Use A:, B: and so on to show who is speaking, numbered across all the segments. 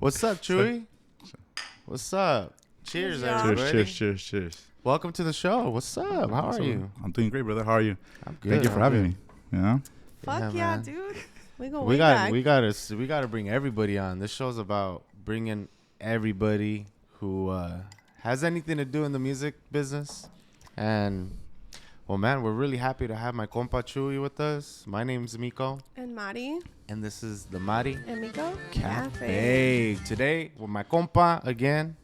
A: What's up, Chuy? What's up? Cheers, everybody.
B: Cheers.
A: Welcome to the show. What's up? How are you?
B: I'm doing great, brother. How are you?
A: I'm good.
B: Thank you for having me. Yeah.
C: Fuck yeah,
A: man.
C: dude. We
A: gotta bring everybody on. This show's about bringing everybody who has anything to do in the music business. And well, man, we're really happy to have my compa Chuy with us. My name's Myko,
C: And Mari.
A: and this is the Mari
C: And Myko.
A: Cafe. Today with my compa again.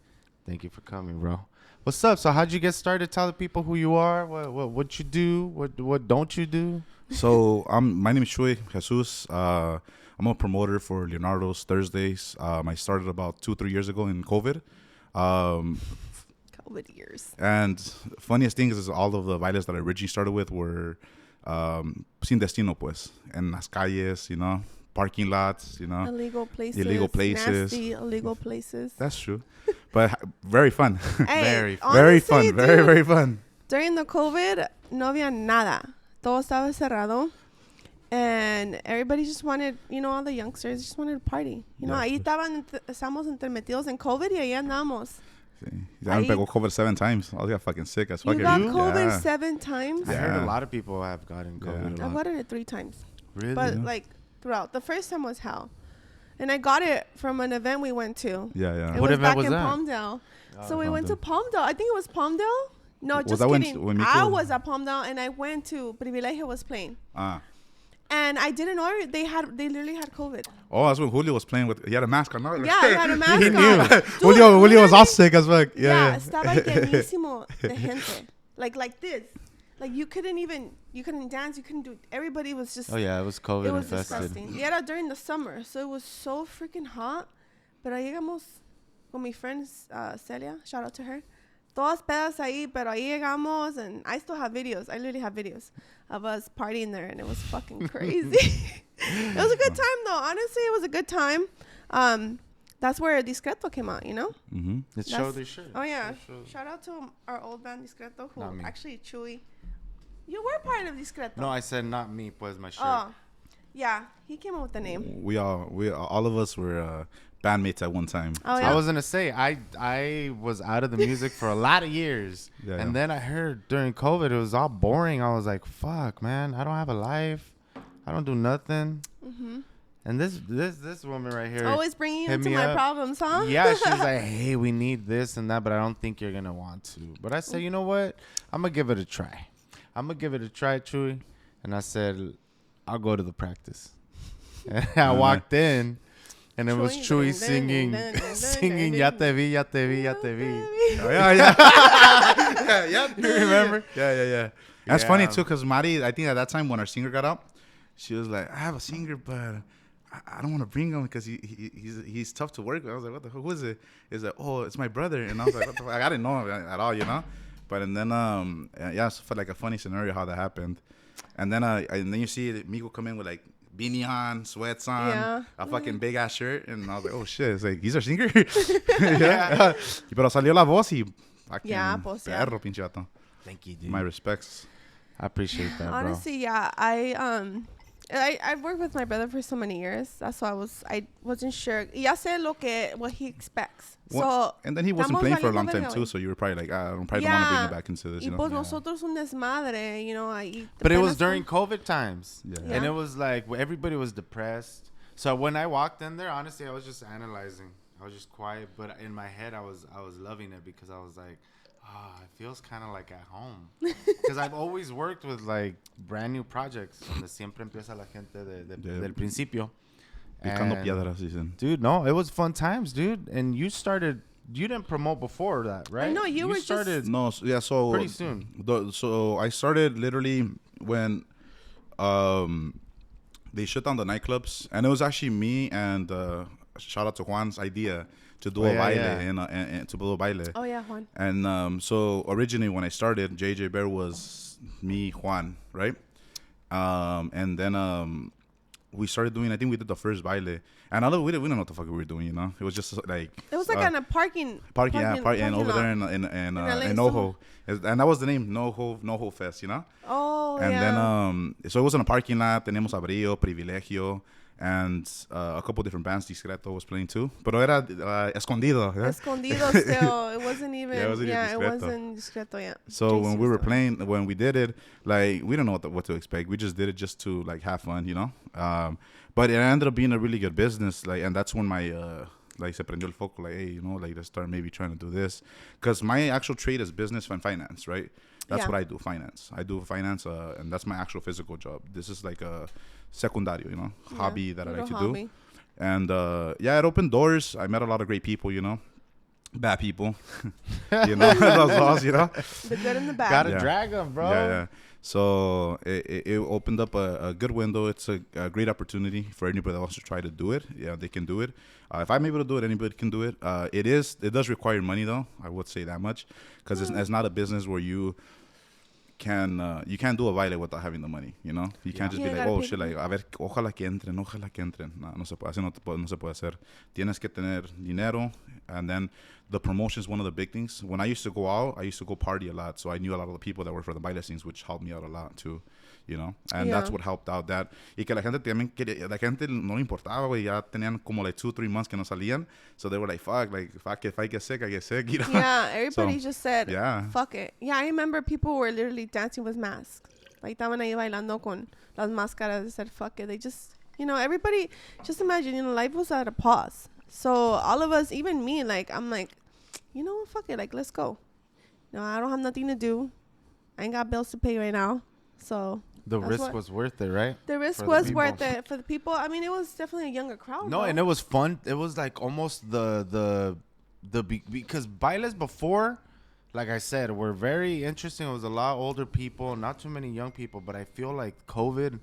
A: Thank you for coming, bro. What's up? So how'd you get started? Tell the people who you are, what you do, what don't you do?
B: So my name is Chuy Jesus. I'm a promoter for Leonardo's Thursdays. I started about 2-3 years ago in COVID.
C: COVID years.
B: And funniest thing is all of the bailes that I originally started with were sin destino, pues, en las calles, parking lots,
C: Illegal places. Nasty illegal places.
B: That's true, but very fun.
C: Hey,
B: very fun,
C: dude,
B: very fun.
C: During the COVID, no había nada. Todo estaba cerrado. And everybody just wanted, all the youngsters just wanted to party. Ahí estábamos entremetidos en COVID y ahí andamos.
B: Sí. Ya me pegó COVID 7 times. I got fucking sick as fuck.
C: You got COVID 7 times?
A: I heard a lot of people have gotten COVID.
C: I've gotten it 3 times.
A: Really?
C: But throughout. The first time was hell. And I got it from an event we went to.
B: Yeah.
C: It
A: What
C: was
A: event
C: back
A: was
C: in
A: that?
C: Palmdale.
A: Oh,
C: So we went to Palmdale. I think it was Palmdale. No,
B: Was
C: just
B: that
C: kidding.
B: when Myko-
C: I was at Palmdale and I went to Privilegio was playing. And I didn't know they literally had COVID.
B: Oh, that's when Julio was playing with. He had a mask on. No?
C: Yeah, he had a mask
B: He
C: on.
B: knew.
C: Dude,
B: Julio was all sick as fuck.
C: Yeah,
B: Yeah.
C: estaba llenísimo de gente. Like this. Like you couldn't dance, you couldn't do, everybody was just.
A: Oh yeah, it was COVID
C: It was
A: infested.
C: disgusting. Yeah, during the summer, so it was so freaking hot. Pero ahí llegamos con mi friend Celia, shout out to her. Todas pedas ahí, pero ahí llegamos, and I still have videos. I literally have videos of us partying there, and it was fucking crazy. It was a good time, though. Honestly, it was a good time. That's where Discreto came out,
B: Mm-hmm.
A: Let's show their shirt.
C: Oh, yeah. Shout out to our old band Discreto, who
A: Not me.
C: actually Chuy. You were part of Discreto.
A: No, I said not me, pues my shirt.
C: Oh, yeah. He came up with the name.
B: We all of us were bandmates at one time.
C: Oh, yeah.
A: I was gonna say I was out of the music for a lot of years, and then I heard during COVID it was all boring. I was like, "Fuck, man, I don't have a life. I don't do nothing."
C: Mm-hmm.
A: And this woman right here,
C: Always bringing you
A: hit
C: into
A: me
C: my
A: up.
C: problems, huh?
A: Yeah, she's like, "Hey, we need this and that, but I don't think you're gonna want to." But I said, "You know what? I'm gonna give it a try. Chuy." And I said, "I'll go to the practice." And I walked in. And it was Chuy singing, Ya te vi, ya te vi, ya te vi.
B: Oh, yeah.
A: You remember?
B: Yeah. That's funny too, cause Mari, I think at that time when our singer got out, she was like, "I have a singer, but I don't want to bring him because he's tough to work with." I was like, "What the fuck? Who is it?" He's like, "Oh, it's my brother." And I was like, "What the fuck?" I didn't know at all, But and then it felt like a funny scenario how that happened. And then you see Myko come in with like beanie on, sweats on, a fucking big ass shirt, and I was like, "Oh shit!" It's like, he's our singer. Yeah. Pero salió la voz y fucking perro, pinche vato.
A: Thank you, dude.
B: My respects.
A: I appreciate that, bro.
C: Honestly, yeah. I've worked with my brother for so many years. That's why I wasn't sure. Ya sé what he expects. So
B: And then he wasn't playing for a long time too, so you were probably like, I probably don't want to bring him back into this.
C: Y pues nosotros un desmadre, ahí.
A: But it was during COVID times.
B: Yeah.
A: And it was like everybody was depressed. So when I walked in there, honestly, I was just analyzing. I was just quiet, but in my head, I was loving it because I was like, it feels kind of like at home. Because I've always worked with like brand new projects donde siempre empieza la gente del principio.
B: Picando piedras, dicen.
A: Dude, no, it was fun times, dude. And you didn't promote before that, right?
C: I know, you were
A: started
C: just...
B: No, yeah, so...
A: pretty soon.
B: So I started literally when they shut down the nightclubs. And it was actually me and shout out to Juan's idea to do a baile and to do a baile.
C: Oh, yeah, Juan.
B: And so originally when I started, JJ Bear was me, Juan, right? And then we started doing, I think we did the first baile. And although we didn't know what the fuck we were doing, It was just like...
C: It was like on a parking
B: and over there in NoHo. And that was the name, NoHo Fest,
C: Oh,
B: and then, so it was in a parking lot. Teníamos Abrillo, Privilegio. and a couple different bands. Discreto was playing too, pero era escondido. Yeah?
C: Escondido still. It wasn't even.
B: Yeah, it wasn't even
C: it
B: discreto.
C: wasn't discreto yet.
B: So
C: JC
B: when we
C: was
B: were
C: doing
B: playing, when we did it, like we didn't know what to expect. We just did it just to like have fun, you know. But it ended up being a really good business, like, and that's when my like se prendió el foco, like, hey, you know, like let's start maybe trying to do this, because my actual trade is business and finance, right? That's what I do, finance. I do finance, and that's my actual physical job. This is like a secundario, you know, hobby that I like to do. And yeah, it opened doors. I met a lot of great people, you know, bad people, you know, those laws, you know.
C: The good and the bad.
A: Gotta drag them, bro.
B: Yeah. So it opened up a good window. It's a great opportunity for anybody that wants to try to do it. Yeah, they can do it. If I'm able to do it, anybody can do it. It does require money, though. I would say that much, because it's not a business where you can't do a baile without having the money, you know. You can't just be like, oh shit, like, a ver, ojalá que entren. No se puede, así no se puede hacer. Tienes que tener dinero, and then the promotion is one of the big things. When I used to go out, I used to go party a lot, so I knew a lot of the people that work for the baile scenes, which helped me out a lot too, you know. And that's what helped out that. Y que la gente también la gente no le importaba, güey. Ya tenían como like 2-3 months que no salían, so they were like, fuck, like if I get sick, I get sick, you know.
C: Yeah, everybody just said,
B: yeah,
C: fuck it. Yeah, I remember people were literally dancing with masks. Like, estaban ahí bailando con las máscaras. They said, fuck it. They just, you know, everybody, just imagine, you know, life was at a pause. So all of us, even me, like, I'm like, you know, fuck it, like, let's go. No, I don't have nothing to do. I ain't got bills to pay right now. So
A: the risk was worth it, right?
C: The risk was worth it for the people. I mean, it was definitely a younger crowd.
A: No, and it was fun. It was like almost because bailes before, like I said, were very interesting. It was a lot older people, not too many young people. But I feel like COVID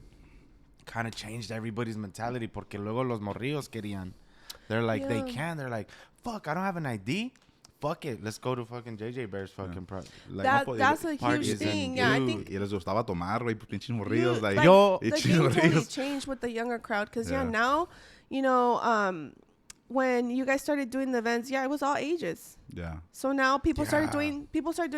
A: kind of changed everybody's mentality, porque luego los morrillos querían. They're like, they can. They're like, fuck, I don't have an ID. Fuck it, let's go to fucking JJ Bear's fucking
C: that's a huge thing. Yeah, I think.
B: Y les gustaba tomar, güey, pinches morrillos.
C: Like the game totally changed with the younger crowd, because now, you know, when you guys started doing the events, it was all ages.
B: Yeah.
C: So now people started doing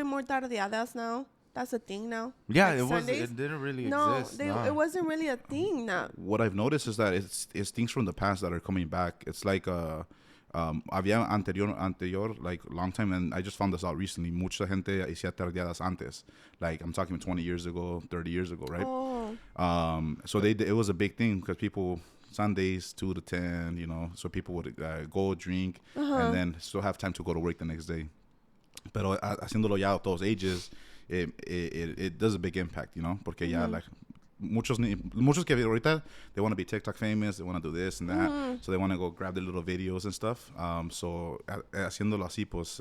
C: more tardeadas now. That's a thing now.
A: Yeah,
C: like
A: it didn't really exist.
C: It wasn't really a thing now.
B: What I've noticed is that it's things from the past that are coming back. It's like había anterior, like long time, and I just found this out recently. Mucha gente hacía tardeadas antes. Like, I'm talking 20 years ago, 30 years ago, right?
C: Oh.
B: So it was a big thing, because people, Sundays 2 to 10, you know, so people would go drink and then still have time to go to work the next day. Pero haciéndolo ya at those ages, it does a big impact, you know, porque ya like muchos que ahorita, they want to be TikTok famous, they want to do this and that, so they want to go grab their little videos and stuff. So haciéndolo así, pues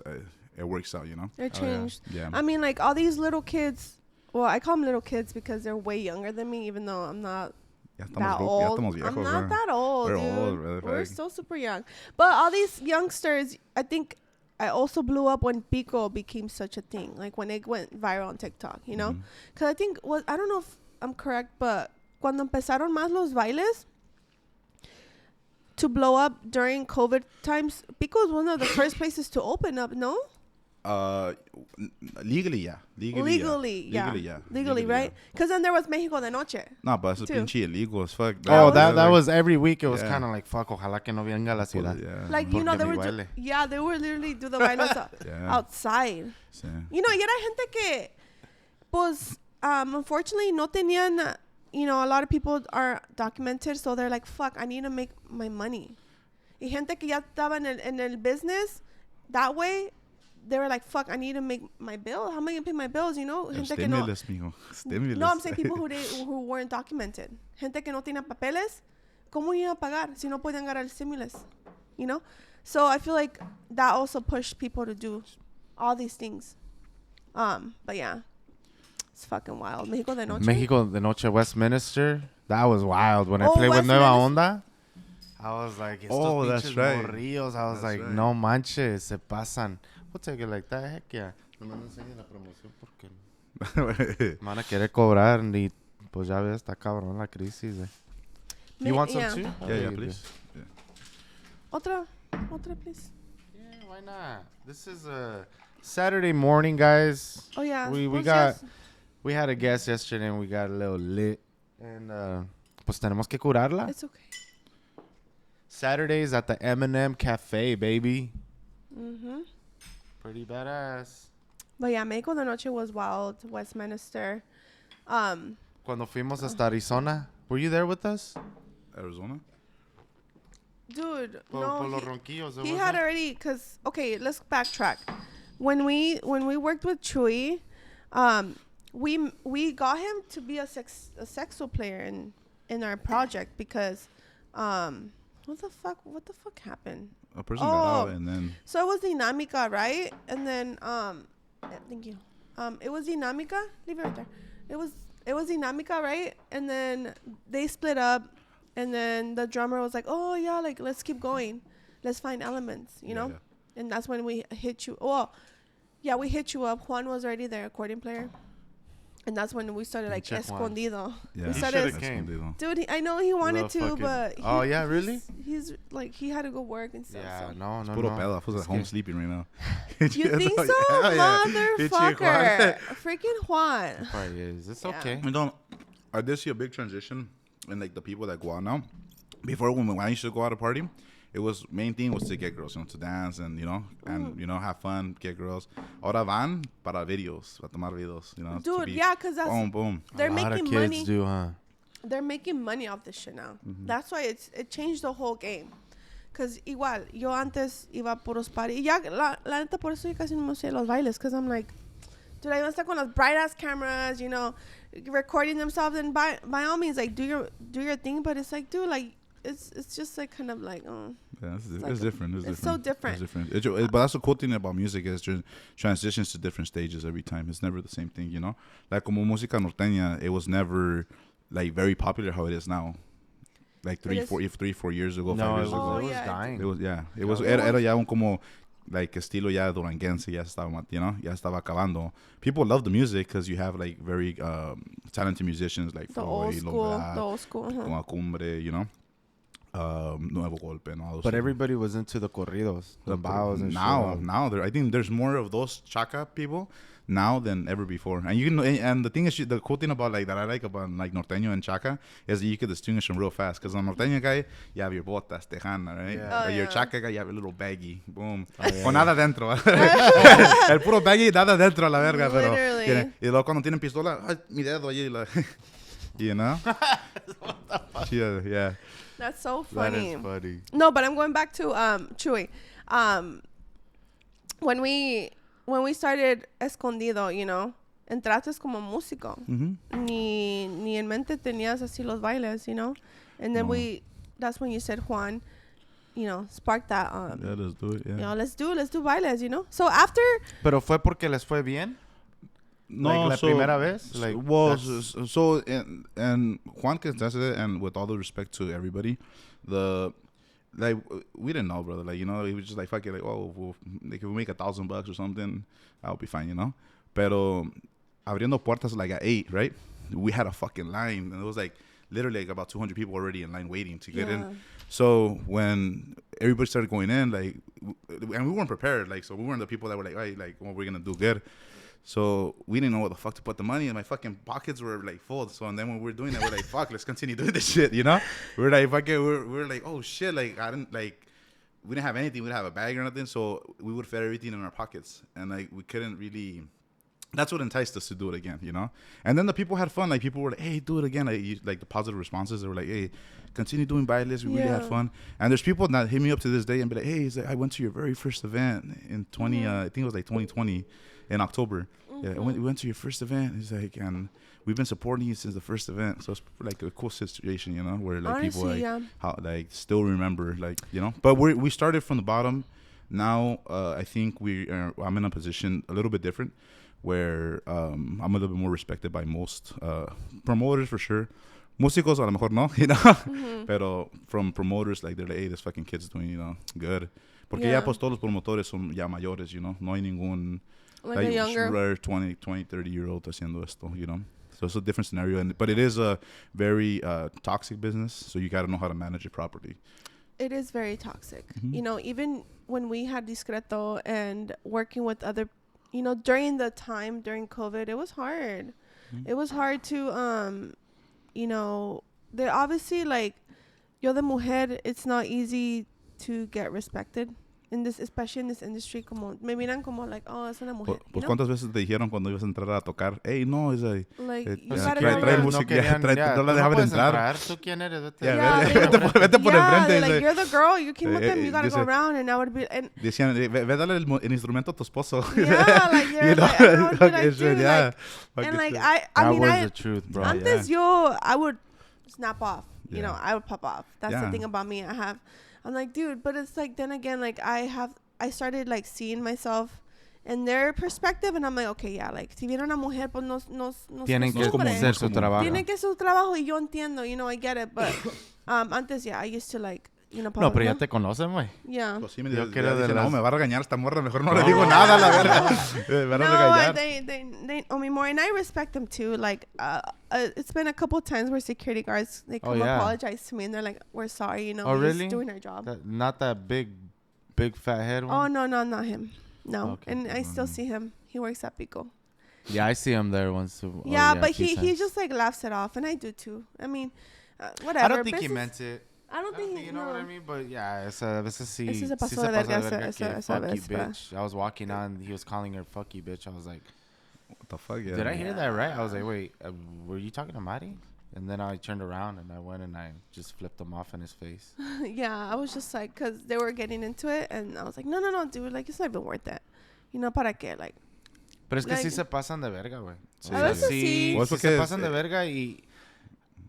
B: it works out, you know.
C: It changed.
B: Yeah.
C: I mean, like, all these little kids. Well, I call them little kids because they're way younger than me, even though I'm not that old.
B: Viejos,
C: I'm not that old, dude.
B: Old, really.
C: We're still super young. But all these youngsters, I think I also blew up when Myko became such a thing. Like, when it went viral on TikTok, you know? Because I think, I don't know if I'm correct, but cuando empezaron más los bailes to blow up during COVID times, Myko was one of the first places to open up, no?
B: Legally, yeah.
C: Legally, right? Because then there was Mexico de Noche.
B: No, but it's pinche illegal as fuck.
A: That was every week. It was kind of like, fuck, ojalá que no venga la ciudad.
C: Like, you know, they were literally do the bailes outside.
B: Sí.
C: You know, y era gente que, pues, unfortunately, no tenían, you know, a lot of people are documented, so they're like, fuck, I need to make my money. Y gente que ya estaba en el business that way, they were like, fuck, I need to make my bill. How am I going to pay my bills, you know? Gente
B: Stimulus, mijo. Stimulus.
C: No, I'm saying people who weren't documented. Gente que no tenía papeles. ¿Cómo iban a pagar si no podían ganar el stimulus? You know? So I feel like that also pushed people to do all these things. But yeah. It's fucking wild. Mexico de Noche,
A: Westminster. That was wild. When I played with Nueva Onda, I was like,
B: that's right.
A: Morrillos. I was like, no manches, se pasan. We'll take it like that. Heck yeah. No me enseñes la promoción porque van a querer cobrar y pues ya ves, está cabrón la crisis. You want some too?
B: Yeah, please. Yeah.
C: Otra, please.
A: Yeah, why not? This is a Saturday morning, guys.
C: Oh yeah.
A: We had a guest yesterday and we got a little lit. And pues tenemos que curarla.
C: It's okay.
A: Saturdays at the M&M Cafe, baby.
C: Mm-hmm.
A: Pretty badass.
C: But yeah, Myko de Noche was wild. Westminster.
A: Cuando fuimos hasta Arizona, were you there with us?
B: Arizona.
C: Dude,
A: Por los ronquillos.
C: he had already, cause okay, let's backtrack. When we worked with Chuy, we got him to be a sexo player in our project because what the fuck happened?
B: A person got out and then.
C: So it was Dinamica, right? And then thank you. It was Dinamica. Leave it right there. It was Dinamica, right? And then they split up. And then the drummer was like, "Oh yeah, like let's keep going, let's find elements, you know." Yeah. And that's when we hit you. Well, yeah, we hit you up. Juan was already there, accordion player, and that's when we started like escondido.
B: Yeah,
C: we started. Dude, I know he wanted to, but
A: yeah, really?
C: He's like he had to go work and stuff.
A: Yeah,
C: so.
A: no.
B: Puro pedo. I was at home sleeping right now.
C: You think so, motherfucker? Freaking Juan.
A: It probably is. It's okay.
B: You know, I did see a big transition. And like the people that go out now, before when I used to go out to party, it was main thing was to get girls, you know, to dance and have fun, get girls. Ahora van para videos, para tomar videos, you know.
C: Dude, yeah, cause that's
B: boom.
C: They're making money.
A: Kids do, huh?
C: They're making money off this shit now. Mm-hmm. That's why it changed the whole game. Cause igual yo antes iba a puros party. Ya la neta por eso yo casi no me sé los bailes. Cause I'm like, dude, I está con las bright ass cameras, you know, recording themselves, and by all means, like do your thing. But it's like, dude, like it's just like kind of like, oh,
B: yeah, it's
C: like
B: different.
C: It's so different.
B: It's different. But that's the cool thing about music is transitions to different stages every time. It's never the same thing, you know. Like como música norteña, it was never like very popular how it is now. Like 4 years ago, 5 years ago,
A: it was dying.
B: It was era ya un como. Like estilo ya duranguense ya estaba, you know, ya estaba acabando. People love the music because you have like very talented musicians like
C: the old school,
B: Como Cumbre, you know, Nuevo Golpe and all those.
A: But everybody was into the corridos, the baos, and
B: now I think there's more of those chaca people now than ever before. And you can, and the thing is, the cool thing about like that I like about like norteño and chaca is that you can distinguish them real fast. Because on norteño guy, you have your botas tejana, right?
A: Yeah.
B: But your chaca guy, you have a little baggy, boom, con nada dentro. El puro baggy, nada dentro a la verga.
C: Literally.
B: Pero y luego cuando tienen pistola, ay, mi dedo allí, you know? Yeah.
C: That's so funny.
A: That is funny.
C: No, but I'm going back to Chuy. When we started Escondido, you know, entraste como músico.
B: Mm-hmm.
C: Ni en mente tenías así los bailes, you know? And then that's when you said, Juan, you know, sparked that.
B: Yeah, let's do it, yeah.
C: You know, let's do bailes, you know? So after...
A: Pero fue porque les fue bien?
B: No,
A: like la primera vez? Like,
B: so and Juan contested it, and with all the respect to everybody, we didn't know, brother. Like, you know, we was just like, fuck it, like, oh, like, if we make $1,000 or something, I'll be fine, you know? Pero abriendo puertas like at 8, right? We had a fucking line, and it was like literally like about 200 people already in line waiting to get in. So when everybody started going in, like, and we weren't prepared, like, so we weren't the people that were like, hey, like, well, we're gonna do good. So we didn't know what the fuck to put the money in. My fucking pockets were like full. So and then when we were doing that, we're like, fuck, let's continue doing this shit, you know? We're like, fucking, we're like, oh shit, like we didn't have anything. We didn't have a bag or nothing. So we would fit everything in our pockets, and like we couldn't really. That's what enticed us to do it again, you know? And then the people had fun. Like, people were like, hey, do it again. Like the positive responses. They were like, hey, continue doing bailes. We really had fun. And there's people that hit me up to this day and be like, hey, I went to your very first event in I think it was like 2020 in October. Mm-hmm. Yeah, we went to your first event. He's like, and we've been supporting you since the first event. So it's like a cool situation, you know, where like honestly, people like still remember, like, you know. But we started from the bottom. Now I think I'm in a position a little bit different, where I'm a little bit more respected by most promoters for sure. Músicos a lo mejor no, you know. Mm-hmm. Pero from promoters, like, they're like, hey, this fucking kid's doing, you know, good. Porque ya pues todos los promotores son ya mayores, you know. No hay ningún
C: like a younger
B: 20, 30-year-old haciendo esto, you know. So it's a different scenario, but it is a very toxic business, so you got to know how to manage it properly.
C: It is very toxic.
B: Mm-hmm.
C: You know, even when we had Discreto and working with other, you know, during COVID, it was hard. Mm-hmm. It was hard to, you know, they obviously, like, yo de mujer, it's not easy to get respected. In this, especially in this industry, como me miran como like, oh, es una mujer.
B: Pues cuántas veces te dijeron cuando ibas a entrar a tocar, hey, no, es ahí.
C: Like, you
A: Pues
C: gotta
B: trae
C: know
B: música,
A: no
B: la dejaban
A: puedes
B: entrar.
A: ¿Tú quién eres? Vete,
B: Vete por enfrente.
C: Like, you're the girl, you came with them, you gotta
B: dice,
C: go around, and I would be, and
B: decían, ve dale el instrumento a tu esposo.
C: yeah, like, you're like, everyone would be like, dude, like, and like, I mean,
A: was the truth, bro.
C: Antes I would snap off, you know, I would pop off. That's the thing about me. I'm like, dude, but it's like, then again, like, I started like seeing myself in their perspective, and I'm like, okay, yeah, like, si viene una mujer, pues
A: tienen que hacer su trabajo.
C: Tienen que hacer su trabajo, y yo entiendo, you know, I get it, but antes, yeah, I used to like, you know,
A: no, pero ya te conocen, güey.
C: Yeah.
B: Pues sí,
A: yo quiero de
B: no, me va a regañar esta morra, mejor no le digo nada, la verdad. Me van a regañar.
C: They owe me more, and I respect them too. Like, it's been a couple times where security guards, they come apologize to me, and they're like, we're sorry, you know, we're just doing our job.
A: Not that big fat head one?
C: Oh, no, not him. No. Okay. And I still see him. He works at Myko.
A: Yeah, I see him there once.
C: But he just like laughs it off, and I do too. I mean, whatever.
A: I don't think he meant it.
C: I don't think
A: you know what I mean? But yeah, a veces sí.
C: Ese se pasó de verga,
A: fucky bitch. I was walking on, he was calling her fucky bitch. I was like,
B: what the fuck? Yeah.
A: Did I hear that right? I was like, wait, were you talking to Mari? And then I turned around and I went and I just flipped him off in his face.
C: Yeah, I was just like, because they were getting into it, and I was like, no, dude, like, it's not even worth it. You know, para qué, like.
A: Pero es que sí se pasan de verga, güey.
C: Sí.
A: Sí se pasan de verga y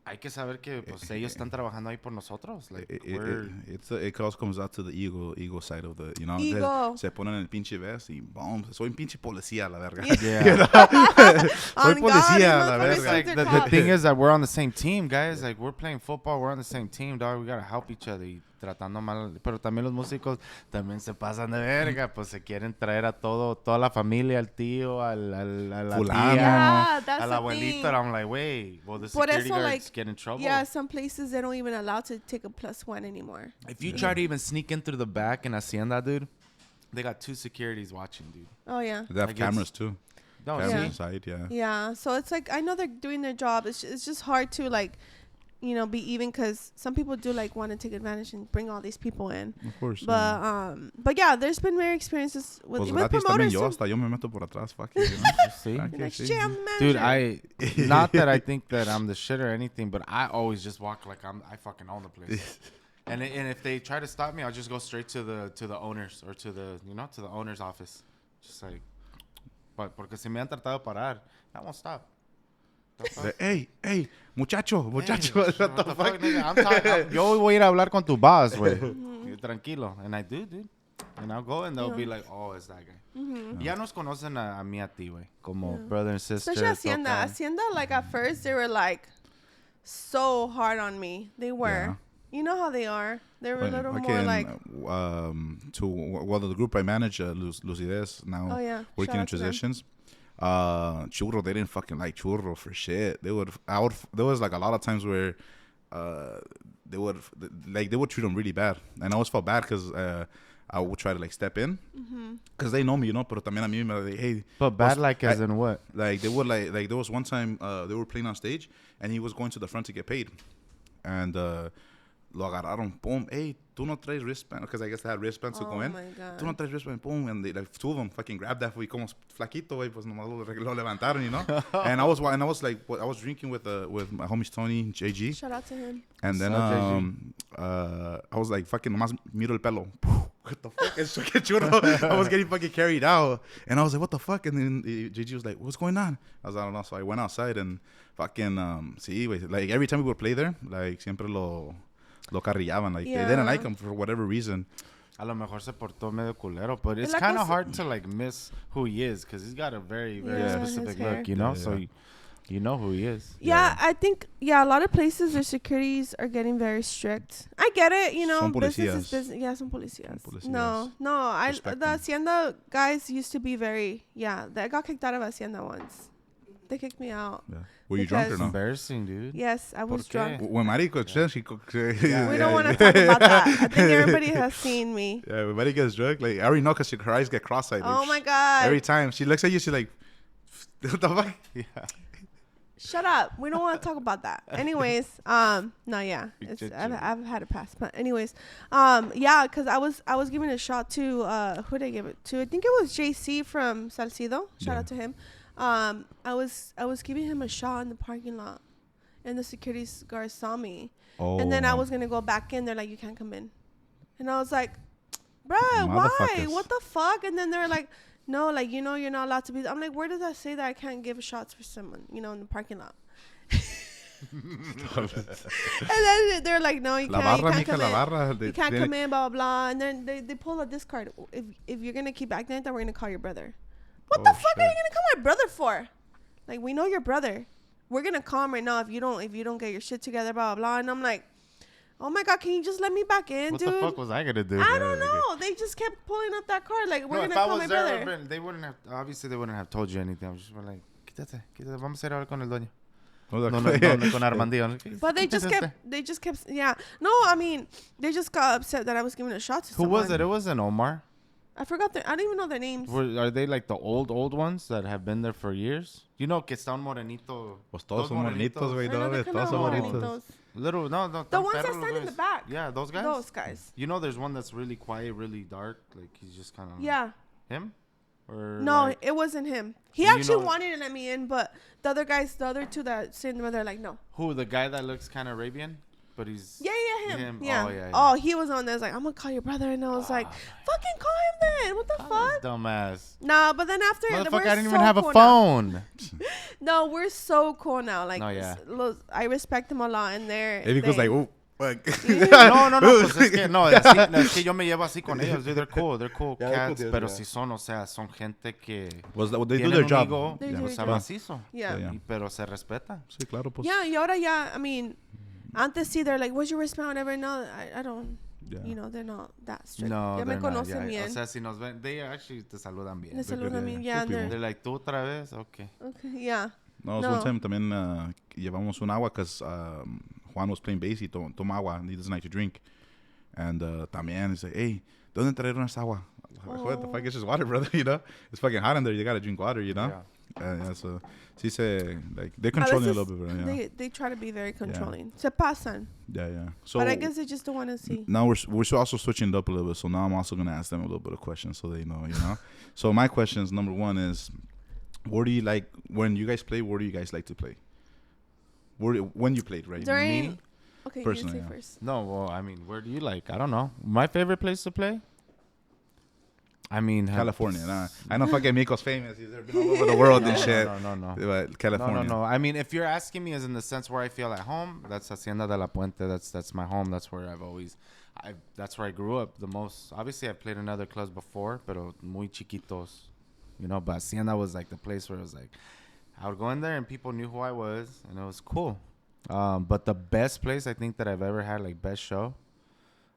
A: hay que saber que pues ellos están trabajando ahí por nosotros. Like,
B: it also comes out to the ego side of the, you know.
C: Ego.
B: Se ponen el pinche vest y boom, soy un pinche policía, la verga.
A: Yeah.
B: Soy policía, la verga.
A: Like, the thing is that we're on the same team, guys. Like, we're playing football, we're on the same team, dog. We gotta help each other. Y tratando mal, pero también los músicos también se pasan de verga, pues se quieren traer a toda la familia, al tío, a la tía, al abuelito. And I'm like, wait, well, the security guards get in trouble.
C: Yeah, some places they don't even allow to take a +1 anymore.
A: If you try to even sneak in through the back in Hacienda, dude, they got 2 securities watching, dude.
C: Oh yeah.
B: They have cameras too.
A: No,
B: cameras inside, yeah.
C: Yeah, so it's like, I know they're doing their job. It's just hard to like, you know, be even, because some people do like want to take advantage and bring all these people in.
B: Of course.
C: But yeah, there's been rare experiences with promoters.
B: Yo me meto por atrás, fuck you, know?
A: Dude, not that I think that I'm the shit or anything, but I always just walk like I fucking own the place. And if they try to stop me, I'll just go straight to the owners or to the owner's office. Just like, but porque si me han tratado de parar, I won't stop.
B: Hey, muchacho.
A: What the fuck, nigga? Yo voy a ir a hablar con tu boss, güey. Tranquilo. And I do, dude. And I'll go and they'll be like, oh, it's that guy. Ya nos conocen a mí a ti, güey. Como brother and sister.
C: Especially Hacienda, like at first they were like so hard on me. They were. Yeah. You know how they are. They were a little more like.
B: The group I manage, Lucidez, now working in transitions. Churro, they didn't fucking like Churro for shit. There was like a lot of times where they would treat him really bad, and I always felt bad because I would try to like step in because they know me, you know. Pero también a mí me like, hey.
A: But bad like as in what?
B: Like they would like there was one time they were playing on stage and he was going to the front to get paid, and lo agarraron, boom, hey, tú no traes wristband, because I guess they had wristbands to go in. Tú no traes wristband, boom, and they, like 2 of them fucking grabbed that, como flaquito, güey, pues nomás lo levantaron, you know. And I was like, I was drinking with my homies Tony, JG.
C: Shout out to him.
B: And then I was like, fucking nomás miro el pelo. What the fuck? It's fucking churro. I was getting fucking carried out, and I was like, what the fuck? And then JG was like, what's going on? I was like, I don't know. So I went outside and fucking sí, güey, like every time we would play there, like siempre lo carrillaban, like they didn't like him for whatever reason.
A: A lo mejor se portó medio culero, but it's kind of hard to like miss who he is because he's got a very, very specific look, you know? So you know who he is.
C: Yeah, I think, a lot of places their securities are getting very strict. I get it, you know, business is business. Yeah, some policías. No, the Hacienda guys used to be very, they got kicked out of Hacienda once. They kicked me out. Yeah.
B: Were you drunk or not?
A: Embarrassing, dude.
C: Yes, I was drunk.
B: When Mari gets drunk,
C: we don't want to talk about that. I think everybody has seen me.
B: Yeah, when Mari gets drunk, like I already know because her eyes get cross-eyed.
C: Oh my god!
B: Every time she looks at you, she's like, "What the fuck?" Yeah.
C: Shut up. We don't want to talk about that. Anyways, no, yeah, I've had it pass. But anyways, yeah, because I was giving a shot to who did I give it to? I think it was JC from Salcido. Shout out to him. I was giving him a shot in the parking lot, and the security guard saw me, and then I was gonna go back in. They're like, you can't come in, and I was like, bruh, why? What the fuck? And then they're like, no, like, you know, you're not allowed to be. I'm like, where does that say that I can't give shots for someone, you know, in the parking lot? And then they're like, no, you can't. You can't come in. You can't come in, blah, blah, blah. And then they pull out this card. If you're going to keep acting like that, we're going to call your brother. What the fuck are you going to call my brother for? Like, we know your brother. We're going to call him right now if you don't get your shit together, blah, blah, blah. And I'm like, oh my God, can you just let me back in, dude?
A: What the fuck was I gonna do?
C: I don't know. They just kept pulling up that card. Like, we're gonna call my brother.
A: They wouldn't have. Obviously, they wouldn't have told you anything. I was just like, quítate. Vamos a ir ahora con el dueño. No, con Armandillo.
C: But they just kept. Yeah. No, I mean, they just got upset that I was giving a shot to someone.
A: Who was it? It wasn't Omar.
C: I forgot I don't even know their names.
A: Are they like the old ones that have been there for years? You know que está un morenito.
B: Pues todos son morenitos, güey. Todos son morenitos.
A: No.
C: The ones that stand in the back.
A: Yeah, those guys.
C: Those guys.
A: You know, there's one that's really quiet, really dark. Like he's just kind of.
C: Yeah.
A: Him? Or
C: no,
A: like,
C: it wasn't him. He actually wanted to let me in, but the other two that sit in there, they're like, no.
A: Who? The guy that looks kind of Arabian? But he's
C: him. Yeah. Oh, he was on there. I was like, I'm gonna call your brother, and I was like, fucking call him then. What the fuck?
A: Dumbass.
C: Nah, but then after,
A: motherfucker, I didn't even have a phone.
C: No, we're so cool now. Like, I respect them a lot, and
B: Maybe goes like, oh. Fuck.
A: No, pues es que yo me llevo así con ellos. They're cool cats, pero si son, o sea, son gente que
B: they do their job.
A: Macizo.
C: Yeah.
A: Pero se respeta.
B: Sí, claro, pues.
C: Yeah, y ahora I mean, antes sí, they're like, what's your wristband, whatever. No, I don't. Yeah. You know, they're not that strict.
A: No,
C: ya me conocen bien.
A: O sea, si nos ven, they actually te saludan bien.
C: Te saludan bien, yeah.
A: They're like, ¿tú otra vez? Okay,
C: yeah.
B: No, one time también llevamos un agua because Juan was playing bass y toma agua and he doesn't like to drink. And también he's like, hey, ¿dónde trajeron esa agua? What the fuck? It's just water, brother, you know? It's fucking hot in there. You gotta drink water, you know? Yeah. So, sí like, they're controlling a little bit, but, yeah.
C: They try to be very controlling. Se pasan.
B: Yeah. So,
C: but I guess they just don't want to see.
B: Now we're also switching it up a little bit. So now I'm also going to ask them a little bit of questions so they know, you know? So my questions, number one is, where do you like, when you guys play, where do you guys like to play? When you played, right?
C: Me? Okay,
B: personally,
C: you say first.
A: No, well, I mean, where do you like? I don't know. My favorite place to play? I mean,
B: California. Nah. I know fucking Myko's famous. He's been all over the world and shit.
A: No.
B: But California.
A: No. I mean, if you're asking me as in the sense where I feel at home, that's Hacienda de la Puente. That's my home. That's where that's where I grew up the most. Obviously, I've played in other clubs before, pero muy chiquitos, you know. But Hacienda was like the place where it was like, I would go in there and people knew who I was, and it was cool. But the best place I think that I've ever had, like best show,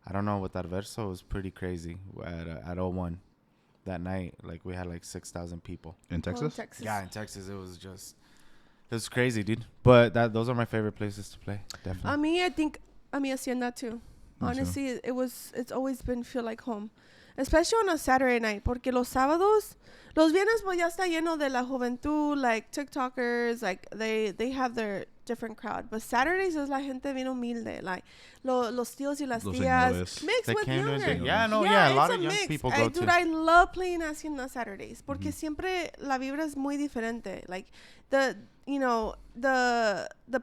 A: I don't know, with Arverso, was pretty crazy at 01. That night, like we had like 6,000 people.
B: In Texas?
C: Texas.
A: In Texas, it was crazy, dude. But those are my favorite places to play, definitely.
C: I think Hacienda too. Honestly, it's always been feel like home. Especially on a Saturday night, porque los sábados, los viernes pues ya está lleno de la juventud, like TikTokers, like they have their different crowd. But Saturdays es la gente bien humilde, like los tíos y las tías, mixed with younger.
A: A lot of young people go
C: dude, I love playing Hacienda Saturdays, porque siempre la vibra es muy diferente. Like the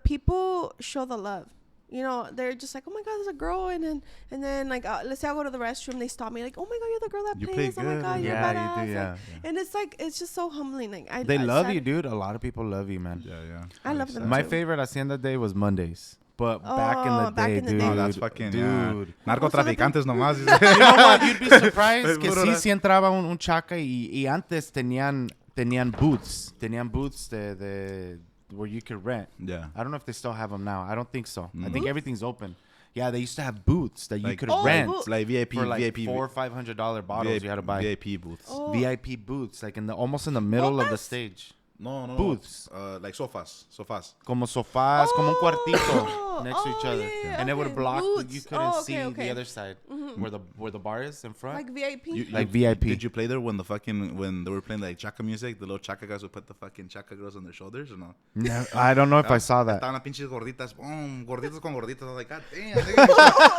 C: people show the love. You know, they're just like, oh my God, there's a girl, and then like, let's say I go to the restroom, they stop me like, oh my God, you're the girl that plays. Oh my God, you're badass.
A: You do, yeah.
C: And it's like, it's just so humbling. Like,
A: they love you, dude. A lot of people love you, man.
B: Yeah.
C: I love them.
A: My favorite Hacienda day was Mondays. But back in the day, dude.
B: Oh, that's fucking, dude. Narcotraficantes nomás.
A: You know what? You'd be surprised que sí entraba un chaca y antes tenían booths. Tenían booths de where you could rent.
B: Yeah.
A: I don't know if they still have them now. I don't think so. I think everything's open. Yeah, they used to have booths that you could rent.
B: Like VIP,
A: for like
B: VIP,
A: $400 or $500 bottles you had to buy.
B: VIP booths.
A: VIP booths, like almost in the middle of the stage.
B: No.
A: booths.
B: Like sofas.
A: Como sofás, como un cuartito next to each other.
C: Yeah,
A: And it would block,
C: Booths.
A: you couldn't see the
C: Okay.
A: other side where the bar is in front.
C: Like VIP.
A: Like VIP.
B: Did you play there when they were playing like chaka music? The little chaka guys would put the fucking chaka girls on their shoulders or no?
A: No, I don't know if I saw that.
B: Estaban las pinches gorditas. Gorditas con gorditas. I was like, God damn, nigga,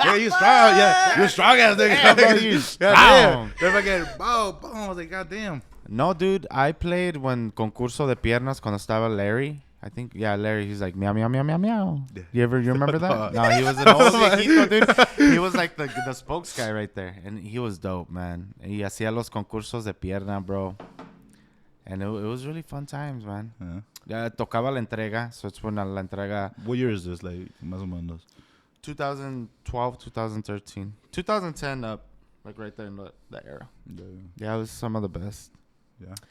B: yeah, you strong. Yeah, you're strong ass nigga.
A: Yeah, bro, you
B: God
A: strong.
B: damn. They're fucking boom. I was like, God damn.
A: No, dude, I played when concurso de piernas cuando estaba Larry. I think, yeah, Larry, he's like, meow, meow, meow, meow, meow. You remember that? No, he was an old viejito, dude. He was like the spokes guy right there. And he was dope, man. Y hacía los concursos de pierna, bro. And it was really fun times, man.
B: Yeah.
A: Tocaba la entrega. So it's when la entrega...
B: What year is this? Like, más o menos.
A: 2012, 2013. 2010 up. Like right there in that era. Yeah, it was some of the best.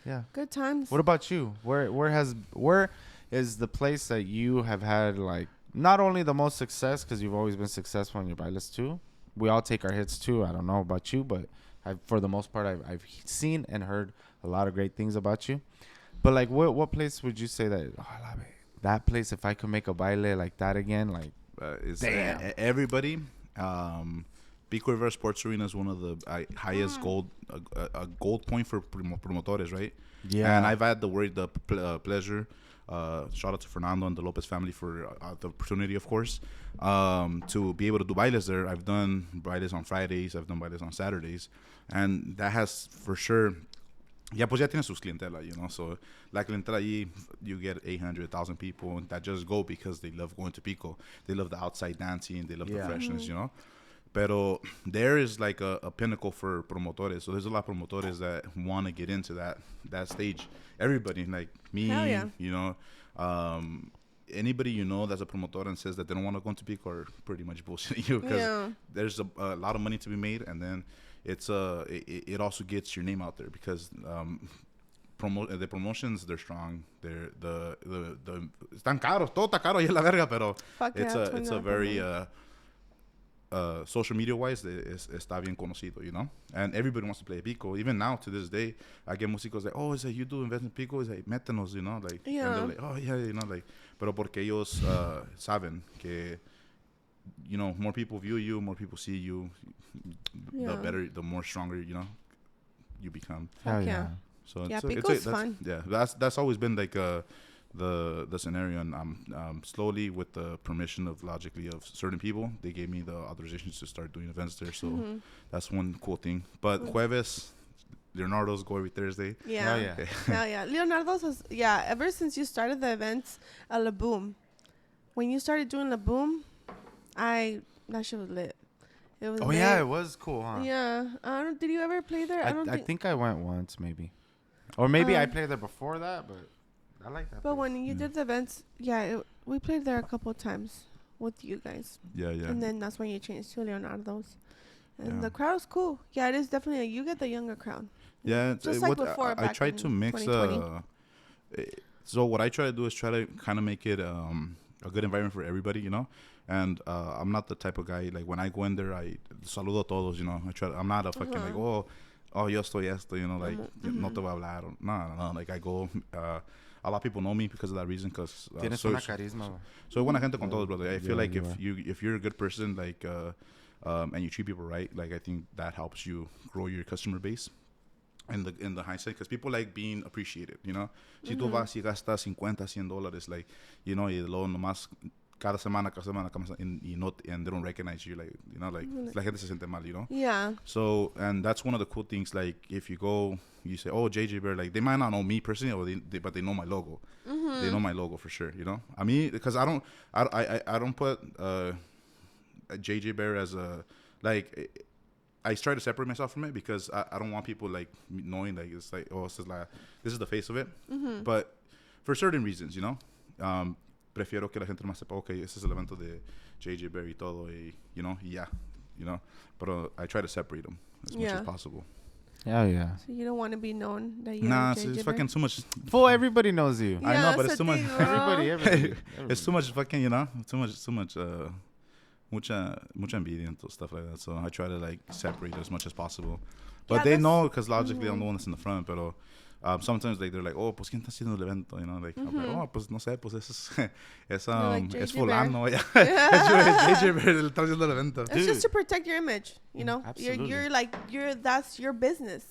A: Yeah.
C: Good times.
A: What about you? Where is the place that you have had like not only the most success because you've always been successful in your bailes too? We all take our hits too. I don't know about you, but for the most part, I've seen and heard a lot of great things about you. But like, what place would you say that? Oh, I love it. That place. If I could make a baile like that again, like
B: damn. Everybody. Pico Rivera Sports Arena is one of the highest gold point for promotores, right?
A: Yeah.
B: And I've had the pleasure. Shout out to Fernando and the Lopez family for the opportunity, of course, to be able to do bailes there. I've done bailes on Fridays. I've done bailes on Saturdays. And that has, for sure, ya tiene sus clientela, you know. So, la clientela allí, you get 800,000 people that just go because they love going to Pico. They love the outside dancing. They love the freshness, you know. Pero there is like a pinnacle for promotores. So there's a lot of promotores that want to get into that stage. Everybody, like me, you know, anybody you know that's a promotor and says that they don't want to go into Pico are pretty much bullshitting you because there's a lot of money to be made, and then it also gets your name out there because the promotions, they're strong. They're the están caros, todo está caro y es la verga, pero it's a very social media wise está bien conocido, you know, and everybody wants to play Pico. Even now to this day I get músicos like, oh, is that you do invest in Pico, is like métenos, you know, like, and they're like, oh yeah, you know, like, pero porque ellos saben que, you know, more people view you, more people see you, the better, the more stronger, you know, you become. So
C: Pico's fun.
B: Yeah, that's always been like the scenario, and slowly, with the permission of logically of certain people, they gave me the authorizations to start doing events there. So that's one cool thing. But Jueves, Leonardo's go every Thursday.
C: Leonardo's has, ever since you started the events at La Boom, when you started doing La Boom, that shit was lit. It was lit.
A: It was cool, huh?
C: Yeah. Did you ever play there?
A: I think I went once, maybe, or maybe I played there before that, but I like that.
C: But when you did the events, we played there a couple of times with you guys. Yeah. And then that's when you changed to Leonardo's. And the crowd is cool. Yeah, it is definitely, you get the younger crowd.
B: Yeah.
C: Just like before,
B: I tried to mix, so what I try to do is try to kind of make it a good environment for everybody, you know? And I'm not the type of guy, like, when I go in there, I saludo a todos, you know? I'm not a fucking, like, yo estoy esto, you know, like, no te voy a hablar. No. Like, I go... a lot of people know me because of that reason. Cause
A: tienes una carisma.
B: So buena gente con todos, brother. I feel like if you're a good person, like, and you treat people right, like, I think that helps you grow your customer base. In the hindsight, because people like being appreciated, you know. Si tú vas y gastas $50-$100, like, you know, y luego nomás cada semana, and they don't recognize you, like, you know, like, la gente se siente mal, you know.
C: Yeah.
B: So, and that's one of the cool things, like, if you go, you say, oh, JJ Bear, like, they might not know me personally, or but they know my logo. They know my logo for sure, you know. I mean, because I don't put JJ Bear as a, like, I try to separate myself from it because I don't want people, like, knowing, like, it's like, oh, this is the face of it. But for certain reasons, you know. Prefiero que la gente más sepa, okay, este es el evento de JJ Bear y todo, y, you know, y you know. But I try to separate them as much as possible.
A: Yeah.
C: So you don't want to be known that you're
B: it's fucking too much.
A: Fool, everybody knows you.
B: I know, but it's too much.
A: Everybody.
B: It's too much fucking, you know, too much, mucha envidia and stuff like that. So I try to, like, separate as much as possible. But they know because logically I'm the one that's in the front. But sometimes like they're like, oh, pues quién está haciendo el evento, you know, like I'm like, oh, pues no sé, pues es
C: like
B: es
C: JJ Bear.
B: fulano, yeah, es JJ Bear el está haciendo el evento.
C: It's just to protect your image, you know.
A: Absolutely.
C: You're like that's your business.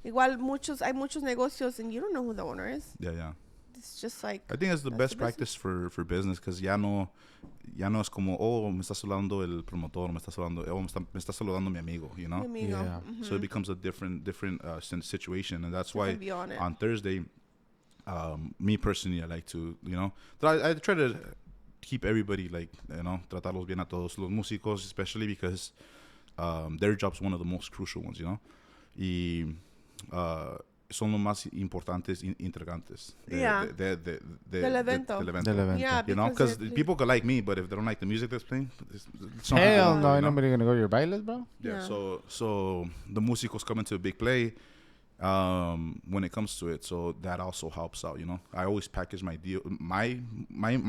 C: Igual hay muchos negocios and you don't know who the owner is.
B: Yeah.
C: It's just like
B: I think it's the best practice for business because ya no es como, oh, me está saludando el promotor, me está saludando mi amigo, you know?
C: Mi amigo.
A: Yeah.
B: So it becomes a different situation, and that's why
C: Be on it.
B: on Thursday, me personally, I like to, you know, I try to keep everybody like, you know, tratarlos bien a todos los músicos, especially because their job's one of the most crucial ones, you know? Y son los más importantes integrantes
C: del evento. Yeah,
B: you know, because people could like me, but if they don't like the music that's playing,
A: hell no, ain't nobody gonna go to your bailes, bro.
B: Yeah. So the músicos come into a big play when it comes to it, so that also helps out, you know. I always package my deal. My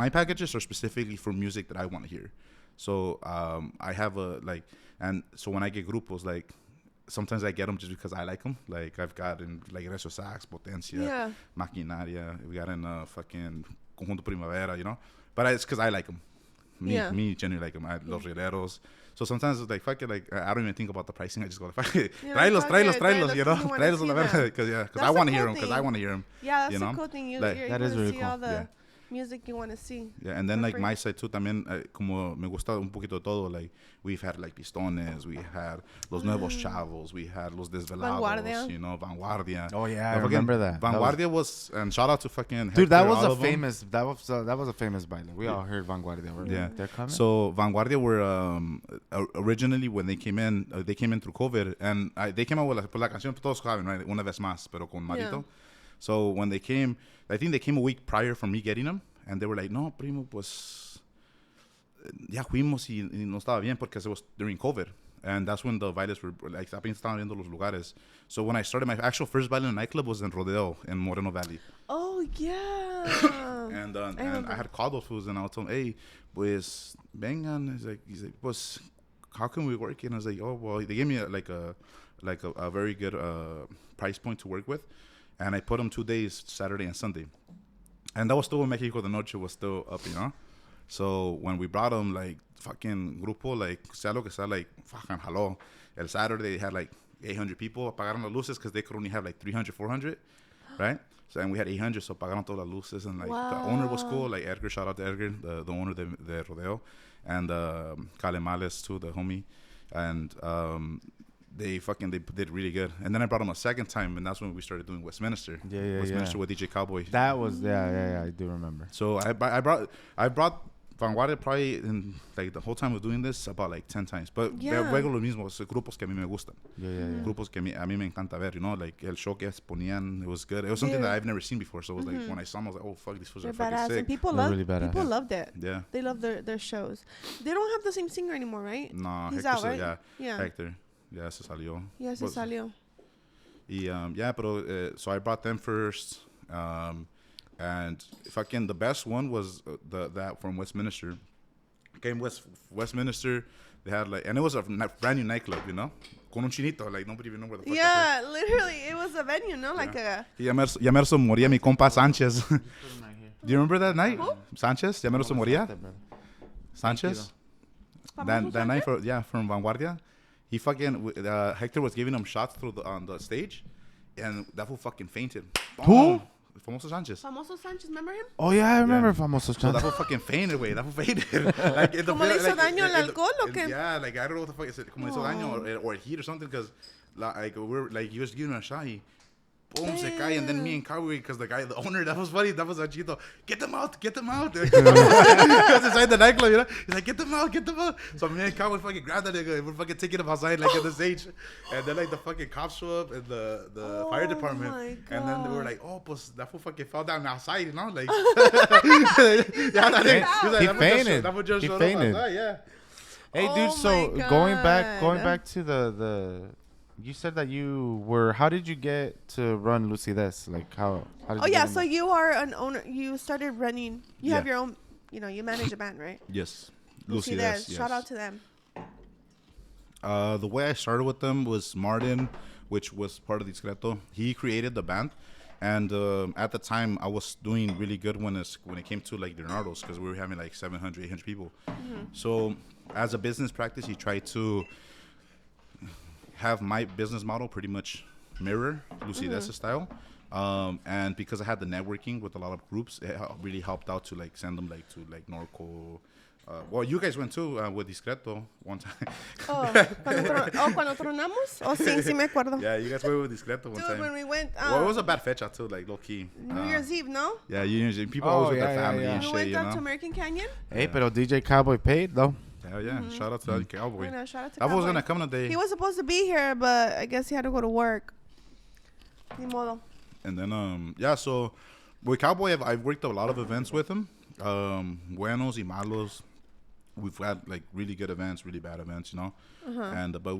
B: packages are specifically for music that I want to hear. So I have and so when I get grupos, like, sometimes I get them just because I like them. Like, I've gotten, like, Recio Sax, Potencia, Maquinaria. We got in fucking Conjunto Primavera, you know? But it's because I like them. Me genuinely like them. Los Rieleros. So sometimes it's like, fuck it, like, I don't even think about the pricing. I just go, like, fuck it. Tráelos, you know? Tráelos a la verga. Because I want to hear them.
C: Yeah, that's
B: the
C: cool thing.
A: That is really
C: see
A: cool.
C: all the music you want to see.
B: Yeah, and then like my side too, también como me gusta un poquito de todo. Like we've had like Pistones, we had Los Nuevos Chavos, we had Los Desvelados,
C: Vanguardia.
B: you know, Vanguardia.
A: Oh yeah, I remember that.
B: Vanguardia was and shout out to fucking
A: dude. That was
B: Hector,
A: that was a famous baile. We all heard Vanguardia.
B: Yeah,
A: they're coming.
B: So Vanguardia were originally when they came in through COVID, and they came out with la canción todos saben, right? Una vez más, pero con Marito.
C: Yeah.
B: So when they came, I think they came a week prior from me getting them, and they were like, no, primo, pues, ya fuimos y no estaba bien porque it was during COVID. And that's when the bailes were, like, apenas estaban viendo los lugares. So when I started, my actual first baile in a nightclub was in Rodeo in Moreno Valley.
C: Oh, yeah.
B: and I had called those fools, and I was telling them, hey, pues, vengan. He's like, pues, how can we work? And I was like, oh, well, they gave me a very good price point to work with. And I put them 2 days, Saturday and Sunday. And that was still when Mexico de Noche was still up, you know? So when we brought them, like, fucking grupo, like, sea lo que sea, like, fucking jaló. El Saturday, they had, like, 800 people. Apagaron las luces because they could only have, like, 300, 400, right? So, and we had 800, so apagaron todas las luces. And, like, the owner was cool. Like, Edgar, shout out to Edgar, the owner de Rodeo. And Calemales, too, the homie. And they did really good. And then I brought them a second time, and that's when we started doing Westminster. Westminster with DJ Cowboy.
A: That was I do remember.
B: So I brought Vanguardia probably in like the whole time of doing this about like 10 times. But regular mismos grupos que a mí me gustan. Grupos que a mí me encanta ver, you know, like el show que ponían, it was good. It was something that I've never seen before. So it was like when I saw them, I was like, oh fuck, these fools are fucking sick.
C: And people loved it.
B: Yeah.
C: They love their shows. They don't have the same singer anymore, right?
B: No,
C: he's
B: Hector,
C: out, right?
B: Yeah. Hector. Ya se salió. Y pero so I brought them first, and fucking the best one was that from Westminster. Came Westminster, they had like, and it was a brand new nightclub, you know, con un chinito, like nobody even know where the fuck.
C: Yeah, literally, it was a venue, no, like a.
B: Ya merso moría mi compa Sánchez. Do you remember that night?
C: Who?
B: Sánchez, ya merso moría. Sánchez. That night from Vanguardia. He fucking Hector was giving him shots on the stage, and that fool fucking fainted.
A: Who?
B: Famoso Sanchez.
C: Famoso Sanchez, remember him?
A: Oh yeah, I remember Famoso Sanchez.
B: So that fool fucking fainted, güey. That fool fainted. Like,
C: ¿Cómo le hizo daño el alcohol o qué?
B: Yeah, like I don't know what the fuck is it. Como le hizo daño or heat or something, because like we're like he was giving him a shot. Boom, se cae, and then me and Cowboy, because the owner, that was funny, that was Chito, get them out. Because inside the nightclub, you know, he's like, get them out. So me and Cowboy fucking grabbed that nigga, and we're fucking taking him outside, like, at the stage, and then, like, the fucking cops show up, and the fire department, and then they were like, oh, pues, that fool fucking fell down outside, you know, like,
A: he fainted.
B: That fool just showed up outside, yeah.
A: Hey, dude, so going back to the you said that you were. How did you get to run Lucides? Like how? Did you
C: So you are an owner. You started running. You have your own. You know, you manage a band, right?
B: Yes.
C: Lucides. Yes. Shout out to them.
B: The way I started with them was Martin, which was part of Discreto. He created the band, And at the time, I was doing really good when it came to like Leonardo's, because we were having like 700, 800 people. So as a business practice, you try to have my business model pretty much mirror Lucides' style. And because I had the networking with a lot of groups, it really helped out to like send them like to like Norco. Well, you guys went too with Discreto one time.
C: Cuando tronamos? Oh, sí me acuerdo.
B: Yeah, you guys went with Discreto one
C: Dude,
B: time.
C: when we went...
B: well, it was a bad fecha too, like low key.
C: New Year's Eve, no?
B: Yeah, New Year's Eve. People always with their family and
C: We
B: shit,
C: went
B: you
C: down
B: know?
C: to American Canyon.
A: Hey, pero DJ Cowboy paid though.
B: Hell yeah. Shout out to that Cowboy.
C: I know, shout out to
B: That was
C: Cowboy.
B: gonna come today.
C: He was supposed to be here, but I guess he had to go to work. Ni modo.
B: And then, yeah, so with Cowboy, I've worked a lot of events with him. Buenos y malos. We've had like really good events, really bad events, you know. And but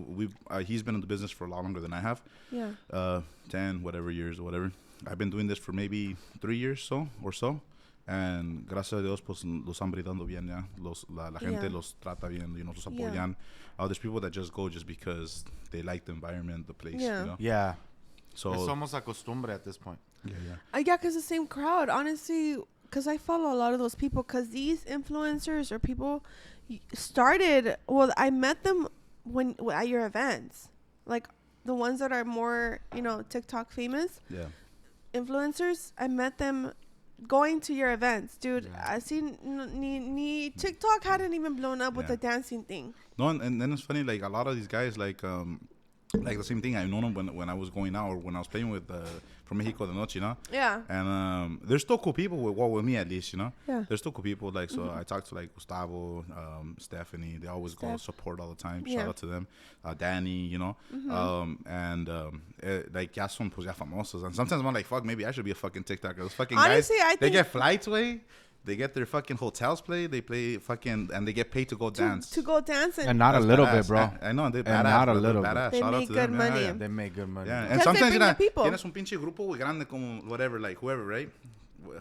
B: he's been in the business for a lot longer than I have.
C: Yeah.
B: 10 whatever years or whatever. I've been doing this for maybe 3 years or so. And gracias a Dios, pues los han brindando bien, ya. La gente los trata bien, you know, los apoyan. There's people that just go just because they like the environment, the place, you know.
A: Yeah.
B: So
A: it's almost a costumbre at this point.
C: Yeah, because the same crowd, honestly, because I follow a lot of those people, because these influencers or people started, well, I met them at your events, like the ones that are more, you know, TikTok famous.
B: Yeah.
C: Influencers, I met them going to your events, dude. I seen TikTok hadn't even blown up with the dancing thing.
B: No, and then it's funny, like a lot of these guys, like the same thing. I've known them when I was going out or when I was playing with from Mexico de Noche, you know.
C: Yeah.
B: And they're still cool people with me at least, you know.
C: Yeah.
B: They're still cool people. Like so, I talk to like Gustavo, Stephanie. They always go support all the time. Shout out to them. Danny, you know. Like ya son pues ya famosos. And sometimes I'm like, fuck, maybe I should be a fucking TikToker. Those fucking
C: honestly,
B: guys,
C: I think
B: they get flights away. They get their fucking hotels played. They play fucking, and they get paid to go dance.
C: To go dance.
A: And not
B: That's
A: a little
B: badass.
A: bit, bro.
B: I know. They're
A: And
B: badass.
A: not a
B: They're
A: little
B: badass.
C: They
B: Shout out
C: make
B: to
C: good
B: them.
C: money.
B: Yeah.
A: They make good money.
B: Yeah,
C: Because
B: and
C: they
B: sometimes
C: bring the people.
B: tienes un pinche grupo muy grande como whatever, like whoever, right?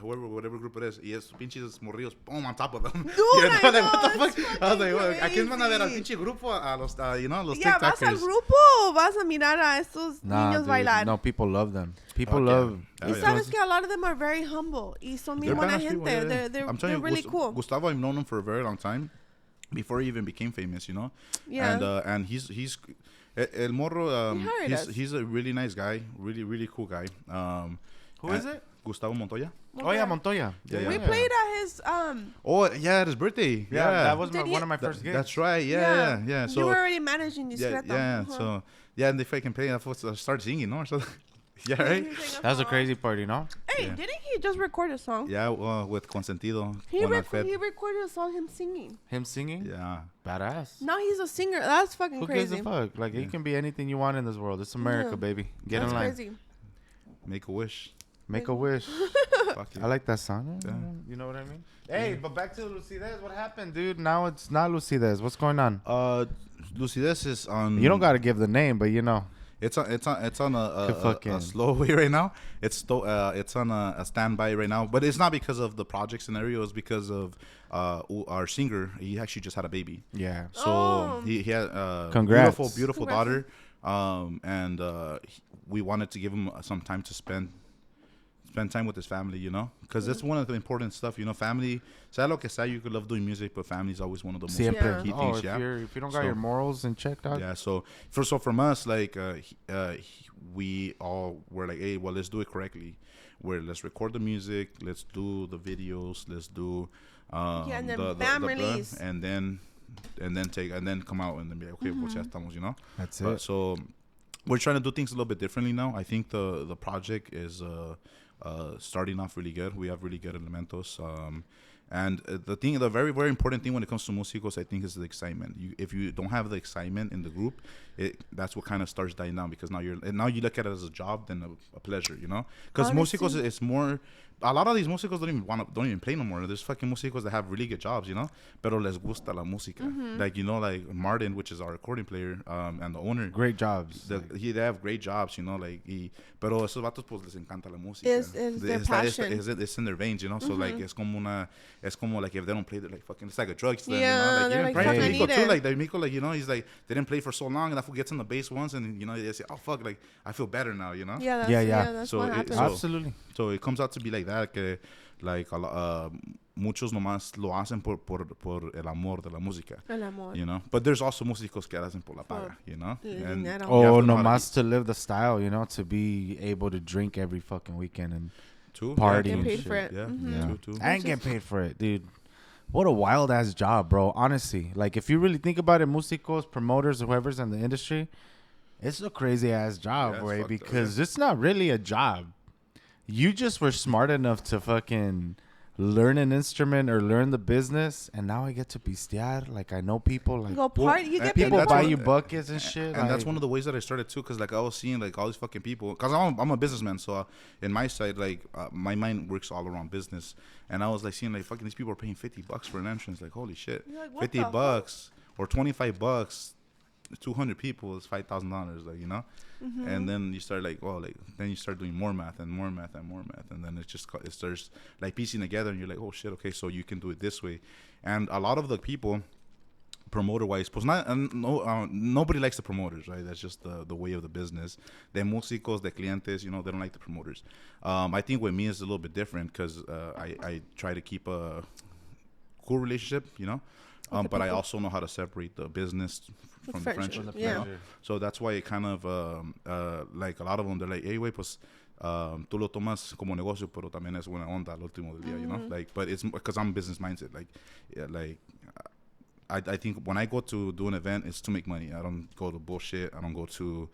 B: Whatever group it is. Y esos pinches morrillos, boom, on top of them.
C: Dude,
B: You know,
C: I
B: like,
C: know,
B: what the
C: it's
B: fuck? I was like, well, ¿a quién van a ver al
C: crazy.
B: pinche grupo? A los, you know, los
C: Yeah, vas al
B: TikTokers.
C: grupo o vas a mirar a estos niños
A: dude,
C: bailar.
A: no, people love them. People
B: Okay.
A: love.
C: Y sabes que a lot of them are very humble y son bien
B: They're
C: buena
B: badass
C: gente.
B: people, yeah.
C: They're
B: I'm telling you,
C: really cool.
B: Gustavo, I've known him for a very long time. Before he even became famous, you know.
C: Yeah.
B: And he's El Morro.
C: He hired us.
B: He's a really nice guy, really cool guy.
A: Who is it?
B: Gustavo Montoya.
A: Oh yeah, Montoya.
B: Yeah,
C: We
B: yeah.
C: played at his
B: Oh yeah, at his birthday.
A: Yeah, that was
C: Did
A: one
C: he-
A: of my first gigs.
B: That's right. Yeah. So
C: you were already managing
B: yeah,
C: Discreto.
B: yeah.
C: Uh-huh.
B: So yeah, and they fucking play. I started singing, no? So yeah, right.
A: That was a crazy party, no?
C: Hey,
B: Yeah.
C: didn't he just record a song?
B: Yeah, with Consentido.
C: He
B: Juan Alfred.
C: recorded a song him singing.
A: Him singing?
B: Yeah.
A: Badass.
C: Now he's a singer. That's fucking
A: Who
C: crazy.
A: gives a fuck? Like, you can be anything you want in this world. It's America,
C: Yeah.
A: baby. Get
C: That's
A: in line.
C: crazy.
B: Make a wish.
A: Make a wish.
B: Fuck
A: I
B: yeah.
A: like that song.
B: Yeah.
A: You know what I mean? Hey, but back to Lucides. What happened, dude? Now it's not Lucides. What's going on?
B: Lucides is on.
A: You don't got to give the name, but you know.
B: It's on a
A: fucking-
B: slow way right now. It's on a standby right now, but it's not because of the project scenario. It's because of our singer. He actually just had a baby,
A: Yeah.
B: so
C: Oh.
B: he had a
A: Congrats.
B: beautiful
C: Congrats.
B: daughter. And we wanted to give him some time to spend time with his family, you know, because that's one of the important stuff, you know. Family, sea lo que sea, you could love doing music, but family is always one of the most
A: Siempre.
B: important key
A: Oh,
B: things.
A: if,
B: Yeah.
A: if you don't got
B: So-
A: your morals in check, dog.
B: Yeah, so from us, like, we all were like, hey, well, let's do it correctly. Let's record the music, let's do the videos, let's do
C: and then
B: the
C: bam,
B: the
C: release.
B: and then come out and then be like, okay, pues ya estamos, you know.
A: That's
B: But
A: it.
B: so we're trying to do things a little bit differently now. I think the project is starting off really good. We have really good elementos. And the very, very important thing when it comes to músicos, I think, is the excitement. If you don't have the excitement in the group, that's what kind of starts dying down, because now you look at it as a job than a pleasure, you know? Because músicos is more. A lot of these músicos don't even play no more. There's fucking músicos that have really good jobs, you know, pero les gusta la música. Like, you know, like Martin, which is our recording player, and the owner.
A: Great jobs.
B: They have great jobs, you know, like, pero esos vatos pues les encanta la música.
C: Es their passion.
B: It's in their veins, you know. So like, es como it's como like if they don't play, they're like fucking. It's like a drug. To them,
C: Yeah,
B: you know?
C: they're
B: Like,
C: like,
B: you
C: fuck, I
B: didn't play
C: need
B: Myko too.
C: it.
B: Like Myko, like he's like they didn't play for so long, and that fool gets on the base once, and they say, oh fuck, like I feel better now,
C: Yeah, that's
B: So
C: what
B: it-
C: happens.
B: so-
A: Absolutely.
B: So it comes out to be like that, que like muchos nomás lo hacen por el amor de la música,
C: El amor.
B: But there's also músicos que lo hacen por la paga,
C: El
B: And
C: dinero.
B: you have
A: Oh,
B: to know how
A: nomás to live the style, to be able to drink every fucking weekend and
B: True.
A: party
C: Get
A: and
C: paid
A: shit.
C: for it.
B: Yeah,
C: Mhm.
A: Yeah.
B: True.
A: And get paid for it, dude. What a wild ass job, bro. Honestly, like if you really think about it, músicos, promoters, whoever's in the industry, it's a crazy ass job,
B: Yeah, it's
A: way,
B: fucked up,
A: because it's not really a job. You just were smart enough to fucking learn an instrument or learn the business, and now I get to pistear. Like I know people, like
C: Go party. You get paid
A: people
B: that's
A: buy
B: what-
A: you buckets and shit.
B: And that's
A: like-
B: one of the ways that I started too, because like I was seeing like all these fucking people, because I'm a businessman, so in my side, like my mind works all around business, and I was like seeing like fucking these people are paying $50 for an entrance, like holy shit,
C: You're like, what
B: $50
C: the fuck?
B: or $25, 200 people is $5,000, like
C: Mm-hmm.
B: and then you start like, well, like then you start doing more math, and then it starts like piecing together, and you're like, oh shit, okay, so you can do it this way, and a lot of the people. Promoter wise, pues nobody likes the promoters, right? That's just the way of the business. The músicos, the clientes, they don't like the promoters. I think with me it's a little bit different because I try to keep a cool relationship, but I also know how to separate the business from the friendship.
C: Yeah.
B: So that's why it kind of like a lot of them, they're like, hey, wait, pues tú lo tomas como negocio, pero también es buena onda al último del día, Like, but it's because I'm business mindset, like, yeah, like. I think when I go to do an event, it's to make money. I don't go to bullshit. I don't go to,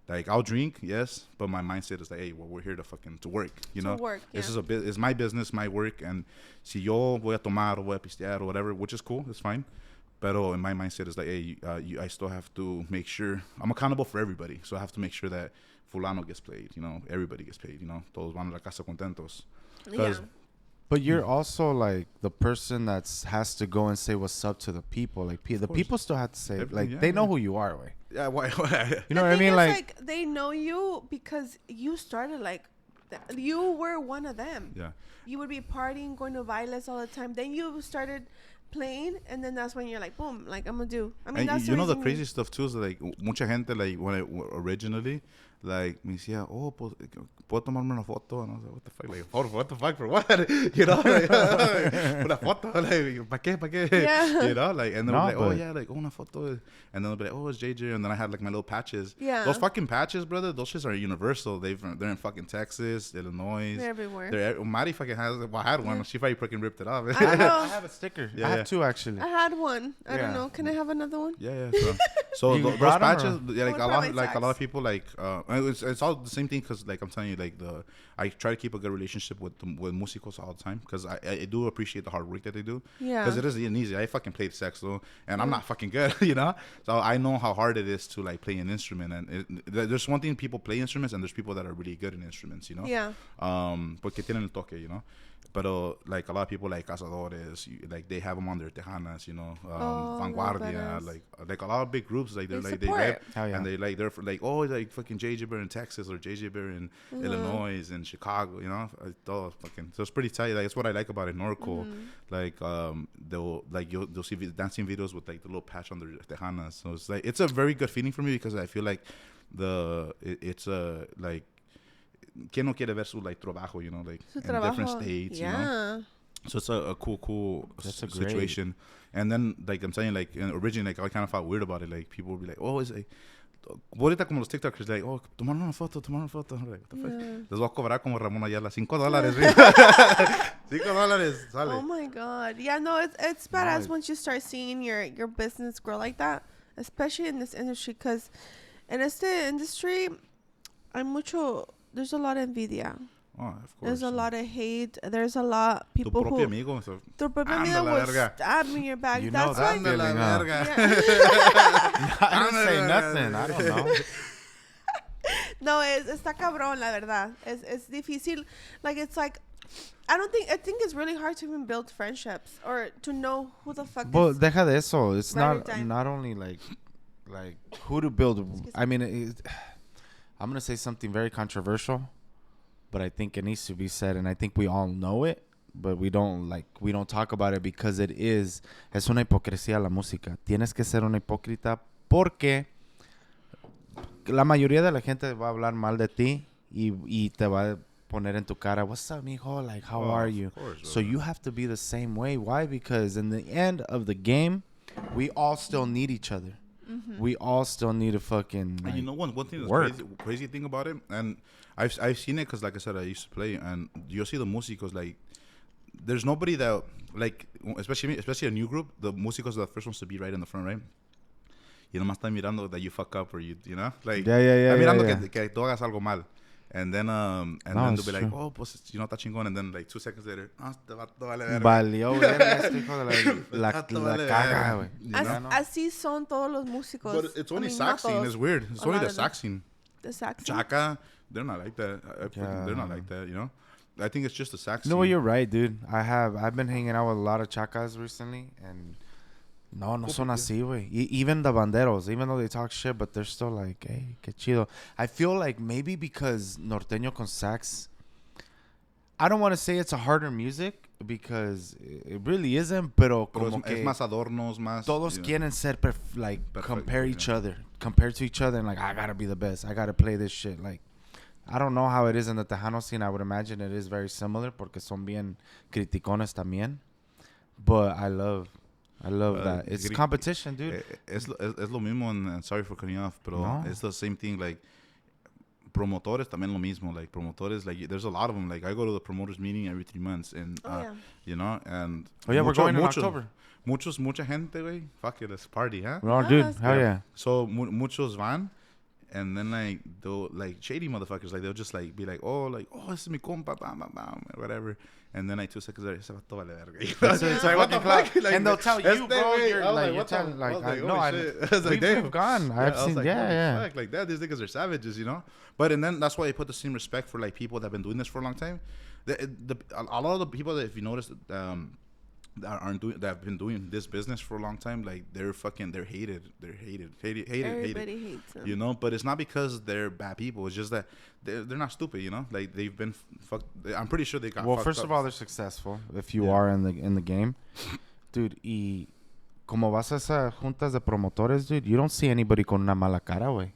B: like, I'll drink, yes, but my mindset is like, hey, well, we're here to work,
C: To work,
B: This
C: yeah.
B: is it's my business, my work, and si yo voy a tomar o voy a pistear or whatever, which is cool, it's fine. Pero in my mindset is like, hey, I still have to make sure I'm accountable for everybody, so I have to make sure that fulano gets paid, everybody gets paid, todos van a la casa contentos.
C: Yeah.
A: But you're also like the person that has to go and say what's up to the people. Like the
B: course.
A: people still have to say,
B: Everything,
A: like they know
B: yeah.
A: who you are, way.
B: Yeah, why?
A: You know what I
C: thing
A: mean?
C: is,
A: Like,
C: they know you because you started like you were one of them.
B: Yeah.
C: You would be partying, going to bailes all the time. Then you started playing, and then that's when you're like, boom, like I'm gonna do. I mean,
B: And
C: that's
B: you know the
C: reason
B: crazy stuff too is like mucha gente like when originally like me decía, oh, pues, puedo tomarme una foto, and I was like, what the fuck, like, what the fuck for what, like, una foto, like, ¿para qué,
C: Yeah.
B: like, and then
A: No,
B: we're like, oh
A: but-
B: yeah, like, oh, una foto, and then they'll be like, oh, it's JJ, and then I had like my little patches.
C: Yeah.
B: Those fucking patches, brother, those shits are universal. They're in fucking Texas, Illinois.
C: They're everywhere.
B: Mari fucking has. Well, I had one.
C: Yeah.
B: She probably fucking ripped it off.
C: I know.
A: I have a sticker.
B: Yeah,
A: I
B: yeah.
A: have two actually.
C: I had one. I don't
A: Yeah.
C: know. Can I have another one?
B: Yeah. So
A: You
B: those
A: brought 'em,
B: patches,
A: or?
B: yeah, like
C: What about my
B: a lot of
C: tags?
B: people like it's all the same thing because like I'm telling you, like I try to keep a good relationship with músicos all the time because I do appreciate the hard work that they do.
C: Yeah.
B: Because it isn't easy. I fucking played sax though, and I'm not fucking good, So I know how hard it is to like play an instrument, and there's one thing people play instruments, and there's people that are really good in instruments,
C: Yeah.
B: Porque tienen el toque, But like a lot of people like cazadores, like they have them on their tejanas, Vanguardia, like a lot of big groups, like they're
C: They
B: like they
C: support.
B: rep,
A: Hell yeah.
B: and they're like like fucking JJ Bear in Texas or JJ Bear in Illinois and Chicago, Todo fucking. So it's pretty tight. Like it's what I like about it. Norco, like you'll see dancing videos with like the little patch on their tejanas. So it's like it's a very good feeling for me because I feel like it's a like. ¿Quién no quiere ver su like trabajo, like
C: Su
B: in different
C: trabajo.
B: states,
C: Yeah.
B: So it's a cool
A: That's a great-
B: situation. And then like I'm saying, like originally, like I kind of felt weird about it. Like people would be like, oh, it's like, ahorita como los TikTokers, like, oh, tomar una foto. I'm like, what the fuck?
C: Yeah.
B: Les voy a cobrar como Ramón Ayala $5. $5, sale.
C: Oh my God. Yeah, no, it's badass once you start seeing your business grow like that, especially in this industry, because in este industry, there's a lot of envidia.
B: Oh, of course.
C: There's a lot of hate. There's a lot
B: Tu
C: people
B: propio
C: who
B: amigo. So,
C: their propio
B: Anda
C: amigo
B: la
C: will
B: verga.
C: stab me in your back.
A: You know
C: That's
A: that
C: why.
B: Anda la
A: feeling, huh?
B: verga.
C: Yeah.
A: I didn't say nothing. I don't know.
C: No, está cabrón, la verdad. Es difícil. Like, it's like, I think it's really hard to even build friendships or to know who the fuck
A: But
C: is.
A: deja de eso. It's
C: Right or
A: not
C: die.
A: not only like who to build. I mean, I'm gonna say something very controversial, but I think it needs to be said, and I think we all know it. but we don't talk about it because es una hipocresía la música. Tienes que ser una hipócrita porque la mayoría de la gente va a hablar mal de ti y te va a poner en tu cara, what's up, mijo? Like, how are you?
B: Course,
A: So you have to be the same way. Why? Because in the end of the game, we all still need each other. Mm-hmm. We all still need to fucking
B: and you know one thing that's crazy thing about it, and I've seen it because like I said, I used to play, and you'll see the músicos, like there's nobody that, like, especially a new group, the músicos are the first ones to be right in the front, right? Y nomás están mirando that you fuck up or you know, like, están mirando que tú hagas algo mal. And then then they'll be like, oh, pues, you know, está chingón. And then, like, 2 seconds later, este vato vale verga.
A: Valió verga este hijo de la caga, güey.
C: Así son todos los músicos.
B: But it's only sax scene. It's weird. It's only the sax scene.
C: The sax scene?
B: Chaka, they're not like that. They're not like that, you know? I think it's just the sax scene.
A: No, you're right, dude. I've been hanging out with a lot of chacas recently, and no son así, güey. Even the banderos, even though they talk shit, but they're still like, hey, qué chido. I feel like maybe because norteño con sax, I don't want to say it's a harder music because it really isn't, pero como que
B: es más adornos, más.
A: Todos quieren ser compare to each other, and like, I gotta be the best. I gotta play this shit. Like, I don't know how it is in the Tejano scene. I would imagine it is very similar porque son bien criticones también. But I love that. It's competition, dude.
B: Es lo mismo, and sorry for cutting you off, pero it's the same thing. Like, promotores también lo mismo. Like, promotores, like, there's a lot of them. Like, I go to the promoters meeting every 3 months, and you know, and
A: we're going in October.
B: Mucha gente, güey. Fuck it, let's party, huh?
A: No, dude, hell yeah.
B: So muchos van. And then, like, they'll, like, shady motherfuckers, like, they'll just, like, be like, oh, this is mi compa, bam, bam, bam, whatever. And then, like, 2 seconds later, se va todo vale verga.
A: It's like, what the fuck? Like, and they'll tell you, bro, you're like,
B: you're telling, like,
A: we've gone. I've seen, yeah.
B: Fuck, like that, these niggas are savages, you know? But, and then that's why I put the same respect for, like, people that have been doing this for a long time. A lot of the people that, if you notice, that have been doing this business for a long time, like, they're hated.
C: Everybody hates them.
B: You know, but it's not because they're bad people. It's just that they're not stupid, you know? Like, they've been fucked. I'm pretty sure they got fucked
A: first
B: up.
A: of all, they're successful if you are in the game. Dude, y como vas a esas juntas de promotores, dude, you don't see anybody con una mala cara, güey.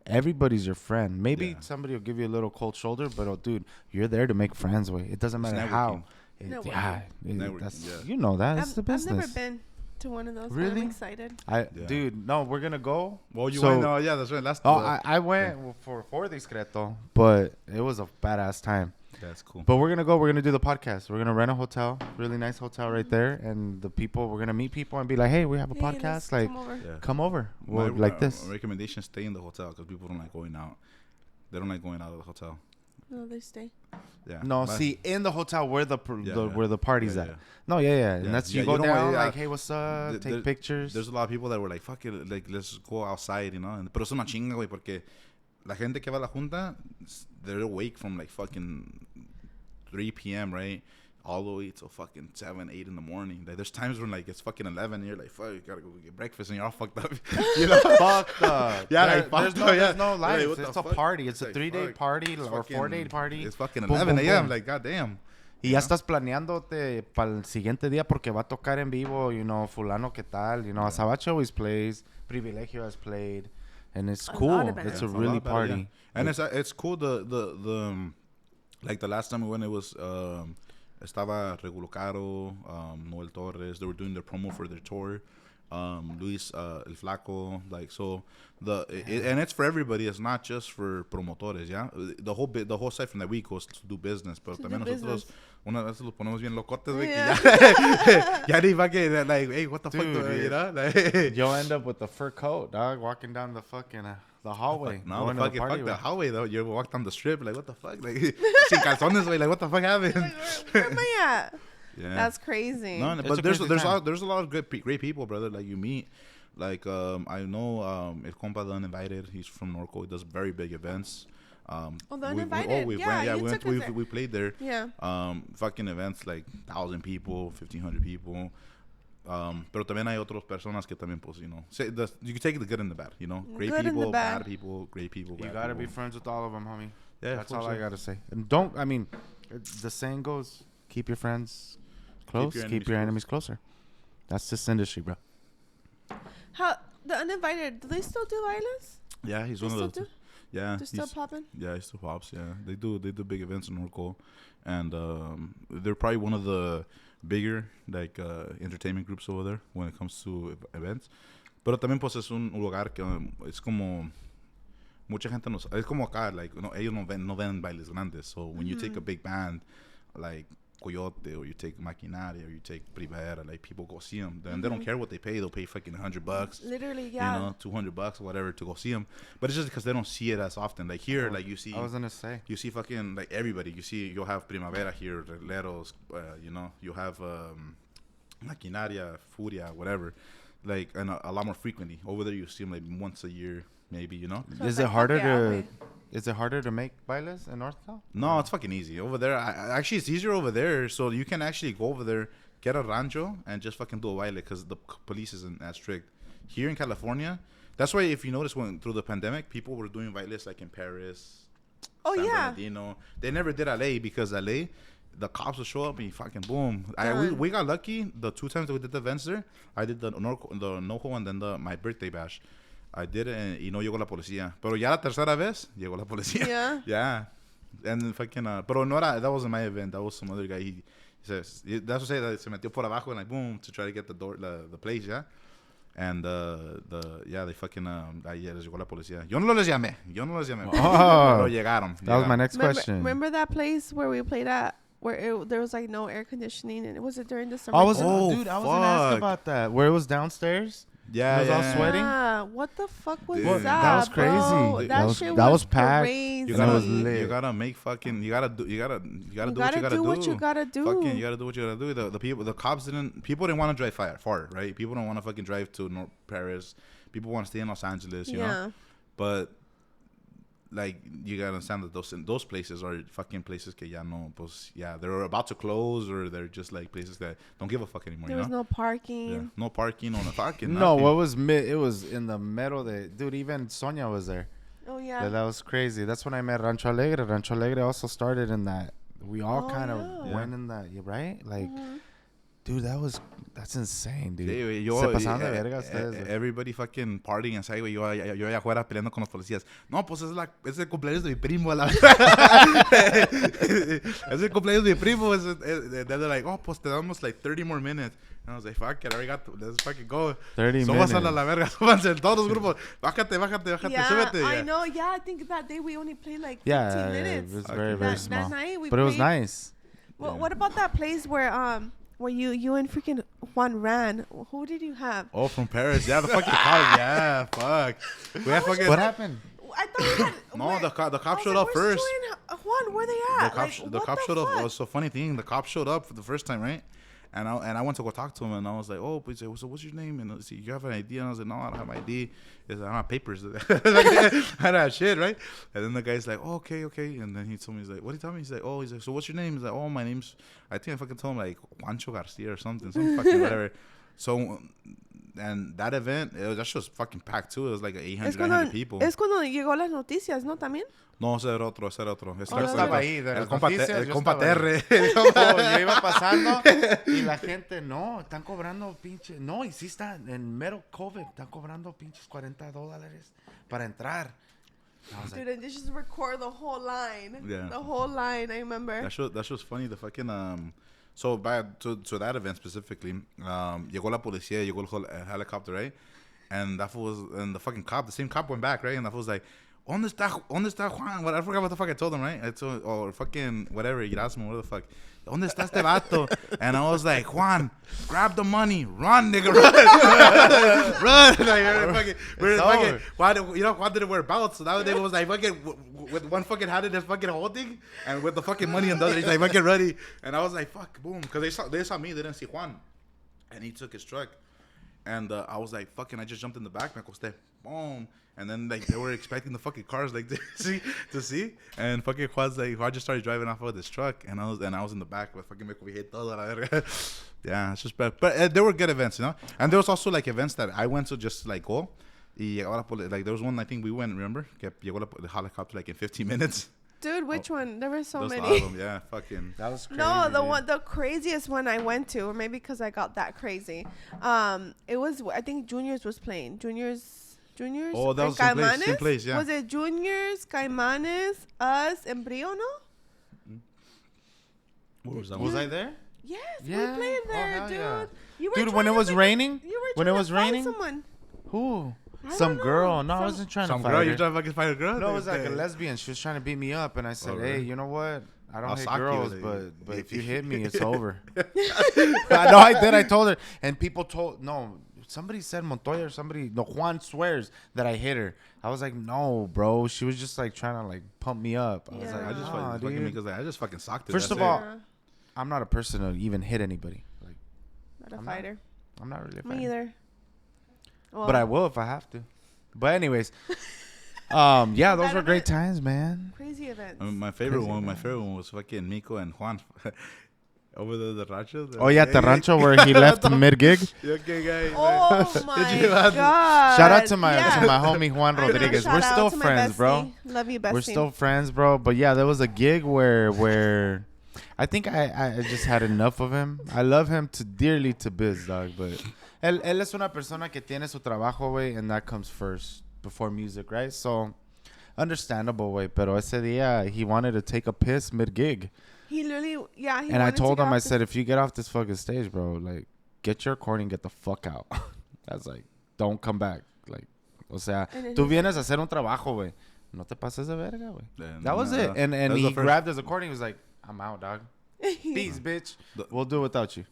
A: Everybody's your friend. Maybe somebody will give you a little cold shoulder, but, oh, dude, you're there to make friends, güey. It doesn't matter how. You know that. It's the business.
C: I've never been to one of those.
A: Really?
C: I'm excited.
A: Dude, no, we're gonna go.
B: Well, you went. No, yeah, that's right.
A: I went for Discreto, but it was a badass time.
B: That's cool.
A: But we're gonna go. We're gonna do the podcast. We're gonna rent a hotel, really nice hotel right there, and we're gonna meet people and be like, hey, we have a podcast. Like, come over. Well, like this.
B: My recommendation: stay in the hotel because people don't like going out. They don't like going out of the hotel.
C: No, they stay.
B: Yeah.
A: No, see, in the hotel where the party's at. No, and that's you go down like, hey, what's up? Take pictures.
B: There's a lot of people that were like, fuck it, like, let's go outside, you know. Pero es una chinga, güey, porque la gente que va a la junta, they're awake from like fucking 3 p.m., right? All the way till fucking 7, 8 in the morning. Like, there's times when, like, it's fucking 11 and you're like, fuck, you gotta go get breakfast and you're all fucked up. You know?
A: Fucked up. There's no life.
B: Like,
A: it's a party. It's a 3-day party or 4-day party.
B: It's fucking 11 a.m. Like, goddamn.
A: Y ya estás planeándote para el siguiente día porque va a tocar en vivo, you know, fulano que tal. You know, Azabache always plays. Privilegio has played. And it's cool. It's a really party.
B: And it's cool. Like, the last time we went, it was... Estaba Regulo Caro, Noel Torres. They were doing their promo for their tour. Luis El Flaco, like, so and it's for everybody. It's not just for promotores, yeah. The whole side from that week goes to do business, pero también nosotros una vez los ponemos bien locotes, güey, que ya ni va que like, hey, what the fuck, you know? Like,
A: you'll end up with the fur coat, dog, walking down the fucking the hallway.
B: No, fuck the hallway though. You walk down the strip, like, what the fuck, like, sin calzones, way, like, what the fuck happened?
C: Like, where am I at?
B: Yeah.
C: That's crazy.
B: No, but there's a lot of great people, brother. Like, you meet, like, I know El Compa the Uninvited. He's from Norco. He does very big events.
C: The Uninvited.
B: We played there.
C: Yeah.
B: Fucking events like 1,000 people, 1,500 people. Pero también hay otras personas que también, pues, you know, you can take the good and the bad, you know. Great
C: good
B: people,
C: bad
B: people, great people.
A: You gotta be friends with all of them, homie.
B: Yeah,
A: that's all I gotta say. And the saying goes, keep your friends close, keep your enemies closer. That's this industry, bro.
C: How the uninvited? Do they still do violence?
B: Yeah, he's
C: They
B: one of
C: still
B: the.
C: do?
B: Yeah,
C: They're still popping.
B: Yeah, he still pops. Yeah, they do big events in Norco, and they're probably one of the bigger like entertainment groups over there when it comes to events. Pero también pues es un lugar que es como mucha gente no es como acá, like no, ellos no ven bailes grandes. So when you take a big band like Coyote, or you take Maquinaria, or you take Primera, like people go see them. Then they don't care what they pay. They'll pay fucking $100.
C: Literally, yeah.
B: You know, $200 or whatever to go see them. But it's just because they don't see it as often. Like here, like you see.
A: I was gonna say.
B: You see fucking like everybody. You'll have Primavera here, Leros. You know, you'll have Maquinaria, Furia, whatever. Like and a lot more frequently. Over there, you see them like once a year, maybe. You know.
C: So
A: Is
C: it's
A: it
C: like,
A: harder
C: yeah,
A: to?
C: wait.
A: Is it harder to make bailes in North Cal?
B: No, it's fucking easy over there. Actually, it's easier over there. So you can actually go over there, get a rancho, and just fucking do a baile because the police isn't as strict. Here in California, that's why if you notice when through the pandemic, people were doing bailes like in Paris.
C: Oh,
B: San
C: yeah.
B: Bernardino. They never did LA because LA, the cops would show up and fucking boom. We got lucky. The 2 times that we did the events there, I did the Nojo and then my birthday bash. I did it and no llegó la policía. Pero ya la tercera vez llegó la policía.
C: Yeah.
B: Yeah. And then fucking pero no era, that wasn't my event. That was some other guy. He says that's what say that se metió por abajo and like boom to try to get the door the place, yeah. And they fucking yeah, les llegó la policía. Yo no les llamé.
A: Oh.
B: Pero llegaron.
A: That was my next question.
C: Remember that place where we played at? Where there was like no air conditioning and was it during the summer?
A: I was
B: Oh,
A: dude. I was gonna ask
B: fuck.
A: about that. Where it was downstairs.
B: Yeah,
A: It was all
B: yeah.
A: sweating?
C: Yeah, what the fuck was
B: Dude,
C: that?
A: that was
C: bro?
A: crazy.
C: That
A: That
C: shit
A: was packed.
C: crazy.
B: You
A: And it
B: gotta,
A: was lit.
B: you gotta make fucking. You gotta do what you gotta do.
C: What you gotta do.
B: Fucking, you gotta do what you gotta do. The cops people didn't want to drive far, right? People don't want to fucking drive to North Paris. People want to stay in Los Angeles, you know. But like you gotta understand that those places are fucking places que ya no, pues yeah, they're about to close or they're just like places that don't give a fuck anymore.
C: There
B: you
C: was
B: know?
C: no parking.
B: Yeah, no parking, no fucking.
A: No,
B: nothing.
A: what was it was in the middle. Dude, even Sonia was there.
C: Oh yeah.
A: That was crazy. That's when I met Rancho Alegre. Rancho Alegre also started in that. We all
C: Oh,
A: kind of
C: yeah.
A: went in that, right? Like, dude, that's insane, dude.
B: Sí, güey,
A: Se pasaron de verga ustedes.
B: Everybody fucking partying así, güey. Yo allá afuera peleando con los policías. No, pues es el cumpleaños de mi primo. Es el cumpleaños de mi primo. They're like, oh, pues te damos like 30 more minutes. And I was like, fuck it, I already got let's fucking go.
A: 30 minutes.
B: Súbase a la verga, súbanse en todos los grupos. Bájate,
C: Yeah,
B: súbete.
C: I know. Yeah, I think that day we only played like 15
A: Yeah,
C: minutes.
A: it was very small.
C: That night we
A: But it was
C: played-
A: nice.
C: Well, what about that place where you and freaking Juan ran? Who did you have?
B: Oh, from Paris. Yeah, the fucking cop. Yeah, fuck. We had fucking.
A: What happened?
C: I thought we had.
B: No,
C: where-
B: the cop
C: I was
B: showed
C: like,
B: up
C: where's
B: first.
C: Chuy and Juan, where they at?
B: The
C: Like,
B: cop
C: what
B: showed up.
C: fuck?
B: It was a funny thing. The cop showed up for the first time, right? And I went to go talk to him, and I was like, "Oh, but so what's your name?" And he "You have an ID?" And I was like, "No, I don't have ID. I don't have papers. I don't have shit, right?" And then the guy's like, "Oh, okay." And then he told me, he's like, "What did he tell me?" He's like, "So what's your name?" He's like, "Oh, my name's." I think I fucking told him like Juancho Garcia or something, some fucking whatever. So, and that event, that shit was fucking packed too. It was like 800, 900 people.
C: Es cuando llegó las noticias, ¿no? También.
B: No, ese era otro. Ese
A: Yo estaba ahí, de
B: El
A: las
B: compa
A: noticias,
B: el
A: yo
B: compa
A: estaba ahí.
B: Terre.
A: Oh, yo iba pasando y la gente, no, están cobrando pinche, no, y sí están, en mero COVID, están cobrando pinches $40 para entrar. I was
C: Dude, and they just record the whole line.
B: Yeah.
C: The whole line, I remember.
B: That shit was funny. The fucking so back to that event specifically, llegó la policía, llegó el helicopter, right? And that fool was, and the fucking cop, the same cop went back, right? And that fool was like, ¿Dónde está Juan? What, I forgot what the fuck I told him, right? I told, or fucking whatever, Erasmo, whatever the fuck. ¿Dónde está este vato? And I was like, Juan, grab the money, run, nigga, run, run. Like, we're fucking, Juan didn't wear belts, so that day was like fucking with one fucking hand in his fucking holding, and with the fucking money in the other, he's like fucking ready. And I was like, fuck, boom, because they saw me, they didn't see Juan, and he took his truck, and I was like, fucking, I just jumped in the back, me acosté, boom. And then like they were expecting the fucking cars like to see, and fucking Juan just started driving off of this truck, and I was in the back with fucking Myko. We hit todo la verga. Yeah, it's just bad. But there were good events, you know. And there was also like events that I went to just like go. Like there was one I think we went. Remember? Que llegó the helicopter like in 15 minutes.
C: Dude, which one? There were so
B: Those
C: many.
B: album, yeah, fucking.
A: That was crazy.
C: No,
A: dude.
C: the craziest one I went to, or maybe because I got that crazy. It was, I think Juniors was playing. Juniors.
B: Oh, that
C: and
B: was same
C: Caimanes?
B: place, yeah.
C: Was it Juniors, Caimanes, us, and Brio? No.
B: What was that?
A: Was I there?
C: Yes,
A: Yeah.
C: we played
A: Oh,
C: there,
A: hell
C: dude.
A: yeah.
C: You were
A: Dude, when
C: trying
A: it
C: to
A: was
C: freaking-
A: raining?
C: You were
A: When it
C: trying to
A: was
C: find
A: raining?
C: Someone.
A: Who?
C: I
A: Some
C: don't
A: girl.
C: know.
A: No, I wasn't trying
B: Some
A: to fight
B: girl,
A: her.
B: you're trying to fucking fight a girl?
A: No, it was like a
B: Damn.
A: lesbian. She was trying to beat me up, and I said,
B: Oh,
A: "Hey,
B: really?
A: you know what? I don't
B: I'll
A: hit
B: sock you,
A: girls,
B: like-
A: but if you hit me, it's over." No, I did. I told her, and people told no. Somebody said Montoya or somebody. No, Juan swears that I hit her. I was like, "No, bro. She was just like trying to like pump me up." I was
C: Yeah.
A: like,
B: I just
A: "Nah,
B: fucking
A: dude.
B: because I just fucking socked it.
A: First
B: that's
A: of all,
C: Yeah,
A: I'm not a person to even hit anybody. Like,
C: not a
A: I'm not-
C: fighter.
A: I'm not really a
C: Me
A: fighter.
C: either. Well,
A: But I will if I have to. But anyways, yeah, those
C: That
A: were great
C: event-
A: times, man.
C: Crazy events.
B: my favorite
A: Crazy,
B: one. My
A: man.
B: favorite one was fucking Myko and Juan. Over the rancho.
A: Oh yeah, the rancho where he left mid gig.
B: Okay, guys.
C: Oh my
B: you laugh?
C: god!
A: Shout out to my
C: Yeah.
A: homie Juan Rodriguez.
C: Shout
A: We're
C: out
A: still
C: to my
A: friends, bro.
C: bestie. Love you, bestie.
A: We're still friends, bro. But yeah, there was a gig where I think I just had enough of him. I love him dearly to biz, dog. But él es una persona que tiene su trabajo, güey, and that comes first before music, right? So understandable, way. Pero ese día he wanted to take a piss mid gig.
C: He literally, yeah. He
A: And I
C: wanted to
A: told
C: get
A: him,
C: off
A: I
C: the-
A: said, if you get off this fucking stage, bro, like, get your recording, get the fuck out. I was like, don't come back. Like, o sea,
C: And then
A: tú
C: he's
A: vienes a hacer un trabajo, güey. No te pases de verga, güey.
B: Yeah,
A: That was
B: no,
A: it. And
B: that's
A: he
B: the first-
A: grabbed his recording. He was like, I'm out, dog. Peace, bitch.
B: The-
A: We'll do it without you.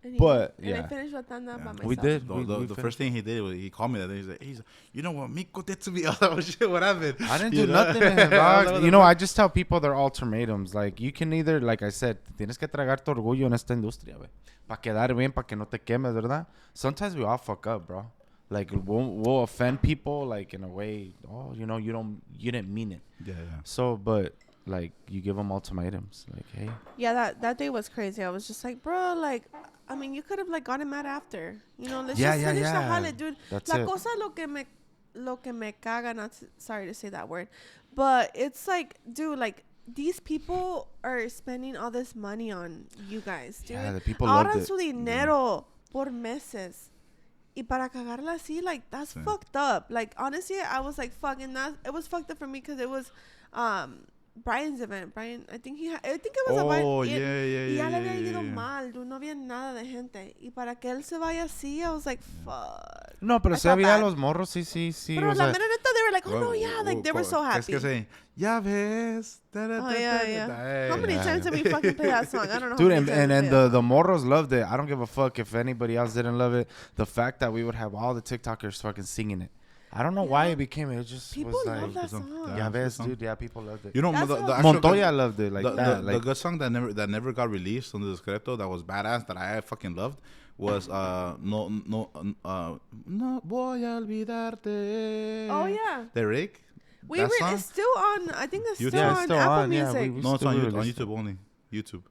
C: And
A: But,
C: and I
A: yeah.
C: finished Vatanda by myself.
A: We did.
B: The,
A: We
B: the
A: finished.
B: first thing he did was he called me that day. He's like, you know what Myko did to me? I was like, oh shit, what happened?
A: I didn't
B: You
A: do
B: know?
A: nothing to him,
B: I was like,
A: dog.
B: what
A: You
B: the
A: know,
B: fuck?
A: I just tell people their ultimatums. Like, you can either, like I said, tienes que tragar tu orgullo en esta industria, güey. Para quedar bien, para que no te quemes, ¿verdad? Sometimes we all fuck up, bro. Like, we'll offend people, like, in a way, oh, you know, you didn't mean it.
B: Yeah, yeah.
A: So, but, like, you give them ultimatums. Like, hey.
C: Yeah, that day was crazy. I was just like, bro, like, I mean, you could have like gotten mad after. You know, let's
A: Yeah,
C: just
A: yeah,
C: finish the
A: yeah.
C: jale, dude.
A: That's
C: La
A: it.
C: cosa lo que me caga, sorry to say that word, but it's like, dude, like these people are spending all this money on you guys, dude.
A: Yeah, the people loved
C: Ahorran
A: it.
C: su dinero por meses. Y para cagarla así, like, that's
B: Sí.
C: fucked up. Like, honestly, I was like, fucking that. It was fucked up for me because it was Brian's event. Brian, I think it was a Brian.
B: Oh,
C: y-
B: yeah, yeah,
C: Y ya le
B: yeah,
C: había
B: yeah,
C: ido
B: yeah.
C: mal, dude. No había nada de gente. Y para que él se vaya así, I was like, fuck.
A: No, pero
C: I
A: se
C: felt
A: había
C: bad.
A: los morros, sí.
C: Pero
A: o
C: la
A: sea,
C: mera neta, they were like, oh, no,
B: Well,
C: yeah. Like, they were so
B: Es
C: happy.
B: que saying, ya ves.
C: Oh, yeah. How many times did we fucking play that song? I don't know.
A: dude,
C: how many
A: and
C: times we played
A: the morros loved it. I don't give a fuck if anybody else didn't love it. The fact that we would have all the TikTokers fucking singing it. I don't know why
C: Yeah.
A: it became. It just
C: People
A: was
C: love
A: like.
C: that
B: song.
C: song.
B: Yeah.
A: Yeah,
B: it's a
A: ves,
B: song.
A: dude. Yeah, people loved it.
B: You know,
C: That's
B: the
C: what-
B: actual
A: Montoya loved it like
B: the,
A: that.
B: the
A: Like,
B: good song that never got released on the Discreto that was badass that I fucking loved was no voy a olvidarte.
C: Oh, yeah.
B: The Rick.
C: We
B: that
C: were,
B: song?
C: it's still on, I think it's
B: YouTube.
C: still
B: Yeah,
C: on
A: it's still
C: Apple
A: on, yeah,
C: Music.
A: we
B: No, it's
A: still
B: on YouTube,
A: released it.
B: only. YouTube.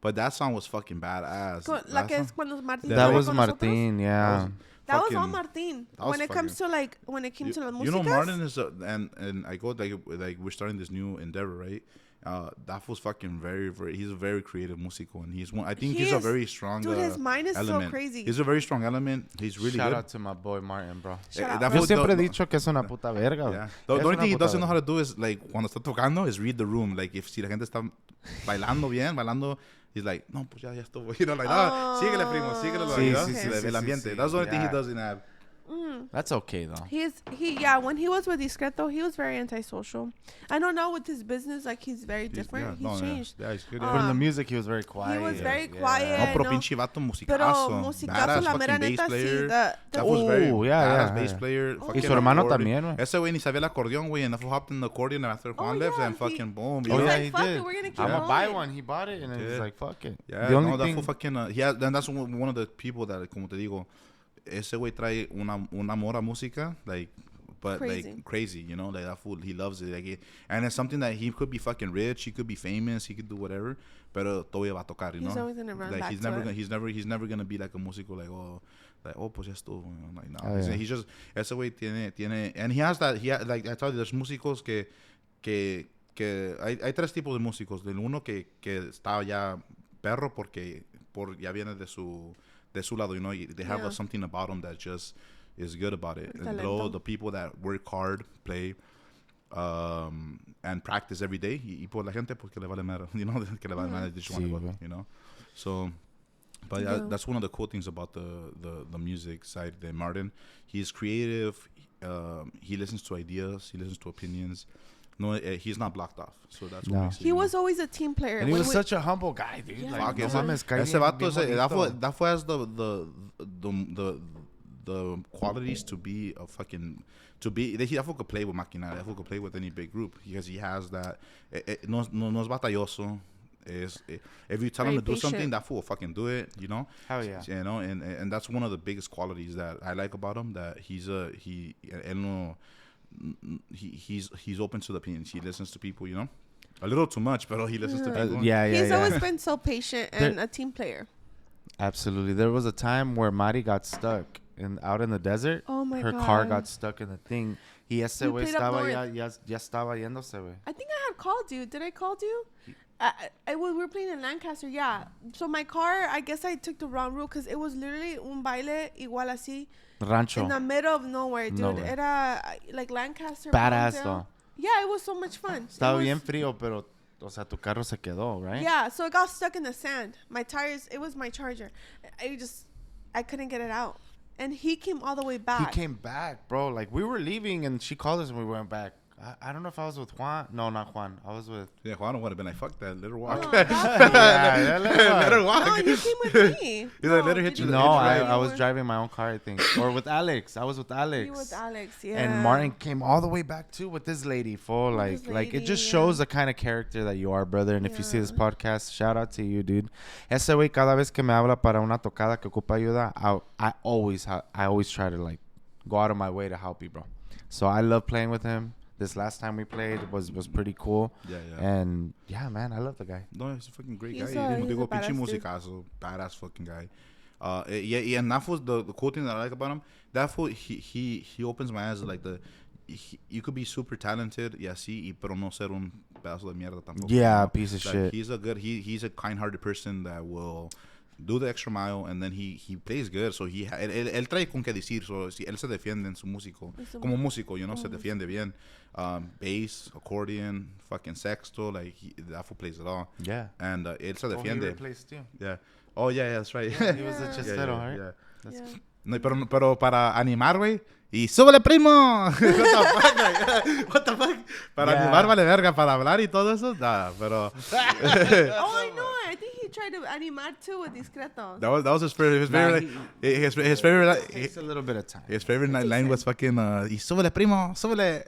B: But that song was fucking badass.
C: La
B: That
C: que es
B: song-
C: cuando Martín
B: That
A: that
C: estaba
A: was
C: con nosotros.
A: Martin. Yeah.
C: That was all
B: fucking-
C: Martin.
B: that was
C: When it comes to like, when it came to the
B: You know,
C: músicas.
B: Martin is and I go like we're starting this new endeavor, right? That was fucking very. He's a very creative musical, and he's one. I think
C: He
B: he's a
C: is.
B: very strong.
C: Dude, his mind is so
B: element.
C: crazy.
B: He's a very strong element. He's really
A: Shout
B: good.
A: out to my boy Martin, bro.
C: Shout out.
B: That
A: Yo
B: fool-
A: siempre he
B: the-
A: dicho que es una puta verga.
B: Yeah.
A: güey.
B: The only
A: una
B: thing he
A: puta
B: doesn't know
A: verga.
B: how to do is like cuando está tocando is read the room. Like if si la gente está bailando bien, he's like, no, pues ya estuvo. You know, like, síguele, primo, síguele.
A: Sí,
B: you know?
A: sí, sí,
B: el
A: sí,
B: ambiente.
A: sí,
B: That's the only thing he
A: yeah.
B: doesn't have.
A: That's okay though.
C: When he was with Discreto, he was very antisocial. I don't know, with his business, like, he's very different. He's changed.
B: Yeah, he's good.
A: But in the
C: Um,
A: music, he was very quiet.
C: was very
A: yeah.
C: quiet.
B: No, pero
C: no.
B: pinche vato
C: Pero
B: musicazo.
C: musicazo,
B: Badass
C: la mera
B: fucking
C: neta,
B: bass
C: sí.
B: player.
C: That
B: That was very
A: Oh, yeah,
B: badass
A: yeah,
B: bass
A: yeah.
B: player.
C: Oh,
B: fucking
A: Y su hermano
B: accordion.
A: también, güey.
B: Ese güey ni sabía el acordeón, güey. And that fool hopped in the accordion after Juan left and fucking boom.
C: He
A: Oh
C: was
A: yeah,
C: like,
A: he
C: fuck
A: did.
C: it, we're gonna keep
A: I'm gonna
C: going.
A: buy one. He bought it, and then he's
B: Yeah.
A: like, "Fuck it."
B: Yeah,
A: the only
B: no, that
A: thing.
B: fool fucking. Then that's one of the people that, como te digo, ese güey trae un amor a música, like, but
C: Crazy.
B: like crazy, you know, like that fool, he loves it, like, and it's something that he could be fucking rich, he could be famous, he could do whatever, pero todavía va a tocar, you
C: He's
B: know.
C: always gonna run
B: Like
C: back
B: he's
C: to
B: never
C: it.
B: gonna, he's never gonna be like a músico, like pues ya estuvo, you know, like no,
A: Oh, yeah.
B: he's just ese güey tiene, and he has, like I told you, there's músicos que que hay tres tipos de músicos. El uno que está ya perro porque ya viene de su lado, you know, they have something about them that just is good about it. And luego the people that work hard, play, and practice every day. Y por la gente porque le vale madre, you know, que le vale madre, they just want to go, you know. So, but that's one of the cool things about the music side. De Martin, he's creative. He listens to ideas. He listens to opinions. No, he's not blocked off. So that's what makes it.
C: He was always a team player.
A: And he was such a humble guy, dude.
C: Yeah.
A: Like,
B: Ese vato, that has the qualities to be a fucking that fool could play with Maquinaria. That fool could play with any big group because he has that. No es batalloso. If you tell him to do something, that fool will fucking do it. You know.
A: Hell yeah.
B: You know, and that's one of the biggest qualities that I like about him. That he's open to the opinions. He listens to people. You know, a little too much, but he listens to people.
C: He's always been so patient and a team player.
A: Absolutely. There was a time where Mari got stuck out in the desert.
C: Oh my
A: God. Her car got stuck in the thing. Y ese güey estaba ya estaba yéndose, güey.
C: I think I had called you. Did I call you? We were playing in Lancaster, yeah. So my car, I guess I took the wrong route because it was literally un baile igual así.
A: Rancho.
C: In the middle of nowhere, dude.
A: Nowhere.
C: Era like Lancaster.
A: Badass, though.
C: Yeah, it was so much fun.
A: Estaba bien frío, pero, o sea, tu carro se quedó, right?
C: Yeah, so it got stuck in the sand. My tires, it was my charger. I couldn't get it out. And he came all the way back.
A: He came back, bro. Like, we were leaving, and she called us, and we went back. I don't know if I was with Juan. No, not Juan. I was with...
B: Yeah, Juan would have been like, fuck that. Let her walk.
C: No,
B: let her walk.
C: No, you came with me.
B: He's like, let her hit you.
A: No, I was driving my own car, I think. Or with Alex. I was with Alex.
C: You with Alex, yeah.
A: And Martin came all the way back, too, with this lady. Like, it just shows the kind of character that you are, brother. And if you see this podcast, shout out to you, dude. Ese güey, cada vez que me habla para una tocada que ocupa ayuda, I always try to, like, go out of my way to help you, bro. So I love playing with him. This last time we played was pretty cool. Yeah. And yeah, man, I love the guy.
B: No, he's a fucking great guy. He's a pinche musicazo, badass fucking guy. And that was the cool thing that I like about him. That fool, he opens my eyes like you could be super talented, pero no ser un pedazo de mierda tampoco.
A: Yeah, piece of shit.
B: He's a kind-hearted person that will do the extra mile, and then he plays good. So él trae con qué decir. So si él se defiende en su músico, como músico, you know, se defiende bien. Bass, accordion, fucking sexto, like that fool plays it all.
A: Yeah.
B: And él se defiende.
A: He replaced you.
B: Yeah. Oh yeah, that's right.
A: Yeah, he was a chistero, right?
B: Yeah.
A: That's cool.
B: No, pero para animar, güey. Y súbele, primo. What the fuck? Para animar vale verga, para hablar y todo eso. Nah, pero.
C: Oh, I know. I think he tried to animar too with Discreto.
B: That was his favorite. His favorite.
A: Takes a little bit of time.
B: His favorite line was fucking. Y súbele, primo, súbele.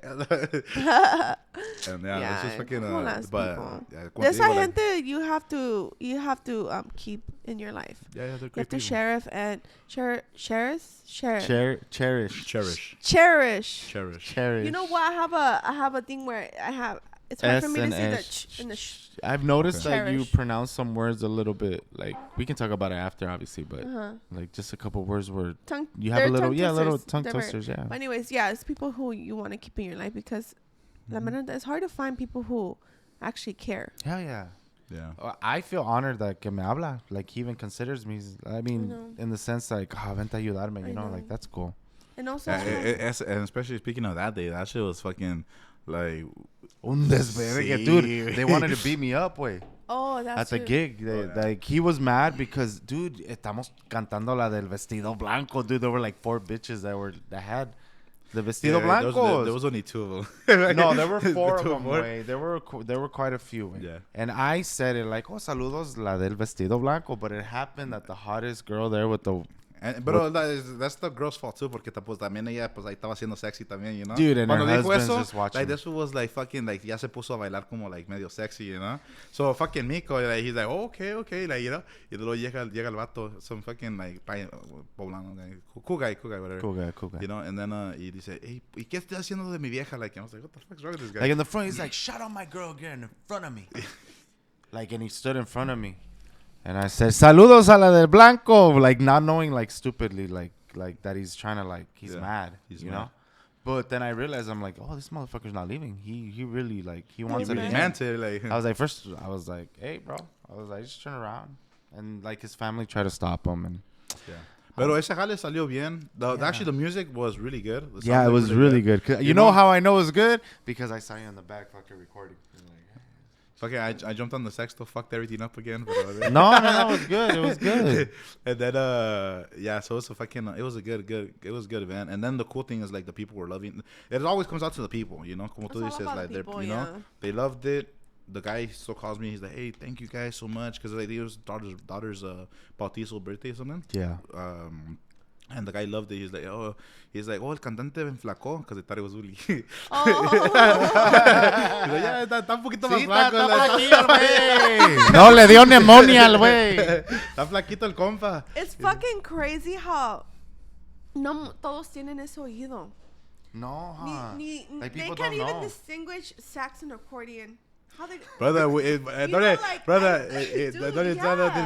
B: And yeah, this is fucking. But
C: there's a gente you have to keep in your life.
B: Yeah, they're great.
C: You have to cherish and cherish.
A: Cherish.
C: You know what? I have a thing where it's hard for me to say that in the
A: I've noticed that you
C: Cherish.
A: pronounce some words a little bit, like, we can talk about it after, obviously, but like just a couple words where you have a little tongue twisters, yeah.
C: But anyways, yeah, it's people who you want to keep in your life because la verdad, it's hard to find people who actually care.
A: Hell yeah.
B: Yeah.
A: I feel honored that que me habla, like he even considers me. I mean, in the sense like, vente a ayudarme, you know, like that's cool.
C: And also,
B: and especially speaking of that day, that shit was fucking like
A: un desvergue, dude. They wanted to beat me up, way.
C: Oh, that's
A: at the gig. Like he was mad because, dude, estamos cantando la del vestido blanco, dude. There were like 4 bitches that had the vestido blanco.
B: There was only 2 of them.
A: No, there were 4 of them, way. There were quite a few, way.
B: Yeah.
A: And I said it like, oh, saludos, la del vestido blanco. But it happened that the hottest girl there with the...
B: But that's the girl's fault too, porque pues también ella pues ahí estaba haciendo sexy también, you know.
A: Dude, and
B: cuando
A: her
B: dijo
A: husband's
B: eso,
A: just watching.
B: like this was like fucking like ya se puso a bailar como like medio sexy, you know. So fucking Myko, like, he's like, oh, okay, like, you know. Y luego llega el vato, some fucking like poblano, like, cool guy, whatever.
A: Cool guy.
B: You know, and then y dice, hey, ¿y qué estás haciendo de mi vieja? Like, I was like, what the fuck's wrong with this guy?
A: Like in the front, he's like, shut on my girl again in front of me. Like, and he stood in front of me. And I said, saludos a la del blanco, like not knowing, like stupidly, like that he's trying to, like, he's mad, you know? But then I realized I'm like, oh, this motherfucker's not leaving. He really like he wants it
C: Amen.
A: again.
B: meant it. Like,
A: I was like, first, I was like, hey, bro. I was like, just turn around. And like his family tried to stop him. And
B: yeah. Pero ese jale salió bien. Actually, the music was really good.
A: yeah, it was really good. You know how I know it was good? Because I saw you in the back fucking recording.
B: Okay, I jumped on the sexto, fucked everything up again.
A: But no, it was good. It was good.
B: And then yeah, so it's a fucking it was a good event. And then the cool thing is like the people were loving it. Always comes out to the people, you know. Como tú dices, like they're, you know, they loved it. The guy still calls me. He's like, hey, thank you guys so much, because like it was daughter's bautizo birthday or something.
A: Yeah.
B: And the guy loved it. He's like, oh, el cantante enflacó, because they thought it was Uli.
C: Oh.
B: He's like, yeah, está un poquito más flaco.
A: flaquillo, güey. No le dio neumonía al güey.
B: Está flaquito el compa.
C: It's fucking crazy how no todos tienen ese oído.
A: No, huh?
C: They
A: Like, people
C: can't
A: don't
C: even
A: know.
C: distinguish sax and accordion. How they?
B: Brother,
C: Yeah.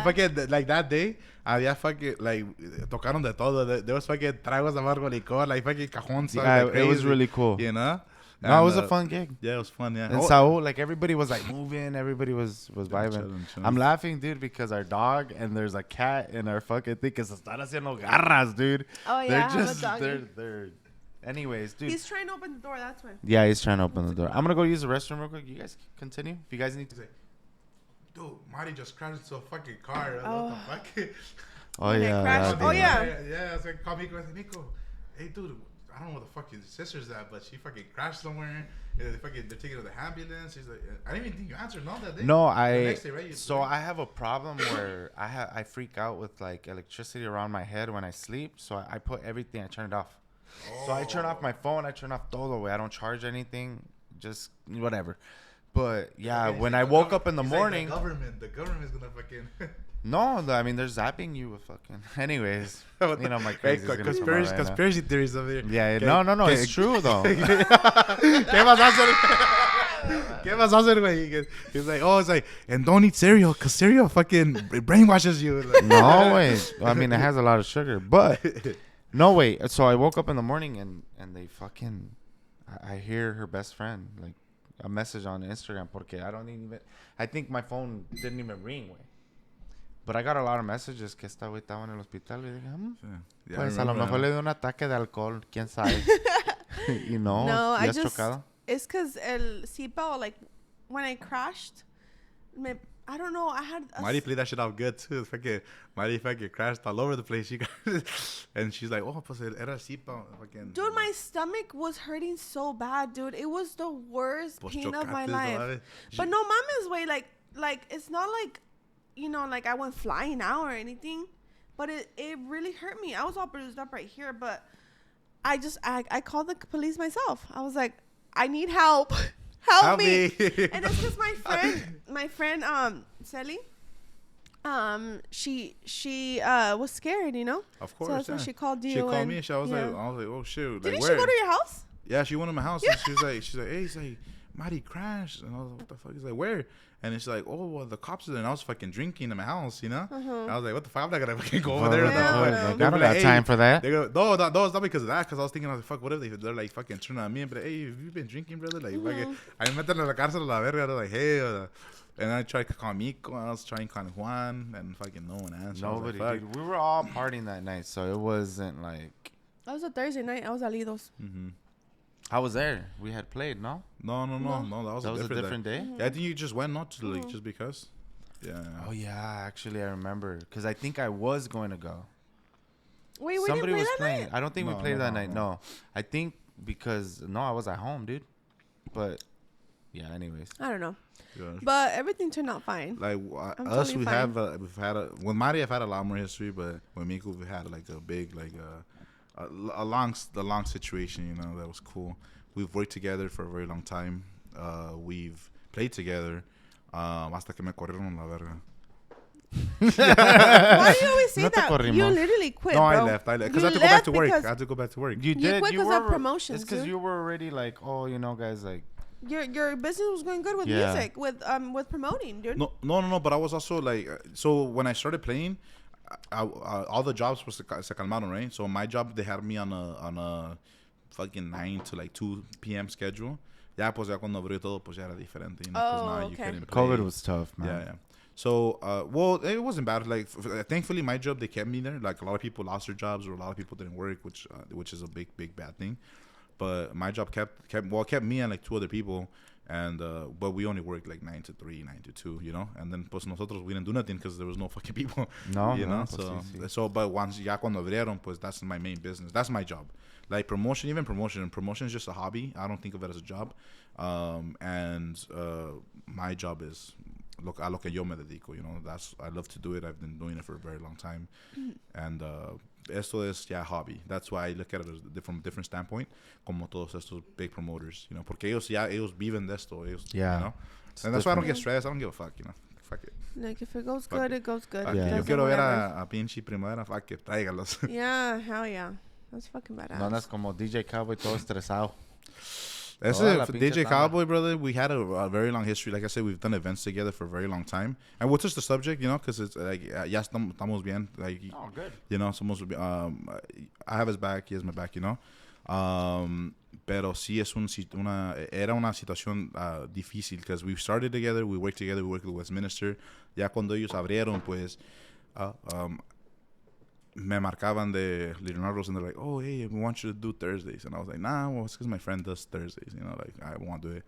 B: fucking, like that day, había fucking, like, tocaron de todo. There was fucking tragos de amargo licor, like fucking cajón.
A: Yeah,
B: like
A: it was
B: crazy,
A: really cool.
B: You know?
A: No,
B: And,
A: it was a fun gig.
B: Yeah, it was fun, yeah.
A: And Saul, like everybody was like moving, everybody was vibing.
B: chilling.
A: I'm laughing, dude, because our dog and there's a cat in our fucking thing que se están haciendo garras, dude.
C: Oh yeah,
A: They're
C: I have a
A: just
C: doggy.
A: they're. Anyways, dude.
C: He's trying to open the door. That's why.
A: Yeah, he's trying to open the door. I'm gonna go use the restroom real quick. You guys continue. If you guys need to.
B: Dude, Mari just crashed into a fucking car.
C: Oh.
B: What the fuck?
A: Oh
C: When I
A: yeah.
C: crashed-
A: that
C: oh,
A: dude.
C: yeah.
B: Yeah, it's like, call Myko. I said, Myko, hey, dude, I don't know where the fuck your sister's at, but she fucking crashed somewhere. They're taking her to the ambulance. He's like, I didn't even think you answered no that day.
A: No,
B: The next day, right?
A: So I have a problem where I freak out with like electricity around my head when I sleep. So I put everything. I turn it off. So I turn off my phone. I turn off todo way. I don't charge anything. Just whatever. But yeah,
B: Okay,
A: when
B: so
A: I
B: the
A: woke
B: gov-
A: up in the
B: it's like
A: morning.
B: the government's gonna fucking.
A: No, I mean they're zapping you with fucking. Anyways, you know my crazy.
B: Conspiracy theories over here.
A: Yeah, no, it's true though.
B: ¿Qué vas a hacer? ¿Qué vas a hacer, güey? He's like, oh, it's like, and don't eat cereal, because cereal fucking brainwashes you. Like,
A: No way. I mean, it has a lot of sugar, but no way. So I woke up in the morning and they fucking. I hear her best friend like a message on Instagram porque I don't even. I think my phone didn't even ring, way. But I got a lot of messages que esta güey estaba en el hospital y dije,
B: Yeah,
A: pues
B: I
A: a lo
B: remember
A: mejor
B: that.
A: le dio un ataque de alcohol, quién sabe. You know,
C: No, I
A: ¿ya has
C: just.
A: chocado?
C: It's because el seatbelt, like when I crashed, I don't know. I had.
B: Mari played that shit off good too. Fucking Mari fucking crashed all over the place. She got, and she's like, "Oh, pues era seatbelt." Fucking.
C: Dude, my stomach was hurting so bad, dude. It was the worst
B: Pues
C: pain of my
B: chocates,
C: life.
B: ¿sabes?
C: But no mames, way like it's not like, you know, like I went flying out or anything. But it really hurt me. I was all bruised up right here, but I called the police myself. I was like, I need help. Help me. And it's just my friend Sally, she was scared, you know.
B: Of course,
C: So that's
B: yeah.
C: why she called you.
B: She called
C: and,
B: me. I was
C: yeah.
B: like, oh shoot.
C: Didn't
B: like,
C: she
B: where?
C: go to your house?
B: Yeah, she went to my house and she's like, hey, he's like, Mari crashed. And I was like, what the fuck? He's like, where? And it's like, oh, well, the cops are there. And I was fucking drinking in my house, you know? And I was like, what the fuck? I'm not going to fucking go over there.
C: Yeah,
A: I
C: no.
A: don't got time for that.
B: They go, no, it's not because of that. Because I was thinking, I was like, fuck, what if they're like fucking turning on me? But hey, have you been drinking, brother? Like, fucking, I met in la cárcel a la verga. I was like, hey. And I tried to call Myko. I was trying to call Juan. And fucking no one answered.
A: Nobody,
B: I was like,
A: dude. We were all partying that night, so it wasn't like.
C: That was a Thursday night. I was at Lido's.
A: I was there. We had played, no?
B: No. That was
A: That was a different day?
B: Yeah, I think you just went not to like just because. Yeah.
A: Oh, yeah. Actually, I remember. Because I think I was going to go.
C: Wait, we
A: Somebody
C: didn't play
A: was
C: that
A: playing.
C: night?
A: I don't think we
B: No,
A: played
B: no,
A: that
B: no,
A: night.
B: no.
A: No. I think because, no, I was at home, dude. But, yeah, anyways.
C: I don't know.
B: Yeah.
C: But everything turned out fine.
B: Like
C: I'm
B: us,
C: totally
B: we've
C: fine.
B: had with Mari, I've had a lot more history, but with Myko, we had like a big a long situation, you know, that was cool. We've worked together for a very long time. We've played together. Hasta que me corrieron la verga.
C: Why do you always say
A: No te
C: that?
A: corrimos.
C: You literally quit,
B: No,
C: bro.
B: I left because I had to go back to work. I had to go back to work.
A: You did.
C: quit 'cause of promotions,
A: It's because
C: dude.
A: you were already like, oh, you know, guys, like.
C: Your business was going good with
A: Yeah.
C: music, with promoting, dude.
B: No. But I was also like, so when I started playing, all the jobs was se calmaron, right? So my job, they had me on a fucking 9 to like 2 p.m. schedule. Ya, pues ya cuando abrió todo, pues ya era diferente. You know,
C: Oh,
B: now
C: okay.
B: you couldn't play.
A: COVID was tough, man.
B: Yeah. So, well, it wasn't bad. Like, thankfully, my job, they kept me there. Like, a lot of people lost their jobs or a lot of people didn't work, which is a big bad thing. But my job kept me and like 2 other people. And but we only worked like 9 to 3, 9 to 2, you know. And then pues nosotros we didn't do nothing because there was no fucking people.
A: No,
B: you know.
A: Pues sí.
B: So but once ya cuando abrieron, pues that's my main business. That's my job. Like promotion is just a hobby. I don't think of it as a job. And my job is a lo que yo me dedico. You know, I love to do it. I've been doing it for a very long time. And esto es ya hobby. That's why I look at it from a different standpoint, como todos estos big promoters, you know, porque ellos viven de esto, you know, and that's why I don't get stressed. I don't give a fuck, you know, fuck it.
C: Like if it goes good, it goes good.
A: Yeah.
B: Yo quiero ver a pinche Primavera, fuck it, tráigalos.
C: Yeah, hell yeah, that's fucking badass.
A: No andas como DJ Cowboy todo estresado.
B: That's
A: Toda la
B: it.
A: pinche
B: DJ
A: tanda.
B: Cowboy, brother, we had a very long history. Like I said, we've done events together for a very long time. And we'll touch the subject, you know, because it's like, ya estamos bien. Like,
A: Oh, good.
B: you know, I have his back, he has my back, you know. Pero sí es era una situación difícil because we started together, we worked with Westminster. Ya cuando ellos abrieron, pues, me marcaban de Leonardo's and they're like, oh, hey, we want you to do Thursdays. And I was like, nah, well, it's because my friend does Thursdays, you know, like, I want to do it.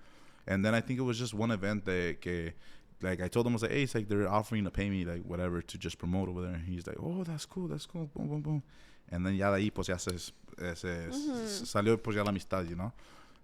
B: And then I think it was just one event that, like, I told him, I was like, hey, it's like they're offering to pay me, like, whatever, to just promote over there. And he's like, oh, that's cool, boom, boom, boom. And then ya de ahí, pues, ya salió, pues, ya la amistad, you know.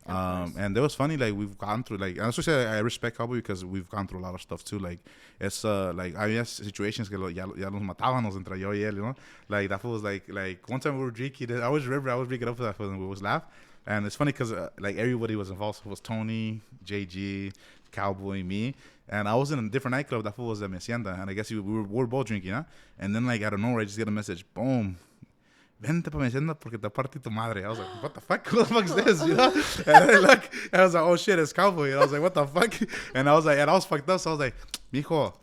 B: And it was funny, like, we've gone through, like, and especially I respect Cowboy because we've gone through a lot of stuff too. Like, it's like, había situations que ya nos matábamos entre yo y él, you know. Like, that was like one time we were drinking, I always remember I was drinking up for that and we always laugh. And it's funny because like everybody was involved. So it was Tony, JG, Cowboy, me. And I was in a different nightclub. That was the Mesienda. And I guess we were both drinking, huh? And then, like, I don't know, I just get a message, boom. Vente pa Mesienda porque te partí tu madre. I was like, what the fuck? Who the fuck is this? You know? And I look, and I was like, oh shit, it's Cowboy. And I was like, what the fuck? And I was like, and I was fucked up. So I was like, mijo,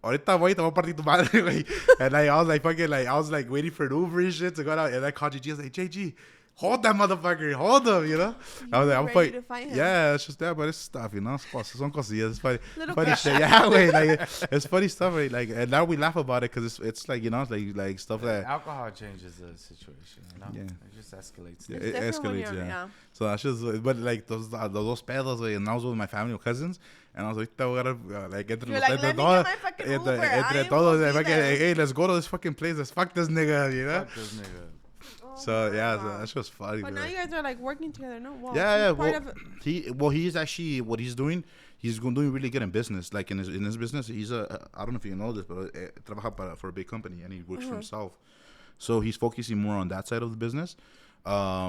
B: ahorita voy, te voy a partir tu madre, güey. And I was like, fucking, like, I was like waiting for an Uber and shit to go out. And I called JG. I was like, JG, hold that motherfucker, hold him, you know? I was like, I'm
C: ready to fight him.
B: Yeah, it's just that, but it's stuff, you know? Son cosillas. It's funny. Funny shit. Yeah, wait, like, it's funny stuff, right? Like, and now we laugh about it because it's like, you know, it's like stuff that.
A: Alcohol changes the situation, you know?
B: Yeah.
A: It just escalates.
B: Yeah,
C: It's
B: it
C: different when
B: escalates,
C: you're-
B: yeah. So that's just, but like those pedos, like, and I was with my family or cousins, and I was like, like, entre
C: You're
B: los
C: like, let me
B: todos,
C: get my fucking
B: entre
C: Uber. I
B: entre
C: am
B: todos,
C: gonna be
B: like,
C: there.
B: hey, let's go to this fucking place, let's fuck this nigga, you know?
A: Fuck this nigga.
C: Oh
B: So
C: my
B: yeah,
C: God.
B: so that's just funny.
C: But
B: bro.
C: now you guys are like working together, no? Well,
B: Yeah.
C: part
B: Well,
C: of
B: he's actually what he's doing. He's doing really good in business. Like in his business, he's I don't know if you know this, but trabaja for a big company and he works for himself. So he's focusing more on that side of the business,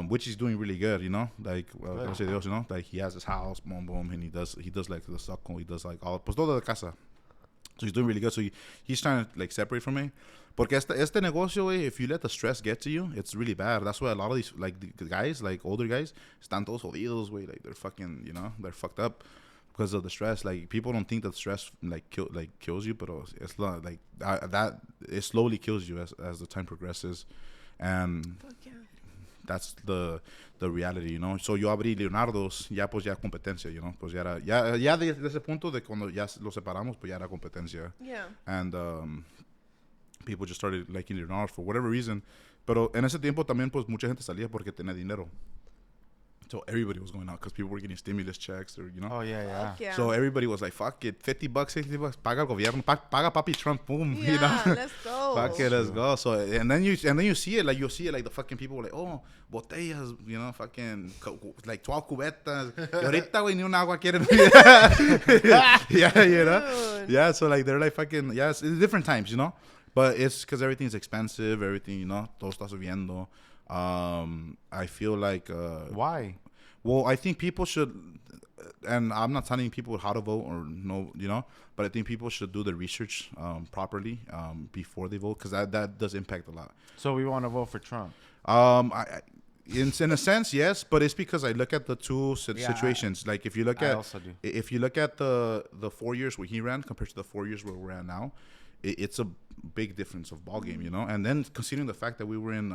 B: which he's doing really good. You know, like you know, like he has his house, boom, boom, and he does like the stock, he does like all pues todo de casa. So he's doing really good. So he's trying to like separate from me. Porque este negocio, wey, if you let the stress get to you, it's really bad. That's why a lot of these like the guys, like older guys, están todos jodidos, wey. Like they're fucking, you know, they're fucked up because of the stress. Like people don't think that stress kills you, but it's not like that. It slowly kills you as the time progresses, and
C: fuck yeah.
B: that's the reality, you know. So yo abrí Leonardo's, ya pues ya competencia, you know. Pues ya de ese punto de cuando ya lo separamos, pues ya era competencia.
C: Yeah.
B: And people just started liking Leonardo's for whatever reason. Pero en ese tiempo también pues mucha gente salía porque tenía dinero. So everybody was going out because people were getting stimulus checks or, you know.
A: Oh, yeah.
C: Fuck yeah.
B: So everybody was like, fuck it, $50, $60, paga el gobierno, paga papi Trump, boom,
C: Yeah,
B: you know.
C: let's go.
B: Fuck it, let's go. So and then you see it, like you'll see it, like the fucking people were like, oh, botellas, you know, fucking like 12 cubetas. Y ahorita, güey, ni un agua quieren. Yeah, you know.
C: Dude.
B: Yeah, so like they're like fucking, yeah, it's different times, you know. But it's because everything's expensive, everything, you know, todo está subiendo. I feel like
A: Why?
B: well, I think people should, and I'm not telling people how to vote or no, you know, but I think people should do the research properly before they vote because that does impact a lot.
A: So we want to vote for Trump.
B: In a sense, yes, but it's because I look at the two
A: Yeah,
B: situations. Like if you look
A: I
B: at
A: also do.
B: if you look at the 4 years where he ran compared to the 4 years where we're at now, it's a big difference of ball game, you know. And then considering the fact that we were in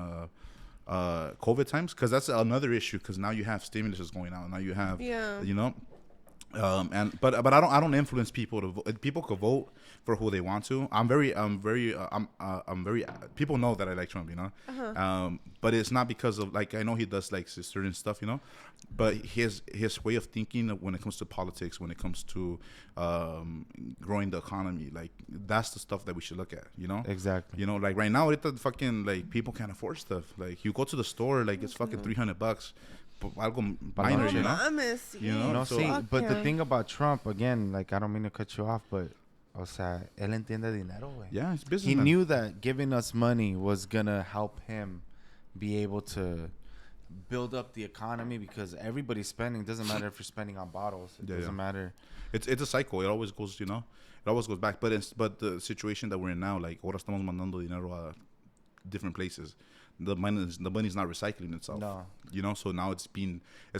B: COVID times, because that's another issue. Because now you have stimulus is going out. Now you have, you know, but I don't influence people to vote. People could vote for who they want to. I'm very people know that I like Trump, you know. But it's not because of, like, I know he does like certain stuff, you know, but his way of thinking when it comes to politics, when it comes to growing the economy, like, that's the stuff that we should look at, you know.
A: Exactly.
B: You know, like right now, it's fucking, like, people can't afford stuff. Like, you go to the store, like, it's fucking $300. Algo minor, you know.
C: You
B: know?
A: No,
B: So,
A: see, but the thing about Trump, again, like, I don't mean to cut you off, but, o sea, él entiende dinero, güey.
B: yeah, it's business.
A: He knew that giving us money was gonna help him be able to build up the economy, because everybody's spending. Doesn't matter if you're spending on bottles. It doesn't matter.
B: It's a cycle. It always goes, you know. It always goes back. But the situation that we're in now, like, ahora estamos mandando dinero a different places. The money's not recycling itself.
A: No.
B: You know, so now it's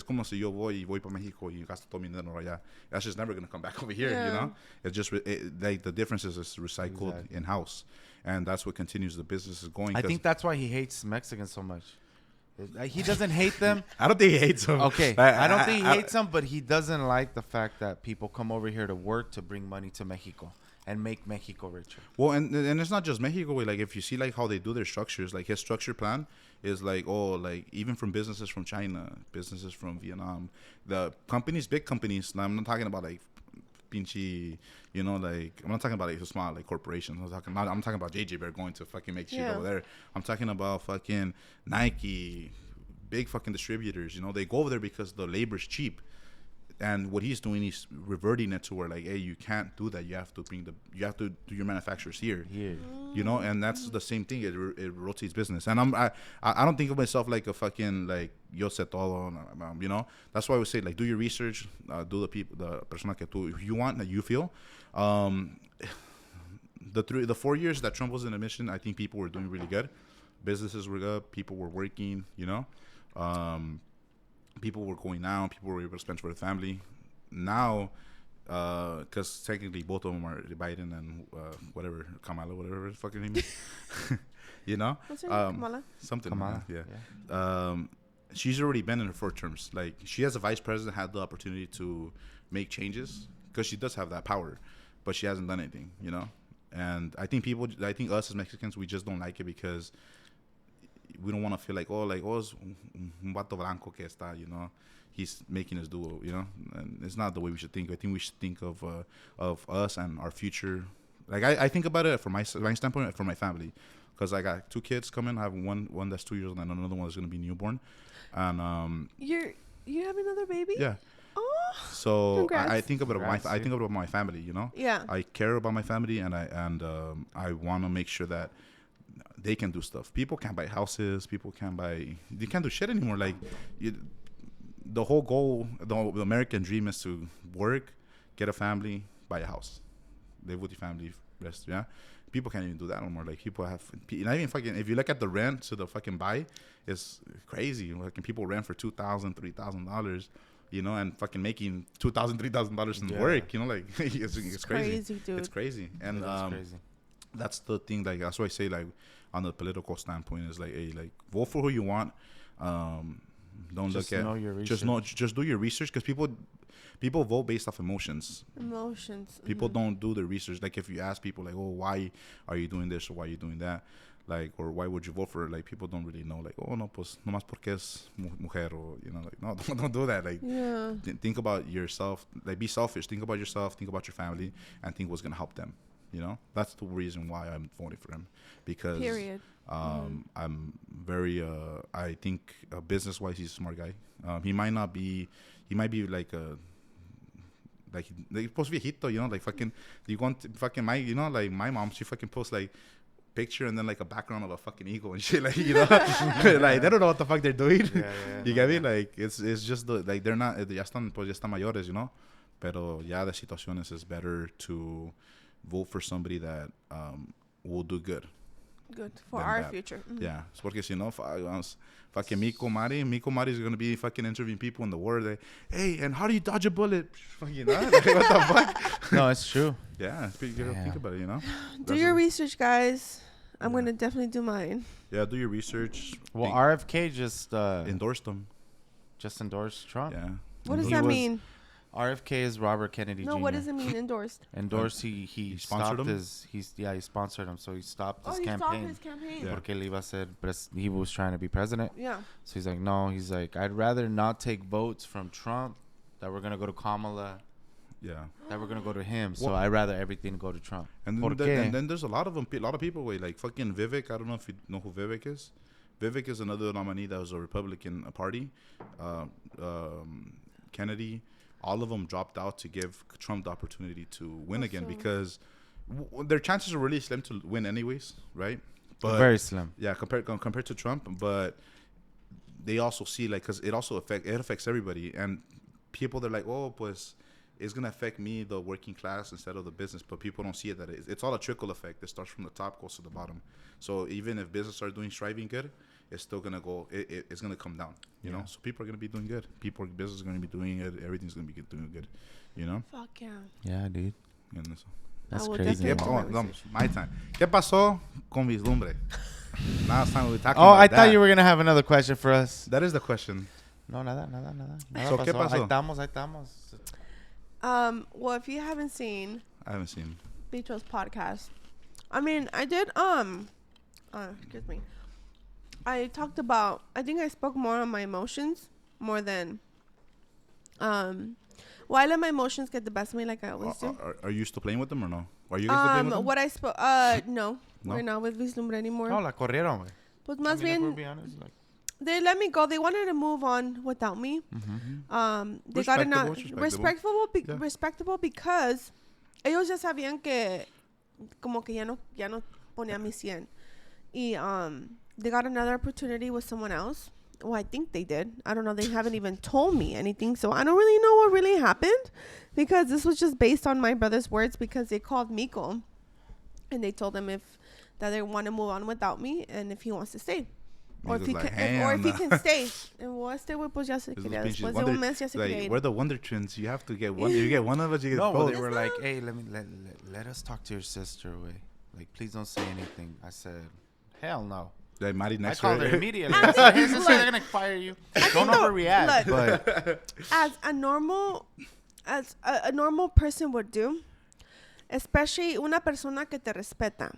B: como si yo voy para Mexico y gasto todo mi dinero allá. That's just never going to come back over here, you know? It's just, like, the difference is it's recycled in-house. And that's what continues the business is going.
A: I think that's why he hates Mexicans so much. He doesn't hate them.
B: I don't think he hates them.
A: Okay. I don't think he hates them, but he doesn't like the fact that people come over here to work to bring money to Mexico and make Mexico richer.
B: Well, and it's not just Mexico. Like, if you see, like, how they do their structures, like, his structure plan is like, like, even from businesses from China, businesses from Vietnam, the companies, big companies. I'm not talking about, like, pinchy, you know, like, I'm not talking about, like, small, like, corporations. I'm talking about JJ Bear going to fucking make shit over there. I'm talking about fucking Nike, big fucking distributors. You know, they go over there because the labor's cheap. And what he's doing, he's reverting it to where, like, hey, you can't do that. You have to do your manufacturers here. You know, and that's the same thing. It rotates business. And I don't think of myself like a fucking, like, yo sé todo. You know, that's why I would say, like, do your research. Do the persona que you want, that you feel. The 4 years that Trump was in admission, I think people were doing really good. Businesses were good. People were working. You know. People were going out. People were able to spend for the family. Now, because technically both of them are Biden and whatever, Kamala, whatever the fucking name is. You know?
C: What's her name? Kamala?
B: Something.
A: Kamala.
B: Yeah. She's already been in her 4 terms. Like, she as a vice president had the opportunity to make changes because she does have that power, but she hasn't done anything, you know? And I think us as Mexicans, we just don't like it because we don't want to feel like, es un vato blanco que está, you know, he's making us do, you know, and it's not the way we should think. I think we should think of us and our future. Like, I think about it from my standpoint, for my family, because I got 2 kids coming. I have one that's 2 years old and another one that's going to be newborn. And
C: you have another baby?
B: Yeah.
C: Oh,
B: so I think about my family, you know.
C: Yeah.
B: I care about my family, and I want to make sure that they can do stuff. People can't buy houses. They can't do shit anymore. Like, the whole goal, the American dream is to work, get a family, buy a house, live with your family, rest. Yeah, people can't even do that anymore. Like, people have not even fucking. If you look at the rent to the fucking buy, it's crazy. Like, people rent for $2,000, $3,000, you know, and fucking making $2,000, $3,000 in work. You know, like, it's crazy,
C: dude.
B: It's crazy, and
A: crazy.
B: That's the thing. Like, that's why I say, like, on the political standpoint, is like, hey, like, vote for who you want. Don't just look at your just do your research, because people vote based off emotions. People don't do the research. Like, if you ask people, like, oh, why are you doing this or why are you doing that, like, or why would you vote for it? Like, people don't really know. Like, oh, no, pues nomás porque es mujer, or, you know, like, no, don't do that. Like, think about yourself. Like, be selfish. Think about yourself. Think about your family, and think what's gonna help them. You know, that's the reason why I'm voting for him, because I'm very I think business wise he's a smart guy. He might be like post viejito, you know, like fucking, you want fucking my, you know, like my mom, she fucking posts like picture and then like a background of a fucking eagle and shit, like, you know. Like, they don't know what the fuck they're doing. You get me? Like, it's just like, they're not, ya están mayores, you know, pero ya de situaciones is better to vote for somebody that will do good
C: for our future.
B: Yeah, it's porque, you know, fucking Myko Mari is gonna be fucking interviewing people in the world. Like, hey, and how do you dodge a bullet? You know, like, what the fuck?
A: No, it's true.
B: Yeah, it's pretty good to think about it, you know.
C: Do your research, guys. I'm gonna definitely do mine.
B: Yeah, do your research.
A: Well, RFK just
B: endorsed him.
A: just endorsed Trump.
B: Yeah.
C: What does that mean?
A: RFK is Robert Kennedy Jr.
C: No, what does it mean endorsed?
A: Endorsed. He
B: sponsored
A: stopped
B: him?
A: he sponsored him, so he stopped his
C: He
A: campaign.
C: stopped his campaign.
B: Yeah.
A: Porque él iba a ser he was trying to be president.
C: Yeah.
A: So he's like, no. He's like, I'd rather not take votes from Trump that we're gonna go to Kamala.
B: Yeah.
A: That we're gonna go to him. So
B: Well,
A: I'd rather everything go to Trump.
B: And then there's a lot of them. A lot of people like fucking Vivek. I don't know if you know who Vivek is. Vivek is another nominee that was a Republican party. Kennedy. All of them dropped out to give Trump the opportunity to win again because their chances are really slim to win anyways, right? But
A: very slim.
B: Yeah, compared to Trump, but they also see like because it affects everybody and people. They're like, oh, pues it's gonna affect me, the working class, instead of the business. But people don't see it that it's all a trickle effect. It starts from the top, goes to the bottom. So even if business are striving good, it's still gonna go. It's gonna come down. You know. So people are gonna be doing good. Business is gonna be doing good. Everything's gonna be doing good. You know.
C: Fuck yeah.
A: Yeah, dude.
B: And so.
A: That's
C: crazy.
B: My time. ¿Qué pasó con Vislumbre? Now it's time we talking
A: Oh,
B: about
A: I thought you were gonna have another question for us.
B: That is the question.
A: No, nada.
B: So, ¿qué pasó?
A: Ahí estamos.
C: Well, if you haven't seen
B: I haven't seen.
C: Bicho's podcast, I mean, I did. Excuse me. I talked about. I think I spoke more on my emotions more than. Well, I let my emotions get the best of me, like I always do.
B: Are you still playing with them or no? Are you guys still playing with them?
C: What I spoke. No, we're not with Vislumbre anymore.
A: No, la corrieron, güey.
C: Pues más
A: I mean, if we're
C: bien,
A: being honest, like,
C: they let me go. They wanted to move on without me. They got respectable because ellos ya sabían que como que ya no ponía mi 100. Y they got another opportunity with someone else. Well, I think they did. I don't know. They haven't even told me anything. So I don't really know what really happened because this was just based on my brother's words because they called Myko and they told him that they want to move on without me and if he wants to stay. Or if, he can stay. And well, este güey pues ya se quería. Después de un mes ya se quería ir.
B: We're the Wonder Twins. You have to get one. You get one of us, you get both.
A: No, they were like, hey, let us talk to your sister, way. Like, please don't say anything. I said, hell no.
B: Like Mari next
A: I called her
B: her.
A: immediately. I said, hey, sister, they're gonna fire you. Don't overreact. But
C: as a normal person would do, especially una persona que te respeta.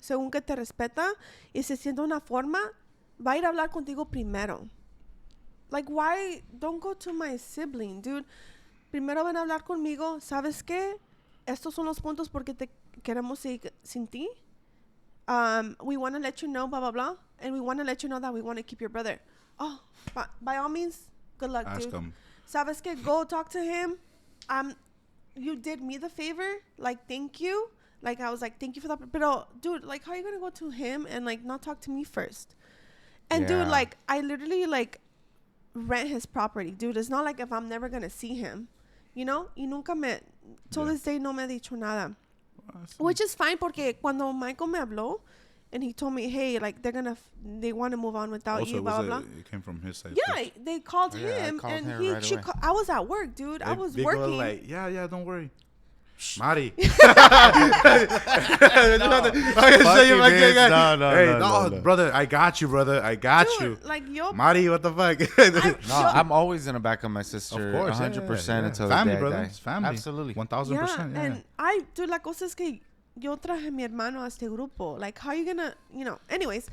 C: Según que te respeta y se siente una forma, va a ir a hablar contigo primero. Like, why? Don't go to my sibling, dude. Primero van a hablar conmigo. ¿Sabes qué? Estos son los puntos porque te queremos seguir sin ti. We want to let you know, blah, blah, blah. And we want to let you know that we want to keep your brother. Oh, by all means, good luck,
B: Ask
C: dude.
B: him.
C: ¿Sabes qué? Go talk to him. You did me the favor. Like, thank you. Like, I was like, thank you for that. But, dude, like, how are you going to go to him and, like, not talk to me first? And, dude, like, I literally, like, rent his property. Dude, it's not like if I'm never going to see him. You know? Y nunca till this day, no me ha dicho nada. Which is fine, porque cuando Myko me habló, and he told me, hey, like, they want to move on without you, blah, blah, blah.
B: It came from his side.
C: Yeah, they called him, and I was at work, dude. I was working.
B: Like, yeah, don't worry. Mari.
A: no,
B: brother, I got you, brother. I got you.
C: Like, yo,
B: Mari, what the fuck?
A: I'm always in the back of my sister,
B: of course,
A: 100% until
B: family,
A: the day
B: brother.
A: I die.
B: It's family.
A: Absolutely.
B: 1000%. Yeah.
C: And dude, la cosa es que yo traje a mi hermano a este grupo. Like, how are you gonna, anyways.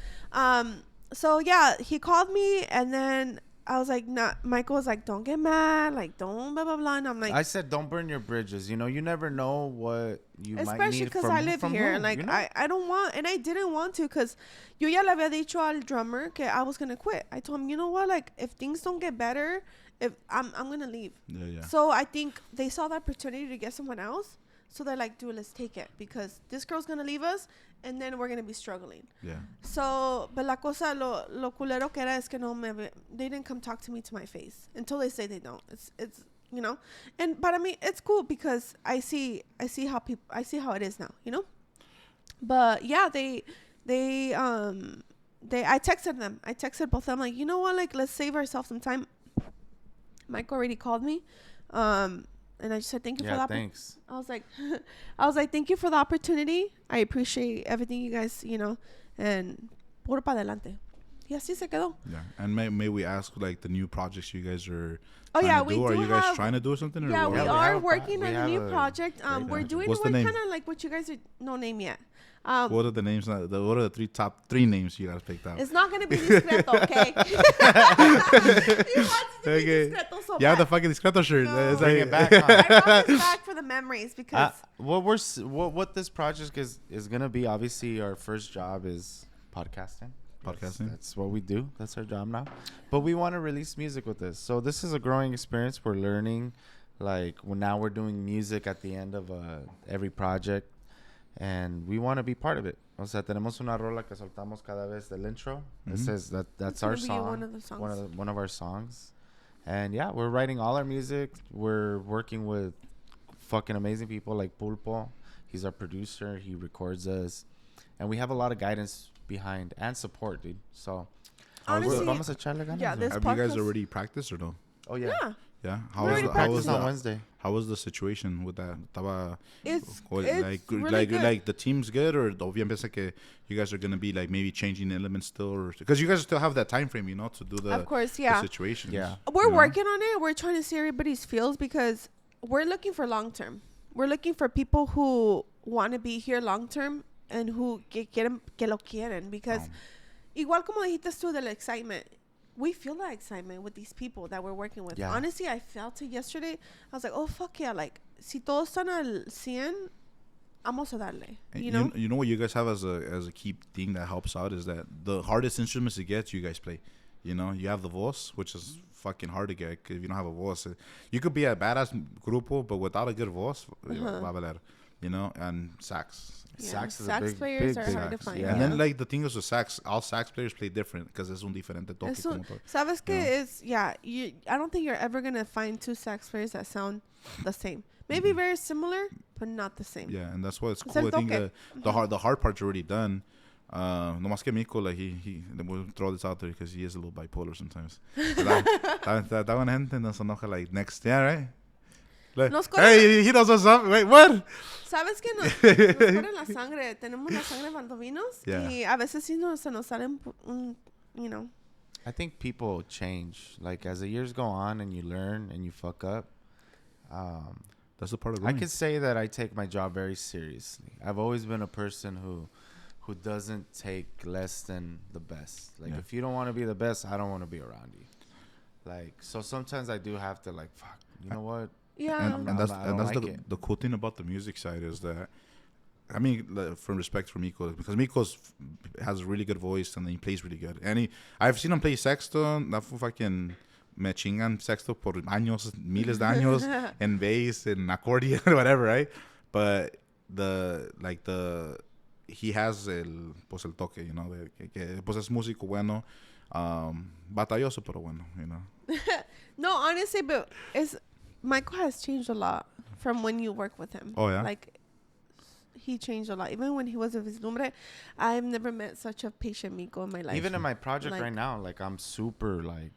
C: So yeah, he called me, and then I was like, nah. Myko was like, don't get mad, like, don't blah blah blah. And I'm like,
A: I said, don't burn your bridges. You never know what you might need
C: especially because I live here.
A: Whom,
C: like, I don't want, and I didn't want to, because yo ya le había dicho al drummer que I was gonna quit. I told him, you know what, like, if things don't get better, if I'm gonna leave.
B: Yeah.
C: So I think they saw the opportunity to get someone else. So they're like, dude, let's take it, because this girl's gonna leave us, and then we're gonna be struggling.
B: Yeah.
C: So, but la cosa, lo culero que era es que they didn't come talk to me to my face until they say they don't. It's but I mean, it's cool because I see how it is now, But yeah, I texted them. I texted both of them, like, you know what, like, let's save ourselves some time. Myko already called me. And I just said, thank you for
A: Yeah,
C: that.
A: thanks.
C: I was like, thank you for the opportunity. I appreciate everything you guys, and puro pa adelante. Y así se quedó.
B: Yeah, and may we ask like the new projects you guys are
C: Oh
B: trying
C: yeah,
B: to
C: we
B: do?
C: do
B: Are you guys
C: have,
B: trying to do something? Or
C: yeah,
B: what?
C: we
A: we
C: are
A: have
C: working
A: we
C: on a
A: have
C: new
A: a
C: project.
A: great
C: We're
A: project.
C: doing
B: What's the
C: one
B: name?
C: kind of like what you guys are no name yet.
B: What are the names? What are the top three names you guys picked out?
C: It's not gonna be discreto, okay? He wants it to be
B: Okay.
C: discreto so
B: Yeah,
C: bad.
B: the fucking discreto shirt.
C: No.
B: It's
A: Bring
B: like-
A: it back. Huh?
C: I brought this back for the memories because
A: What this project is gonna be? Obviously, our first job is podcasting. That's what we do. That's our job now. But we want to release music with this. So this is a growing experience. We're learning. Now we're doing music at the end of every project, and we want to be part of it. O sea, tenemos una rola que soltamos cada vez del intro. It says that's
C: It's
A: our
C: gonna be
A: song.
C: one of the songs.
A: One of our songs. And yeah, we're writing all our music. We're working with fucking amazing people like Pulpo. He's our producer. He records us, and we have a lot of guidance behind and support, dude. So
C: Honestly,
A: vamos a echarle ganas.
C: yeah,
A: ¿o?
C: this
B: Have you guys
C: podcast-
B: already practiced or no?
A: Oh yeah.
C: yeah.
B: Yeah.
C: We already practiced
A: on Wednesday.
B: How was the situation with that? Estaba
C: It's
B: like
C: really good.
B: like the team's good, or bien piensa que you guys are gonna be like maybe changing elements still, or because you guys still have that time frame, to do the
C: Of course,
B: the
C: yeah.
B: situations.
A: Yeah.
C: We're working on it. We're trying to see everybody's feels because we're looking for long term. We're looking for people who want to be here long term and who que lo quieren because igual como dijiste tú del excitement. We feel that excitement with these people that we're working with.
A: Yeah.
C: Honestly, I felt it yesterday. I was like, oh, fuck yeah. Like, si todos están al 100, vamos a darle.
B: And
C: You know?
B: you know what you guys have as a key thing that helps out is that the hardest instruments to get, you guys play. You have the voice, which is fucking hard to get. 'Cause if you don't have a voice, you could be a badass grupo, but without a good voice, va a valer. And sax.
C: Yeah,
A: Sax is
C: sax
A: a big,
C: players
A: big,
C: are
A: big
C: hard to
A: sax,
C: find.
A: yeah.
B: And then like the thing is with sax, all sax players play different because es un diferente toque.
C: Eso,
B: como todo.
C: ¿sabes qué es? Yeah, I don't think you're ever going to find two sax players that sound the same. Maybe very similar, but not the same.
B: Yeah, and that's why it's
C: Es
B: cool.
C: el
B: I think
C: toque.
B: the hard part's already done. No más que Myko, like he we'll throw this out there because he is a little bipolar sometimes. That one gente no se enoja like next, yeah, right? Like,
C: Nos corre-
B: hey, he knows what's up. Wait, what?
C: ¿Sabes que nos corre la sangre? Tenemos la sangre valdovinos
B: Yeah.
C: y a veces sí se nos salen,
A: I think people change. Like as the years go on and you learn and you fuck up.
B: That's the part of
A: I
B: learning.
A: could say that I take my job very seriously. I've always been a person who doesn't take less than the best. Like
B: Yeah.
A: if you don't want to be the best, I don't want to be around you. Like so sometimes I do have to like fuck. You know what?
C: yeah.
B: And that's
A: I don't like it.
B: the cool thing about the music side is that, I mean, like, from respect for Myko, because Myko has a really good voice and he plays really good. And I've seen him play sexto. That fucking me chingan sexto por años, miles de años, and bass and accordion, whatever, right? But he has el toque, pues es músico bueno, batalloso pero bueno,
C: No, honestly, but Myko has changed a lot from when you work with him.
B: Oh, yeah?
C: Like, he changed a lot. Even when he was with his nombre, I've never met such a patient Myko in my life.
A: Even in my project
C: Like-
A: right now, like I'm super like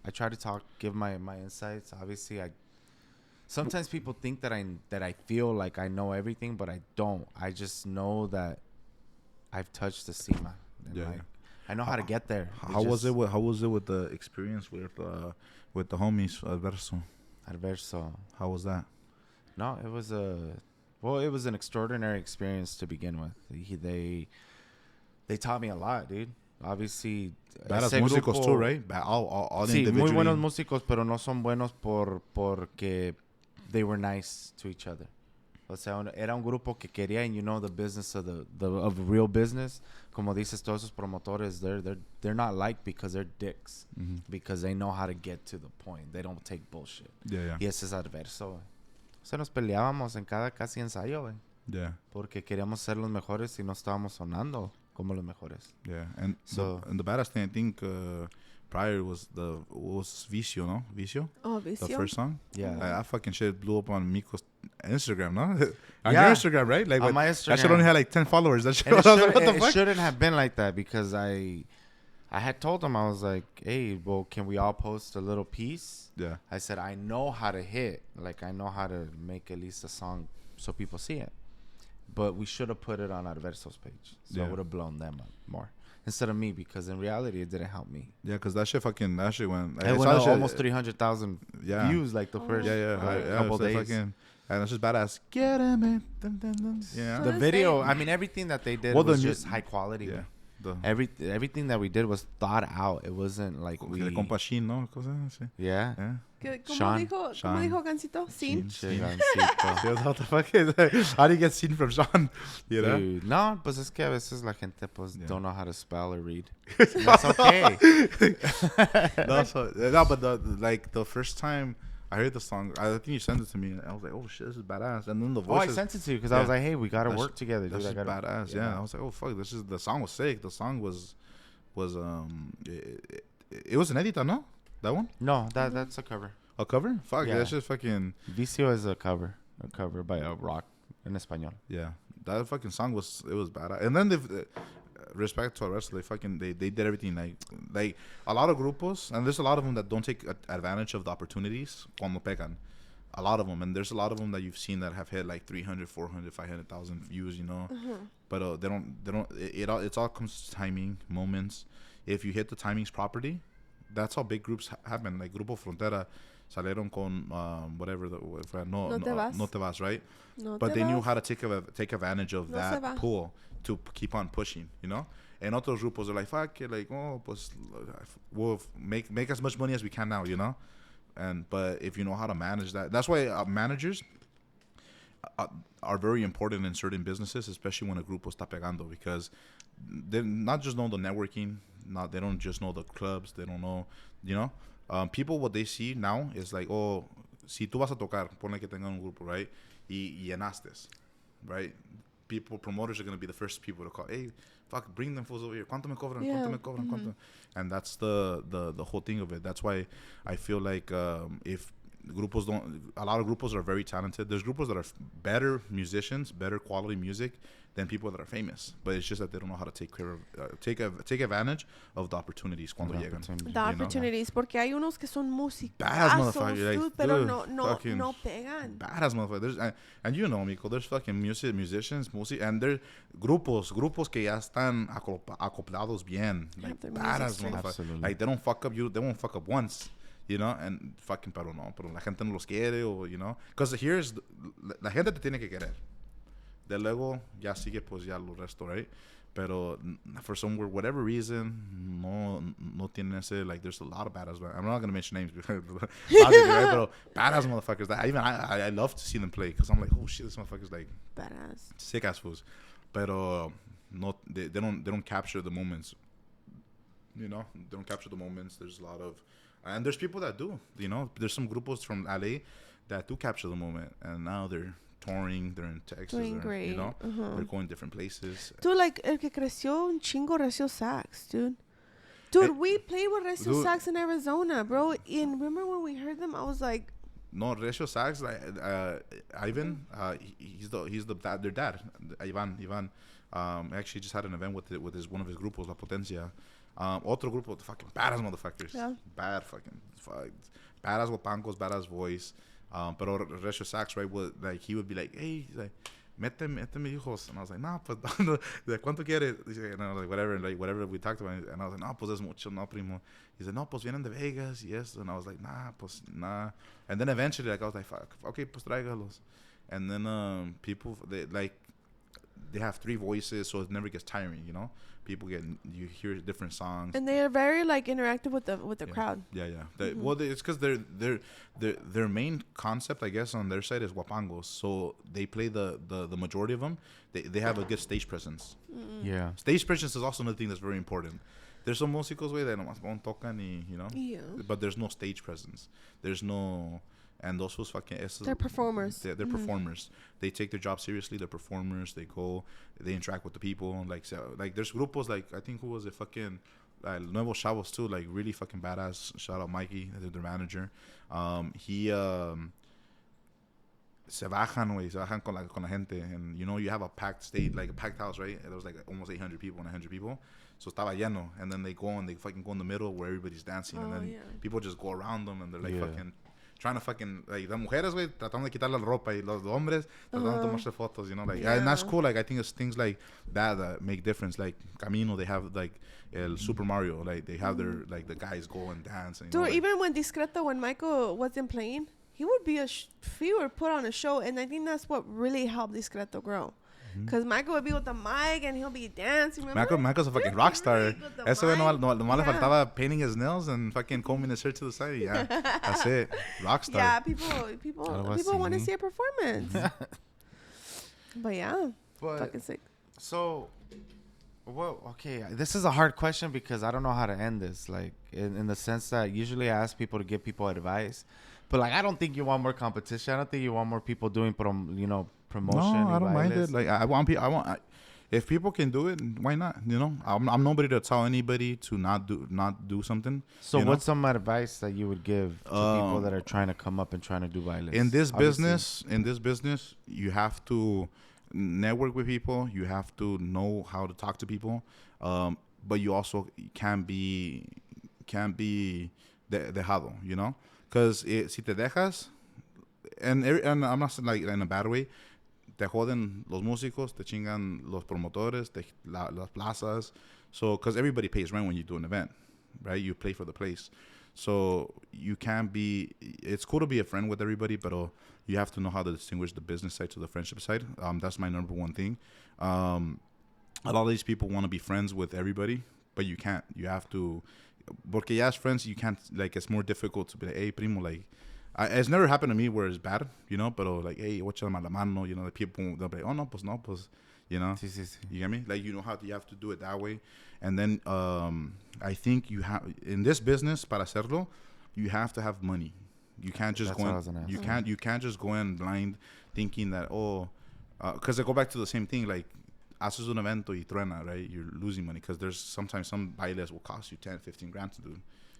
A: I try to give my insights. Obviously, sometimes people think that I feel like I know everything, but I don't. I just know that I've touched the cima. And
B: Yeah,
A: like,
B: yeah.
A: I know how to get there.
B: How was it with the experience with the homies Adverso?
A: Adverso.
B: How was that?
A: No, it was an extraordinary experience to begin with. They taught me a lot, dude. Obviously,
B: Badass
A: ese
B: músicos
A: grupo-
B: too, right? All
A: Sí,
B: individually.
A: muy buenos músicos, pero no son buenos porque they were nice to each other. O sea, era un grupo que quería, and you know the business of real business. Como dices, todos esos promotores, they're not liked because they're dicks.
B: Mhm.
A: Because they know how to get to the point. They don't take bullshit.
B: Yeah,
A: Y ese es Adverso, güey. O sea, nos peleábamos en cada casi ensayo, güey.
B: yeah,
A: Porque queríamos ser los mejores y no estábamos sonando como los mejores.
B: yeah. And
A: So-
B: the baddest thing I think prior was Vicio, no? Vicio,
C: Oh,
B: the
C: Vicio.
B: first song.
A: Yeah.
B: That fucking shit blew up on Myko's Instagram, no? On
A: Yeah.
B: your Instagram, right? Like
A: On my
B: that shit
A: Instagram.
B: only had like 10 followers. That shit
A: And
B: was like, what the
A: it
B: fuck?
A: shouldn't have been like that because I I had told him, I was like, hey, well, can we all post a little piece?
B: Yeah.
A: I said, I know how to hit. Like, I know how to make at least a song so people see it. But we should have put it on Adverso's page. So it would have blown them up more. Instead of me, because in reality, it didn't help me.
B: Yeah, because that shit went...
A: It went almost 300,000 views, like the first couple days.
B: Fucking, and it's just badass. Get him in. Dun, dun, dun. Yeah.
A: The video, I mean, everything that they did was just high quality.
B: Yeah.
A: Everything that we did was thought out. It wasn't like we...
B: Compa Shin, ¿no? Cosas así.
A: Yeah.
C: ¿Cómo dijo Gancito? Sin.
B: What the fuck is that? How do you get Shin from Sean? You know?
A: Dude, no, pues es que a veces la gente pues don't know how to spell or read. That's okay.
B: No, but the first time I heard the song, I think you sent it to me, and I was like, oh shit, this is badass. And then the voices.
A: I sent it to you because I was like, hey, we gotta work together, dude.
B: That's badass. Yeah. I was like, oh fuck, the song was sick. The song was it was an edita, no? That one?
A: No, that's a cover.
B: A cover? Fuck,
A: yeah.
B: That's just fucking...
A: Vicio is a cover by a rock in español.
B: Yeah, that fucking song was badass. And then they've... respect to the rest, they did everything like a lot of grupos, and there's a lot of them that don't take advantage of the opportunities cuando pegan. A lot of them, and there's a lot of them that you've seen that have hit like 300, 400, 500,000 views, you know. But they don't. It all comes to timing, moments. If you hit the timings properly, that's how big groups happen. Like Grupo Frontera salieron con whatever no te vas, right? But they knew how to take advantage of that pool to keep on pushing, you know. And otros grupos are like, fuck it, like, oh, pues we'll make as much money as we can now, you know. But if you know how to manage that, that's why managers are very important in certain businesses, especially when a grupo está pegando, because they not just know the networking, they don't just know the clubs, they don't know, you know. People, what they see now is like, oh, si tú vas a tocar, ponle que tengan un grupo, right? Y llenaste, right? Promoters are going to be the first people to call, hey, fuck, bring them fools over here. ¿Cuánto me cobran? ¿Cuánto me cobran? ¿Cuánto? And that's the whole thing of it. That's why I feel like if grupos a lot of grupos are very talented. There's grupos that are better musicians, better quality music than people that are famous. But it's just that they don't know how to take advantage of the opportunities cuando llegan.
C: The opportunities, porque hay unos que son músicos,
B: like,
C: pero no pegan.
B: Badass motherfuckers. And you know, Myko, there's fucking musicians, and there's grupos que ya están acoplados bien. Like, badass motherfuckers. Like, they won't fuck up once. You know, and fucking, pero la gente no los quiere, or, you know, because here's la gente te tiene que querer. De luego ya sigue pues ya lo resto, right? Pero for whatever reason, no tienen ese, like, there's a lot of badass. I'm not gonna mention names because right? But badass motherfuckers that I love to see them play, because I'm like, oh shit, this motherfucker's like
C: badass,
B: sick ass fools. Pero they don't capture the moments. You know, they don't capture the moments. There's a lot of. And there's people that do, you know. There's some grupos from LA that do capture the moment, and now they're touring. They're in Texas.
C: Doing great.
B: You know, they're going different places.
C: Dude, like el que creció un chingo Recio Sax, dude. Dude, we played with Recio Sax in Arizona, bro. And remember when we heard them? I was like,
B: no, Recio Sax, like Ivan, he's the dad, their dad, Ivan. Actually just had an event with one of his grupos, La Potencia. Otro grupo, the fucking badass motherfuckers. Yeah. Badass guapangos, badass voice. Pero Recio Sax, right, he would be like, hey, he's like, méteme hijos. And I was like, nah, pues, ¿cuánto quieres? And I was like, whatever we talked about. And I was like, no, pues es mucho, no, primo. He said, no, pues vienen de Vegas, yes. And I was like, nah. And then eventually, like, I was like, fuck, okay, pues tráigalos. And then people, they have three voices, so it never gets tiring, you know. You hear different songs,
C: and they are very like interactive with the crowd.
B: Yeah. Well, it's because their main concept, I guess, on their side is guapangos, so they play the majority of them. They have a good stage presence.
A: Yeah,
B: stage presence is also another thing that's very important. There's some músicos way that nomás tocan y, you know, but there's no stage presence. There's no. And those who's fucking...
C: They're performers.
B: They're performers. They take their job seriously. They're performers. They go... They interact with the people. Like there's grupos like... I think who was it? Fucking... Nuevos Chavos too. Like, really fucking badass. Shout out Mikey, their manager. se bajan, güey. Se bajan con la gente. And, you know, you have a packed state, like a packed house, right? There was like almost 800 people, 900 people. So estaba lleno. And then they go and they fucking go in the middle where everybody's dancing. And then people just go around them and they're like fucking trying to fucking, like, las mujeres, güey, tratando de quitarle la ropa. Y los hombres tratando de tomarse fotos, you know? Like, and that's cool. Like, I think it's things like that make difference. Like, Camino, they have, like, El Super Mario. Like, they have their, like, the guys go and dance. And,
C: Dude,
B: like,
C: even when Discreto, when Myko wasn't playing, he would be he would put on a show, and I think that's what really helped Discreto grow. Because Myko would be with the mic and he'll be dancing.
B: Myko's a fucking rock star. Ese güey nomás le faltaba painting his nails and fucking combing his hair to the side. Yeah, that's it. Rock star.
C: Yeah, people want to see a performance. But yeah, fucking sick.
A: So, well, okay, this is a hard question because I don't know how to end this. Like, in the sense that usually I ask people to give people advice. But, like, I don't think you want more competition. I don't think you want more people doing, promotion.
B: No, I don't mind it. Like, I want if people can do it, why not? You know, I'm nobody to tell anybody to not do something.
A: So what's some advice that you would give to people that are trying to come up and trying to do violence?
B: In this business, you have to network with people. You have to know how to talk to people. But you also can't be dejado, you know? Because si te dejas, and I'm not saying like in a bad way, te joden los músicos, te chingan los promotores, las plazas. So, because everybody pays rent when you do an event, right? You pay for the place. So, you can't be, it's cool to be a friend with everybody, but you have to know how to distinguish the business side to the friendship side. That's my number one thing. A lot of these people want to be friends with everybody, but you can't. You have to, porque ya as friends, you can't, like, it's more difficult to be like, hey, primo, like, it's never happened to me where it's bad, you know, but like, hey, watch out, la mano, you know, the people, they'll be like, oh, no, pues, you know, you get me? Like, you know how you have to do it that way. And then I think you have, in this business, para hacerlo, you have to have money. You can't just go in, you can't just go in blind thinking that, because I go back to the same thing, like, haces un evento y truena, right? You're losing money because there's sometimes some bailes will cost you 10, 15 grand to do,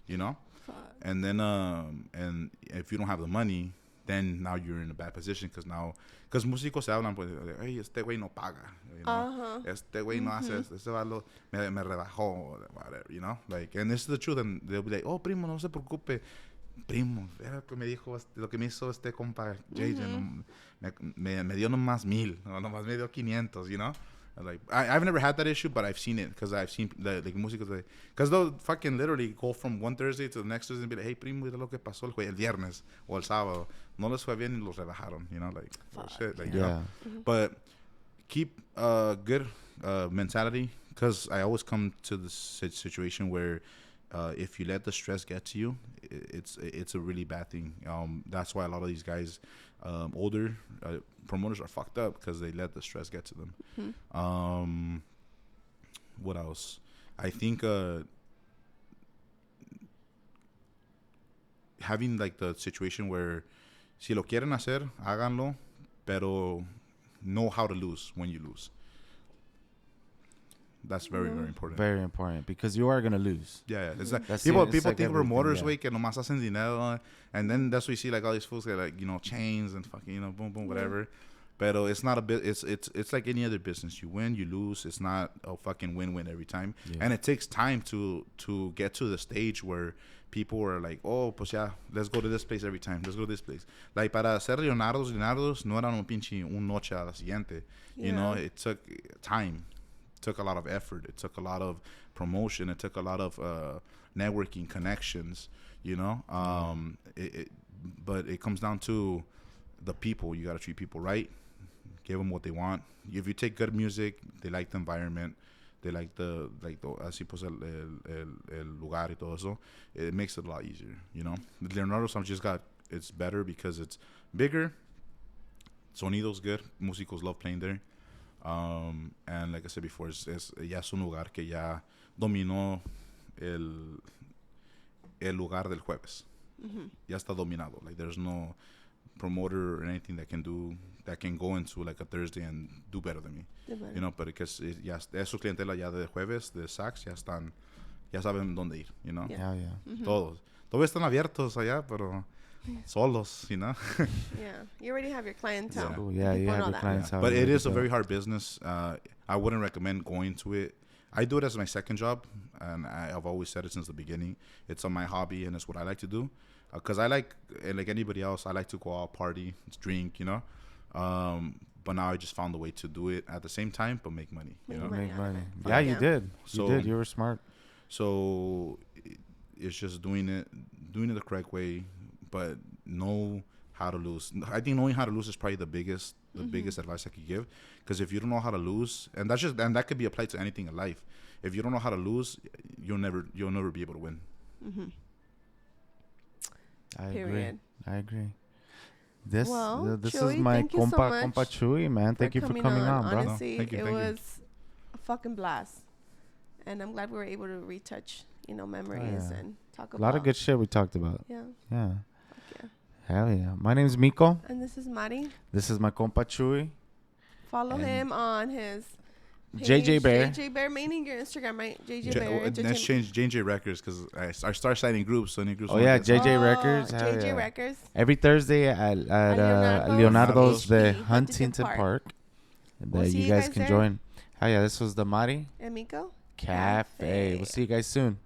B: you know? Fuck. And then, and if you don't have the money, then now you're in a bad position because músicos se hablan, pues, hey, este güey no paga, you know? Este güey no hace, este vato me rebajó, whatever, you know? Like, and this is the truth, and they'll be like, oh, primo, no se preocupe. Primo, era lo que me dijo, lo que me hizo este compa JJ, me dio nomás 1,000, nomás me dio 500, you know? Like, I've never had that issue, but I've seen it because I've seen the músicos, because they'll fucking literally go from one Thursday to the next Thursday and be like, hey, primo, mira lo que pasó el viernes o el sábado. No les fue bien y los rebajaron, you know, like, oh, shit, like, you know? But keep good mentality, because I always come to this situation where if you let the stress get to you, it's a really bad thing. That's why a lot of these guys, older promoters, are fucked up because they let the stress get to them. What else? I think having like the situation where si lo quieren hacer, háganlo, pero know how to lose when you lose. That's very, very important.
A: Very important, because you are going to lose.
B: Yeah. It's like, people like think promoters, güey, que nomás hacen dinero. And then that's why you see like all these fools get like, you know, chains and fucking, you know, boom, boom, whatever. But it's not a bit, it's like any other business. You win, you lose. It's not a fucking win-win every time. Yeah. And it takes time to get to the stage where people are like, oh, pues ya, let's go to this place every time. Let's go to this place. Like, para ser Leonardo's no eran un noche a la siguiente. Yeah. You know, it took time. Took a lot of effort. It took a lot of promotion. It took a lot of networking connections, you know. But it comes down to the people. You got to treat people right. Give them what they want. If you take good music, they like the environment. They like the así pues el lugar y todo eso. It makes it a lot easier, you know. Leonardo Sam just got, it's better because it's bigger. Sonido's good. Músicos love playing there. And like I said before, ya es un lugar que ya dominó el lugar del jueves. Ya está dominado. Like, there's no promoter or anything that can go into like a Thursday and do better than me. You know, but because ya es su clientela ya de jueves, de sax, ya saben dónde ir, you know.
A: Yeah.
B: Todos están abiertos allá, pero solos, you know.
C: Yeah, you already have your clientele.
B: Yeah.
A: Cool. Yeah, you
C: People
A: have
C: know
A: your
C: that.
A: clientele.
B: But it
A: ready
B: is
A: to
B: a
A: go.
B: very hard business. I wouldn't recommend going to it. I do it as my second job, and I've always said it since the beginning. It's on my hobby, and it's what I like to do. Because I like anybody else, I like to go out, party, drink, you know. But now I just found a way to do it at the same time, but make money. You
C: Make
B: know.
C: money.
A: Make
C: out of
A: money.
C: it.
A: Yeah,
C: Fuck
A: you
C: yeah.
A: did.
B: So-
A: You did. You were smart.
B: So it's just doing it the correct way, but know how to lose. I think knowing how to lose is probably the biggest advice I could give. Because if you don't know how to lose, and that could be applied to anything in life. If you don't know how to lose, you'll never be able to win.
C: Mm-hmm.
A: I
C: Period.
A: agree. This this is
C: Chuy,
A: my
C: thank you so
A: compa
C: much
A: Chuy, man. Thank you for coming on, bro.
C: Honestly,
B: Thank you,
C: it
B: thank you.
C: was a fucking blast, and I'm glad we were able to retouch, memories
A: yeah.
C: and talk
A: A
C: about
A: lot of good shit we talked about.
C: Yeah,
A: Yeah.
C: fuck yeah.
A: Hell yeah. My name's Myko.
C: And this is Mari.
A: This is my compa Chuy.
C: Follow
A: And
C: him on his
A: JJ
C: page,
A: Bear.
C: JJ Bear, mainly your Instagram, right? JJ Bear.
B: Let's change JJ Records because I start signing groups. So any groups.
A: Oh yeah,
B: want to get-
A: JJ Records. Hell
C: JJ
A: yeah.
C: Records.
A: Every Thursday at
C: Leonardo's
A: Leonardo's the
C: HP,
A: Huntington
C: Park.
A: Park.
C: We'll see
A: You
C: you
A: guys
C: guys
A: can
C: there.
A: join. Hell yeah, this was the Mari
C: And Myko
A: Cafe. We'll see you guys soon.